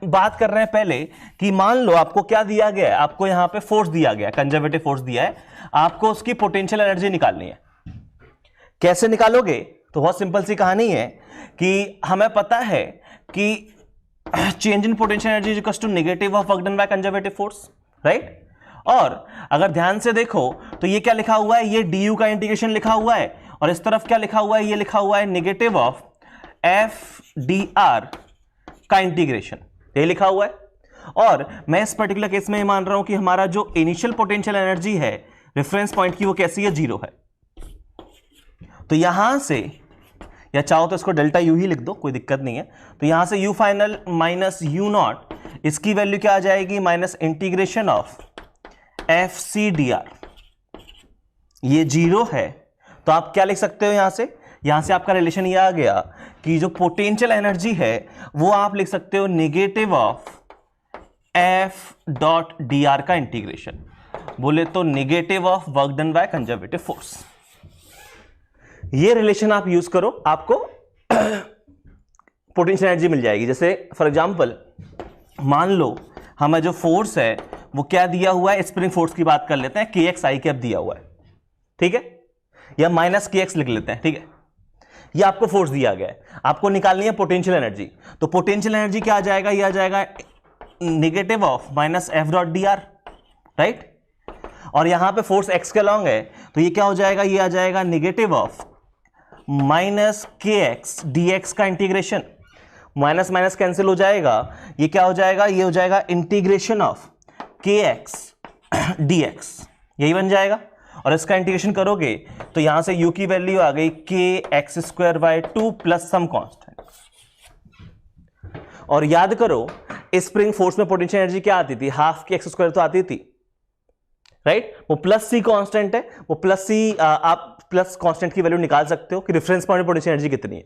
बात कर रहे हैं पहले कि मान लो आपको क्या दिया गया है, आपको यहां पे फोर्स दिया गया है, कंजर्वेटिव फोर्स दिया है, आपको उसकी पोटेंशियल एनर्जी निकालनी है। कैसे निकालोगे? तो बहुत सिंपल सी कहानी है कि हमें पता है कि change in potential energy is equal to negative of work done by conservative force, right? और अगर ध्यान से देखो तो ये क्या लिखा हुआ है, ये du का इंटीग्रेशन लिखा हुआ है, और इस तरफ क्या लिखा हुआ है, ये लिखा हुआ है नेगेटिव ऑफ FDR का इंटीग्रेशन, ये लिखा हुआ है। और मैं इस पर्टिकुलर केस में ये मान रहा हूं कि हमारा जो इनिशियल पोटेंशियल एनर्जी है रेफरेंस पॉइंट की, वो कैसी है, 0 है। तो यहां से, या चाहो तो इसको डेल्टा U ही लिख दो, कोई दिक्कत नहीं है। तो यहां से U फाइनल माइनस U0, इसकी वैल्यू क्या आ जाएगी, माइनस इंटीग्रेशन ऑफ FCDR, ये 0 है। तो आप क्या लिख सकते हो यहां से आपका रिलेशन ये आ गया कि जो पोटेंशियल एनर्जी है वो आप लिख सकते हो नेगेटिव ऑफ F.dr का इंटीग्रेशन, बोले तो negative of work done by conservative force. ये रिलेशन आप यूज करो, आपको पोटेंशियल एनर्जी मिल जाएगी। जैसे फॉर एग्जांपल मान लो हमें जो फोर्स है वो क्या दिया हुआ है, स्प्रिंग फोर्स की बात कर लेते हैं, kx i कैप दिया हुआ है, ठीक है, या माइनस kx लिख लेते हैं, ठीक है। ये आपको फोर्स दिया गया है, आपको निकालनी है पोटेंशियल एनर्जी। तो पोटेंशियल एनर्जी क्या आ जाएगा, ये आ जाएगा negative of minus F.dr, right? और यहां पे फोर्स x के अलॉन्ग है, तो ये क्या हो जाएगा, ये आ जाएगा negative of minus kx dx का इंटीग्रेशन, माइनस माइनस कैंसिल हो जाएगा, ये क्या हो जाएगा, ये हो जाएगा इंटीग्रेशन ऑफ kx dx, यही बन जाएगा। और इसका इंटीग्रेशन करोगे तो यहां से u की वैल्यू आ गई kx²/2 प्लस सम कांस्टेंट। और याद करो स्प्रिंग फोर्स में पोटेंशियल एनर्जी क्या आती थी, हाफ की x² तो आती थी, राइट? वो प्लस c कांस्टेंट है, वो प्लस c आप प्लस कांस्टेंट की वैल्यू निकाल सकते हो कि रेफरेंस पॉइंट पोटेंशियल एनर्जी कितनी है,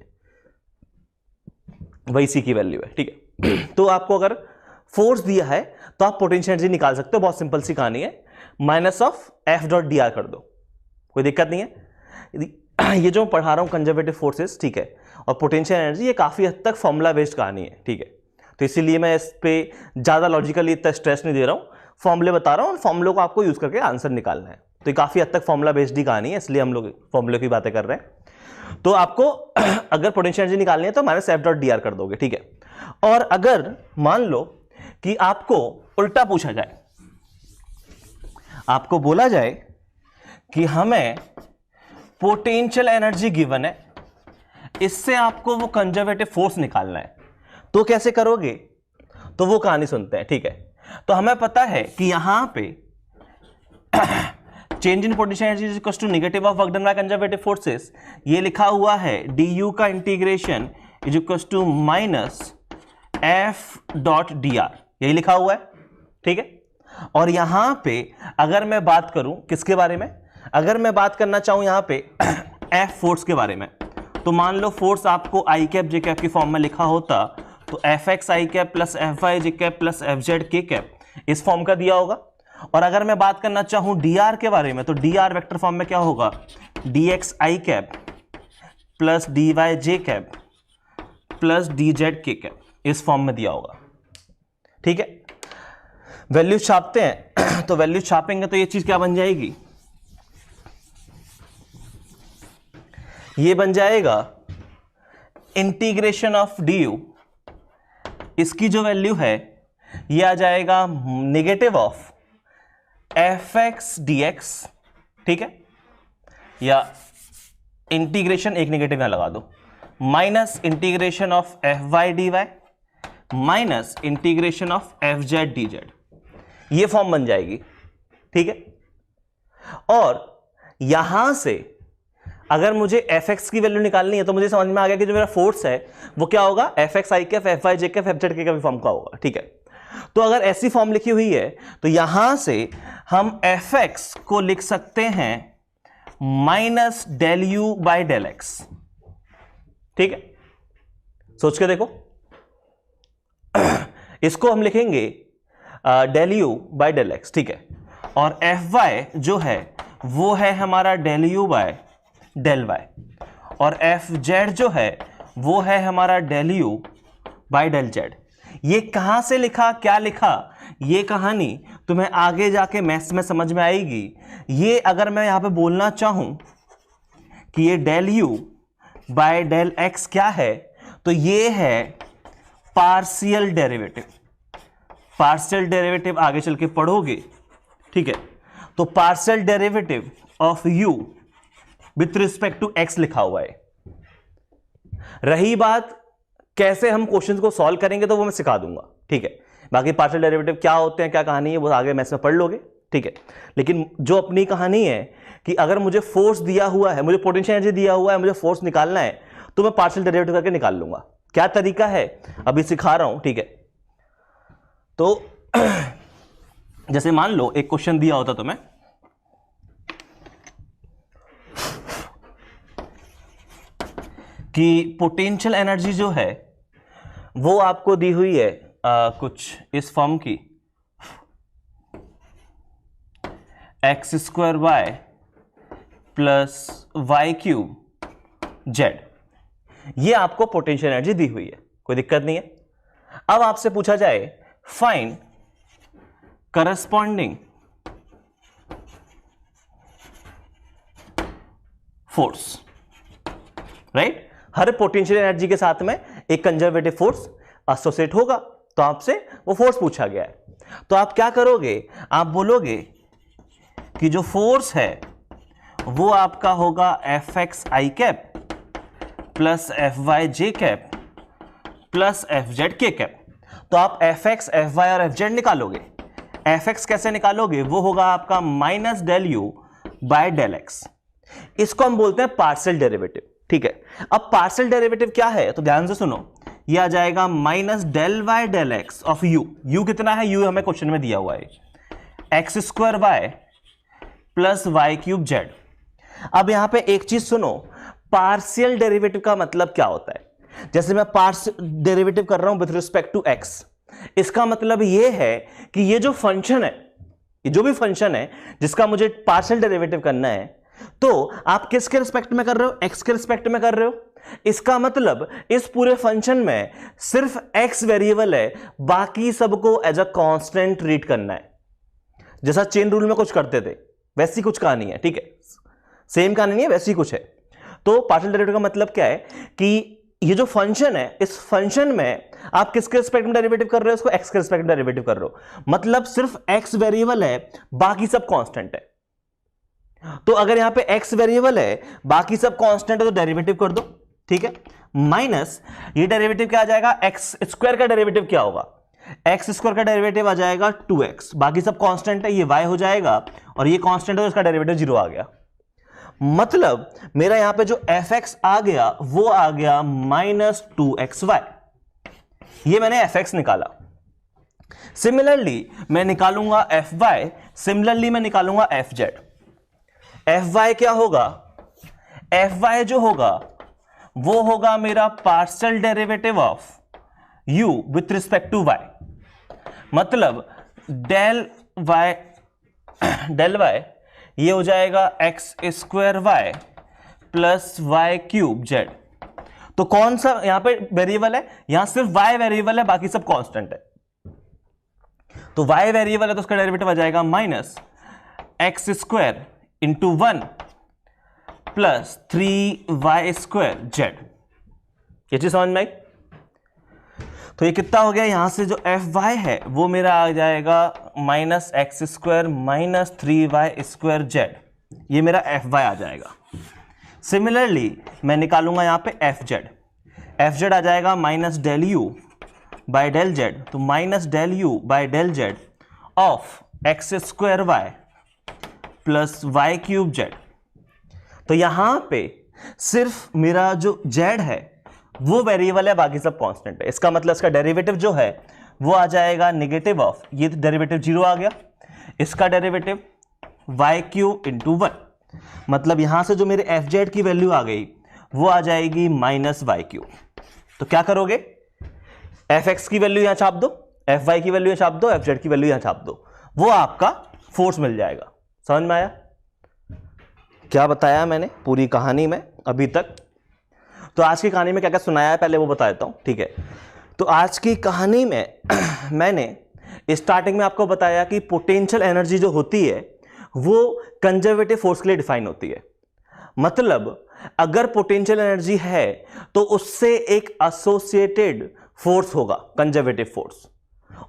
वही c की वैल्यू है, ठीक है। तो आपको अगर फोर्स दिया है तो आप पोटेंशियल एनर्जी निकाल सकते हो, बहुत सिंपल सी कहानी है, माइनस ऑफ F.dr कर दो, कोई दिक्कत नहीं है। ये जो पढ़ा रहा हूं कंजर्वेटिव फोर्सेस, ठीक है, और पोटेंशियल एनर्जी, ये काफी हद तक फॉर्मूला बेस्ड कहानी है, ठीक है। तो इसीलिए मैं इस पे ज्यादा लॉजिकली इतना स्ट्रेस नहीं दे रहा हूं, फॉर्मूले बता रहा हूं, और फॉर्मूलों को आपको यूज करके आंसर निकालना है। तो ये काफी हद तक फॉर्मूला बेस्ड ही कहानी है, इसलिए हम लोग फॉर्मूले की बातें कर रहे हैं। तो आपको अगर पोटेंशियल एनर्जी निकालनी है तो माइनस F.dr कर दोगे, ठीक है। और अगर मान लो कि आपको उल्टा पूछा जाए, आपको बोला जाए कि हमें पोटेंशियल एनर्जी गिवन है, इससे आपको वो कंजर्वेटिव फोर्स निकालना है, तो कैसे करोगे? तो वो कहानी सुनते हैं, ठीक है। तो हमें पता है कि यहां पे change in potential energy is equal to negative of work done by conservative forces, ये लिखा हुआ है du का integration is equal to minus F.dr, यही लिखा हुआ है, ठीक है। और यहां पे अगर मैं बात करूं किसके बारे में, अगर मैं बात करना चाहूं यहां पे एफ फोर्स के बारे में, तो मान लो फोर्स आपको आई कैप जे कैप की फॉर्म में लिखा होता तो F X I cap plus F Y J cap plus F Z K cap इस फॉर्म का दिया होगा। और अगर मैं बात करना चाहूं डी आर के बारे में तो डी आर वेक्टर फॉर्म में क्या होगा, D x I cap plus D Y J cap plus D Z K cap इस फॉर्म में दिया होगा। ठीक है, वैल्यू छापते हैं तो वैल्यू छापेंगे तो ये चीज क्या बन जाएगी, ये बन जाएगा इंटीग्रेशन ऑफ डी यू, इसकी जो वैल्यू है ये आ जाएगा negative of F X D X, ठीक है, या इंटीग्रेशन एक नेगेटिव यहां लगा दो, minus integration of F Y D Y minus integration of F Z D Z, ये फॉर्म बन जाएगी। ठीक है, और यहां से अगर मुझे एफ एक्स की वैल्यू निकालनी है तो मुझे समझ में आ गया कि जो मेरा फोर्स है वो क्या होगा, एफ एक्स आई कैफ एफ वाई जे कैफ एफ जेड के कैफ फॉर्म का होगा। ठीक है, तो अगर ऐसी फॉर्म लिखी हुई है तो यहां से हम एफ एक्स को लिख सकते हैं minus del U by del X. ठीक है, सोच के देखो, इसको हम लिखेंगे del U by del X. ठीक है, और एफ वाई जो है वो है हमारा del U by del Y, और एफ जेड जो है वो है हमारा del U by del Z. ये कहां से लिखा, क्या लिखा, ये कहानी तुम्हें आगे जाके मैथ्स में समझ में आएगी। ये अगर मैं यहां पे बोलना चाहूं कि ये del U by del X क्या है, तो ये है पार्शियल डेरिवेटिव। पार्शियल डेरिवेटिव आगे चल के पढ़ोगे। ठीक है, तो partial derivative of U with respect to X लिखा हुआ है। रही बात कैसे हम क्वेश्चन को सॉल्व करेंगे तो वो मैं सिखा दूंगा। ठीक है, बाकी पार्शियल डेरिवेटिव क्या होते हैं, क्या कहानी है, वो आगे मैथ्स में पढ़ लोगे। ठीक है, लेकिन जो अपनी कहानी है कि अगर मुझे फोर्स दिया हुआ है, मुझे पोटेंशियल एनर्जी दिया हुआ है, मुझे फोर्स निकालना है तो मैं पार्शियल डेरिवेटिव करके निकाल लूंगा। क्या तरीका है अभी सिखा रहा हूं। ठीक है, तो जैसे मान लो एक क्वेश्चन दिया होता तुम्हें कि पोटेंशियल एनर्जी जो है वो आपको दी हुई है कुछ इस फॉर्म की, X square Y plus Y cube Z, ये आपको पोटेंशियल एनर्जी दी हुई है, कोई दिक्कत नहीं है। अब आपसे पूछा जाए फाइंड करस्पॉन्डिंग फोर्स, राइट। हर पोटेंशियल एनर्जी के साथ में एक कंजर्वेटिव फोर्स एसोसिएट होगा, तो आपसे वो फोर्स पूछा गया है। तो आप क्या करोगे, आप बोलोगे कि जो फोर्स है वो आपका होगा F X I cap plus F Y J cap plus F Z K cap. तो आप एफ एक्स एफ वाई और एफ जेड निकालोगे। एफ एक्स कैसे निकालोगे, वो होगा आपका minus del U by del X. इसको हम बोलते हैं पार्शियल डेरिवेटिव। ठीक है, अब पार्शियल डेरिवेटिव क्या है तो ध्यान से सुनो, ये आ जाएगा minus del Y del X of U. U कितना है, यू हमें क्वेश्चन में दिया हुआ है X square Y plus Y cube Z. अब यहां पे एक चीज सुनो, पार्शियल डेरिवेटिव का मतलब क्या होता है। जैसे मैं पार्शियल डेरिवेटिव कर रहा हूं विथ रिस्पेक्ट टू एक्स, इसका मतलब ये है कि ये जो फंक्शन है, ये जो भी फंक्शन है जिसका मुझे पार्शियल डेरिवेटिव करना है, तो आप किसके रिस्पेक्ट में कर रहे हो, एक्स के रिस्पेक्ट में कर रहे हो। इसका मतलब इस पूरे फंक्शन में सिर्फ एक्स वेरिएबल है, बाकी सबको एज अ कांस्टेंट ट्रीट करना है। जैसा चेन रूल में कुछ करते थे वैसी कुछ कहानी है। ठीक है, सेम कहानी नहीं है, वैसी कुछ है। तो पार्शियल डेरिवेटिव का मतलब क्या है कि ये जो फंक्शन है, इस फंक्शन में आप किसके रिस्पेक्ट में डेरिवेटिव कर रहे हो, इसको एक्स के रिस्पेक्ट में डेरिवेटिव कर रहे हो। मतलब सिर्फ एक्स वेरिएबल है, बाकी सब कांस्टेंट है। तो अगर यहां पे x वेरिएबल है, बाकी सब कांस्टेंट है, तो डेरिवेटिव कर दो। ठीक है, माइनस ये डेरिवेटिव क्या आ जाएगा, एक्स स्क्वायर का डेरिवेटिव क्या होगा, एक्स स्क्वायर का डेरिवेटिव आ जाएगा 2x, बाकी सब कांस्टेंट है, ये y हो जाएगा, और ये कांस्टेंट है तो इसका डेरिवेटिव 0 आ गया। मतलब मेरा यहां पे जो fx आ गया वो आ गया -2xy। ये मैंने fx निकाला। सिमिलरली मैं निकालूंगा एफ वाई, सिमिलरली मैं निकालूंगा एफ जेड। एफ वाई क्या होगा? एफ वाई जो होगा वो होगा मेरा partial derivative of u with respect to y, मतलब डेल वाई ये हो जाएगा X square Y plus Y cube Z. तो कौन सा यहां पे वेरिएबल है? यहां सिर्फ y वेरिएबल है, बाकी सब कांस्टेंट है। तो y वेरिएबल है तो उसका डेरिवेटिव आ जाएगा minus x square into 1 plus 3y square Z. ये चीज समझ में आई? तो ये कितना हो गया? यहां से जो एफ वाई है वो मेरा आ जाएगा minus x square minus 3y square Z, ये मेरा एफ वाई आ जाएगा। सिमिलरली मैं निकालूंगा यहां पे एफ जेड। एफ जेड आ जाएगा minus del U by del Z, तो minus del U by del Z of X square Y plus Y cube Z. तो यहां पे सिर्फ मेरा जो जेड है वो वेरिएबल है, बाकी सब कांस्टेंट है। इसका मतलब इसका डेरिवेटिव जो है वो आ जाएगा नेगेटिव ऑफ, ये डेरिवेटिव 0 आ गया, इसका डेरिवेटिव वाई क्यूब इंटू 1, मतलब यहां से जो मेरे एफ जेड की वैल्यू आ गई वो आ जाएगी माइनस वाई क्यूब। तो क्या करोगे? एफ एक्स की वैल्यू यहां छाप दो, एफ वाई की वैल्यू यहां छाप दो, एफ जेड की वैल्यू यहां छाप दो, वो आपका फोर्स मिल जाएगा। समझ में आया क्या बताया मैंने पूरी कहानी में अभी तक? तो आज की कहानी में क्या क्या सुनाया है पहले वो बता देता हूं, ठीक है। तो आज की कहानी में मैंने स्टार्टिंग में आपको बताया कि पोटेंशियल एनर्जी जो होती है वो कंजर्वेटिव फोर्स के लिए डिफाइन होती है। मतलब अगर पोटेंशियल एनर्जी है तो उससे एक एसोसिएटेड फोर्स होगा, कंजर्वेटिव फोर्स,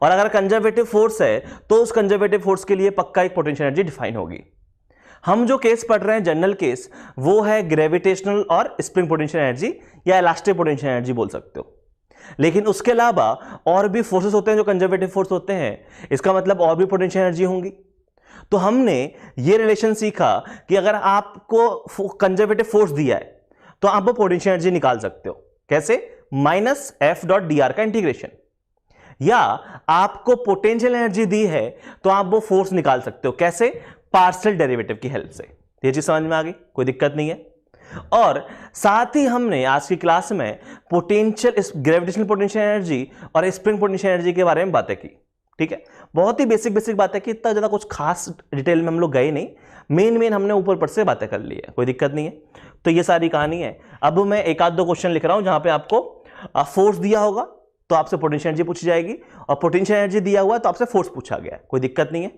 और अगर कंजर्वेटिव फोर्स है तो उस कंजर्वेटिव फोर्स के लिए पक्का एक पोटेंशियल एनर्जी डिफाइन होगी। हम जो केस पढ़ रहे हैं जनरल केस, वो है ग्रेविटेशनल और स्प्रिंग पोटेंशियल एनर्जी या इलास्टिक पोटेंशियल एनर्जी बोल सकते हो। लेकिन उसके अलावा और भी फोर्सेस होते हैं जो कंजर्वेटिव फोर्स होते हैं, इसका मतलब और भी पोटेंशियल एनर्जी होंगी। तो हमने ये रिलेशन सीखा कि अगर आपको कंजर्वेटिव फोर्स दिया है तो आप वो पोटेंशियल एनर्जी निकाल सकते हो। कैसे? Minus F dot D are का इंटीग्रेशन, या आपको पोटेंशियल एनर्जी दी है तो आप वो फोर्स निकाल सकते हो। कैसे? पार्शियल डेरिवेटिव की हेल्प से। ये चीज समझ में आ गई? कोई दिक्कत नहीं है। और साथ ही हमने आज की क्लास में पोटेंशियल, ग्रेविटेशनल पोटेंशियल एनर्जी और स्प्रिंग पोटेंशियल एनर्जी के बारे में बातें की, ठीक है। बहुत ही बेसिक बातें की, इतना ज्यादा कुछ खास डिटेल में हम लोग गए नहीं, मेन हमने ऊपर ऊपर से बातें कर ली है, कोई दिक्कत नहीं है। तो ये सारी कहानी है। अब मैं एक आध दो क्वेश्चन लिख रहा हूं जहां पे आपको फोर्स दिया होगा तो आपसे पोटेंशियल एनर्जी पूछी जाएगी, और पोटेंशियल एनर्जी दिया हुआ है तो आपसे फोर्स पूछा गया है, कोई दिक्कत नहीं है।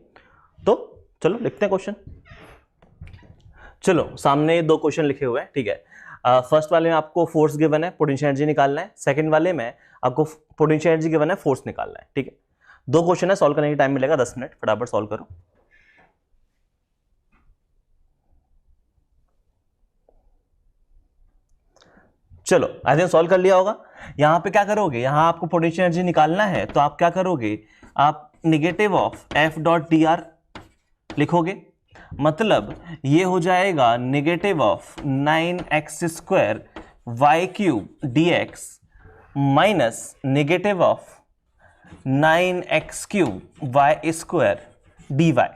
तो चलो लिखते हैं क्वेश्चन। चलो सामने दो क्वेश्चन लिखे हुए हैं, ठीक है। फर्स्ट वाले में आपको फोर्स गिवन है, पोटेंशियल एनर्जी निकालना है। सेकंड वाले में आपको पोटेंशियल एनर्जी गिवन है, फोर्स निकालना है, ठीक है। दो क्वेश्चन है, सॉल्व करने की टाइम मिलेगा 10 मिनट, फटाफट सॉल्व करो। चलो आई थिंक सॉल्व कर लिया होगा। यहां पे क्या करोगे? यहां आपको पोटेंशियल एनर्जी निकालना है तो आप क्या करोगे? आप negative of F dot D R लिखोगे, मतलब ये हो जाएगा negative of 9x square Y cube D X minus negative of 9x cube Y square D Y,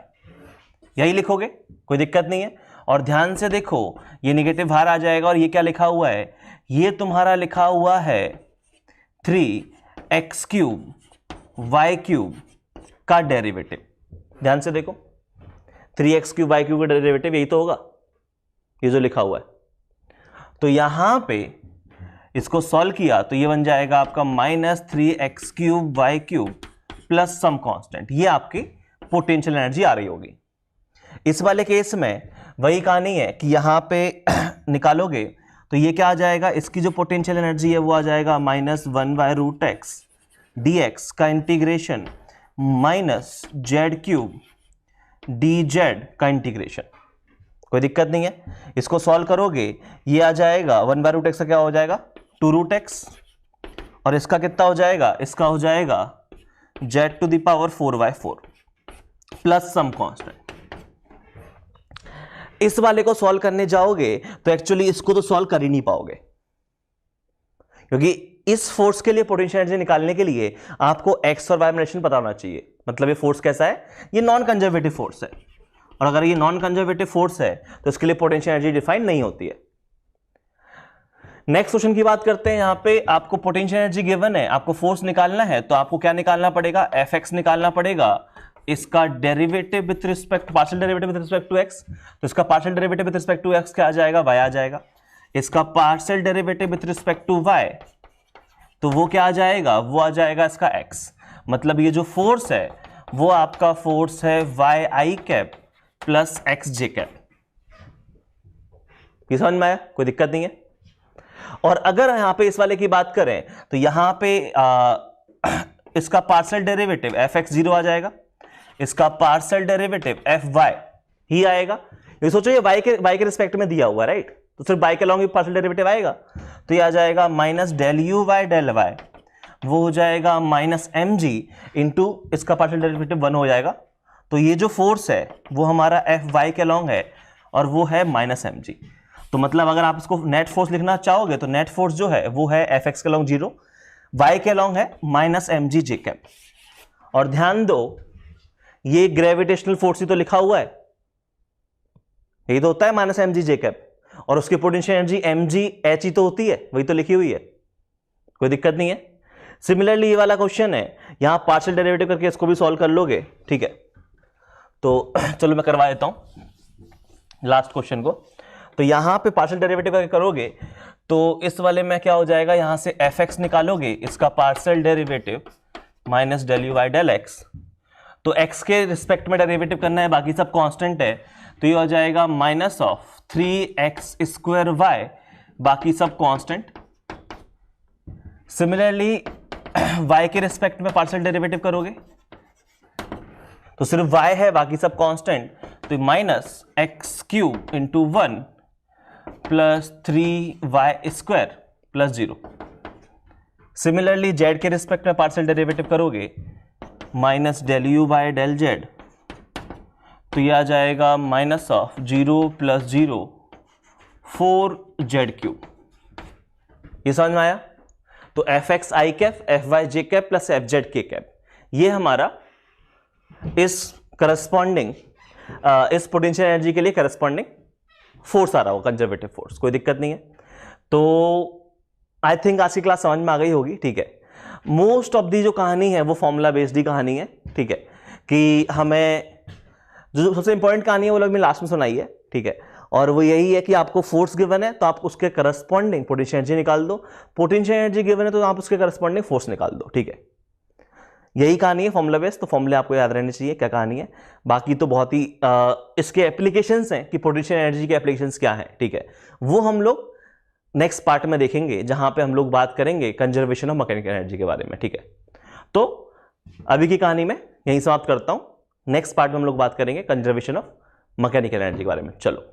यही लिखोगे, कोई दिक्कत नहीं है। और ध्यान से देखो, ये नेगेटिव बाहर आ जाएगा और ये क्या लिखा हुआ है? ये तुम्हारा लिखा हुआ है 3x क्यूब वाई क्यूब का डेरिवेटिव। ध्यान से देखो, 3x क्यूब वाई क्यूब का डेरिवेटिव यही तो होगा, ये जो लिखा हुआ है। तो यहां पे इसको सॉल्व किया तो ये बन जाएगा आपका minus 3x cube Y cube plus some constant, ये आपकी पोटेंशियल एनर्जी आ रही होगी। इस वाले केस में वही कहानी है कि यहां पे निकालोगे तो ये क्या आ जाएगा? इसकी जो पोटेंशियल एनर्जी है वो आ जाएगा माइनस 1/√x dx का integration minus Z cube D Z का इंटीग्रेशन, कोई दिक्कत नहीं है। इसको सॉल्व करोगे ये आ जाएगा 1/√x का क्या हो जाएगा? 2√x, और इसका कितना हो जाएगा? इसका हो जाएगा z⁴ 4/4 प्लस सम कांस्टेंट। इस वाले को सॉल्व करने जाओगे तो एक्चुअली इसको तो सॉल्व कर ही नहीं पाओगे, क्योंकि इस फोर्स के लिए पोटेंशियल एनर्जी निकालने के लिए आपको एक्स और वाई में रिलेशन पता होना चाहिए। मतलब ये फोर्स कैसा है, ये नॉन कंजर्वेटिव फोर्स है, और अगर ये नॉन कंजर्वेटिव फोर्स है तो इसके लिए पोटेंशियल एनर्जी डिफाइन नहीं होती है। नेक्स्ट क्वेश्चन की बात करते हैं। यहां पे आपको पोटेंशियल एनर्जी गिवन है, आपको फोर्स निकालना है, तो आपको क्या निकालना पड़ेगा, एफ एक्स निकालना पड़ेगा, इसका derivative with respect, partial derivative with respect to X, तो इसका partial derivative with respect to X क्या आ जाएगा, वाई आ जाएगा। इसका partial derivative with respect to Y, तो वो क्या आ जाएगा, वो आ जाएगा इसका एक्स। मतलब ये जो फोर्स है वो आपका फोर्स है वाई आई कैप प्लस एक्स जे कैप। ये समझ में आया, कोई दिक्कत नहीं है। और अगर यहां पे इस वाले की बात करें तो यहां पे इसका पार्शियल डेरिवेटिव एफ एक्स 0 आ जाएगा, इसका partial derivative F why he आएगा। ये सोचो ये वाई के रिस्पेक्ट में दिया हुआ, राइट, तो सिर्फ वाई के लॉन्ग पार्शियल डेरिवेटिव आएगा, तो ये आ जाएगा minus del U Y del Y, वो हो जाएगा माइनस एम जी इंटू इसका पार्शियल डेरिवेटिव 1 हो जाएगा। तो ये जो फोर्स है वो हमारा एफ वाई के लॉन्ग है और वो है माइनस एम जी। तो मतलब अगर आप इसको नेट फोर्स लिखना चाहोगे तो नेट फोर्स जो है वो है एफ एक्स के लॉन्ग 0, वाई के लॉन्ग है minus M G J cap. और ध्यान दो ये ग्रेविटेशनल फोर्स ही तो लिखा हुआ है, यही तो होता है minus M G J cap, और उसकी potential energy M G H ही तो होती है, वही तो लिखी हुई है, कोई दिक्कत नहीं है। सिमिलरली ये वाला क्वेश्चन है, यहां पार्शियल डेरिवेटिव करके इसको भी सॉल्व कर लोगे, ठीक है। तो चलो मैं करवा देता हूं लास्ट क्वेश्चन को। तो यहां पे पार्शियल डेरिवेटिव करके करोगे तो इस वाले में क्या हो जाएगा, यहां से एफ एक्स निकालोगे, इसका partial derivative minus del U Y del X, तो एक्स के रिस्पेक्ट में डेरिवेटिव करना है, बाकी सब कांस्टेंट है, तो ये हो जाएगा minus of 3x square Y, बाकी सब कांस्टेंट। सिमिलरली y के रिस्पेक्ट में पार्शियल डेरिवेटिव करोगे तो सिर्फ y है, बाकी सब कांस्टेंट, तो minus X cube into 1 plus 3y square plus 0। Similarly z के रिस्पेक्ट में पार्शियल डेरिवेटिव करोगे minus del U Y del Z, तो यह आ जाएगा minus of 0 plus 0 4z cube. ये समझ में आया। तो F X I cap, F Y J cap plus F Z K cap, ये हमारा इस करस्पॉन्डिंग इस पोटेंशियल एनर्जी के लिए करस्पॉन्डिंग फोर्स आ रहा होगा, कंजर्वेटिव फोर्स, कोई दिक्कत नहीं है। तो आई थिंक आज की क्लास समझ में आ गई होगी, ठीक है। मोस्ट ऑफ दी जो कहानी है वो फॉर्मूला बेस्ड ही कहानी है, ठीक है, कि हमें जो सबसे इंपॉर्टेंट कहानी है वो लोग मैंने लास्ट में सुनाई है, ठीक है, और वो यही है कि आपको फोर्स गिवन है तो आप उसके करस्पॉन्डिंग पोटेंशियल एनर्जी निकाल दो, पोटेंशियल एनर्जी गिवन है तो आप उसके करस्पॉन्डिंग फोर्स निकाल दो, ठीक है। यही कहानी है फॉर्मूला बेस्ड, तो फॉर्मूले आपको याद रहने चाहिए क्या कहानी है। बाकी तो बहुत ही इसके एप्लीकेशंस हैं कि पोटेंशियल एनर्जी के एप्लीकेशंस क्या हैं, ठीक है, वो हम लोग नेक्स्ट पार्ट में देखेंगे, जहां पे हम लोग बात करेंगे कंजर्वेशन ऑफ मैकेनिकल एनर्जी के बारे में, ठीक है। तो अभी की कहानी में यहीं समाप्त करता हूं, नेक्स्ट पार्ट में हम लोग बात करेंगे कंजर्वेशन ऑफ मैकेनिकल एनर्जी के बारे में। चलो।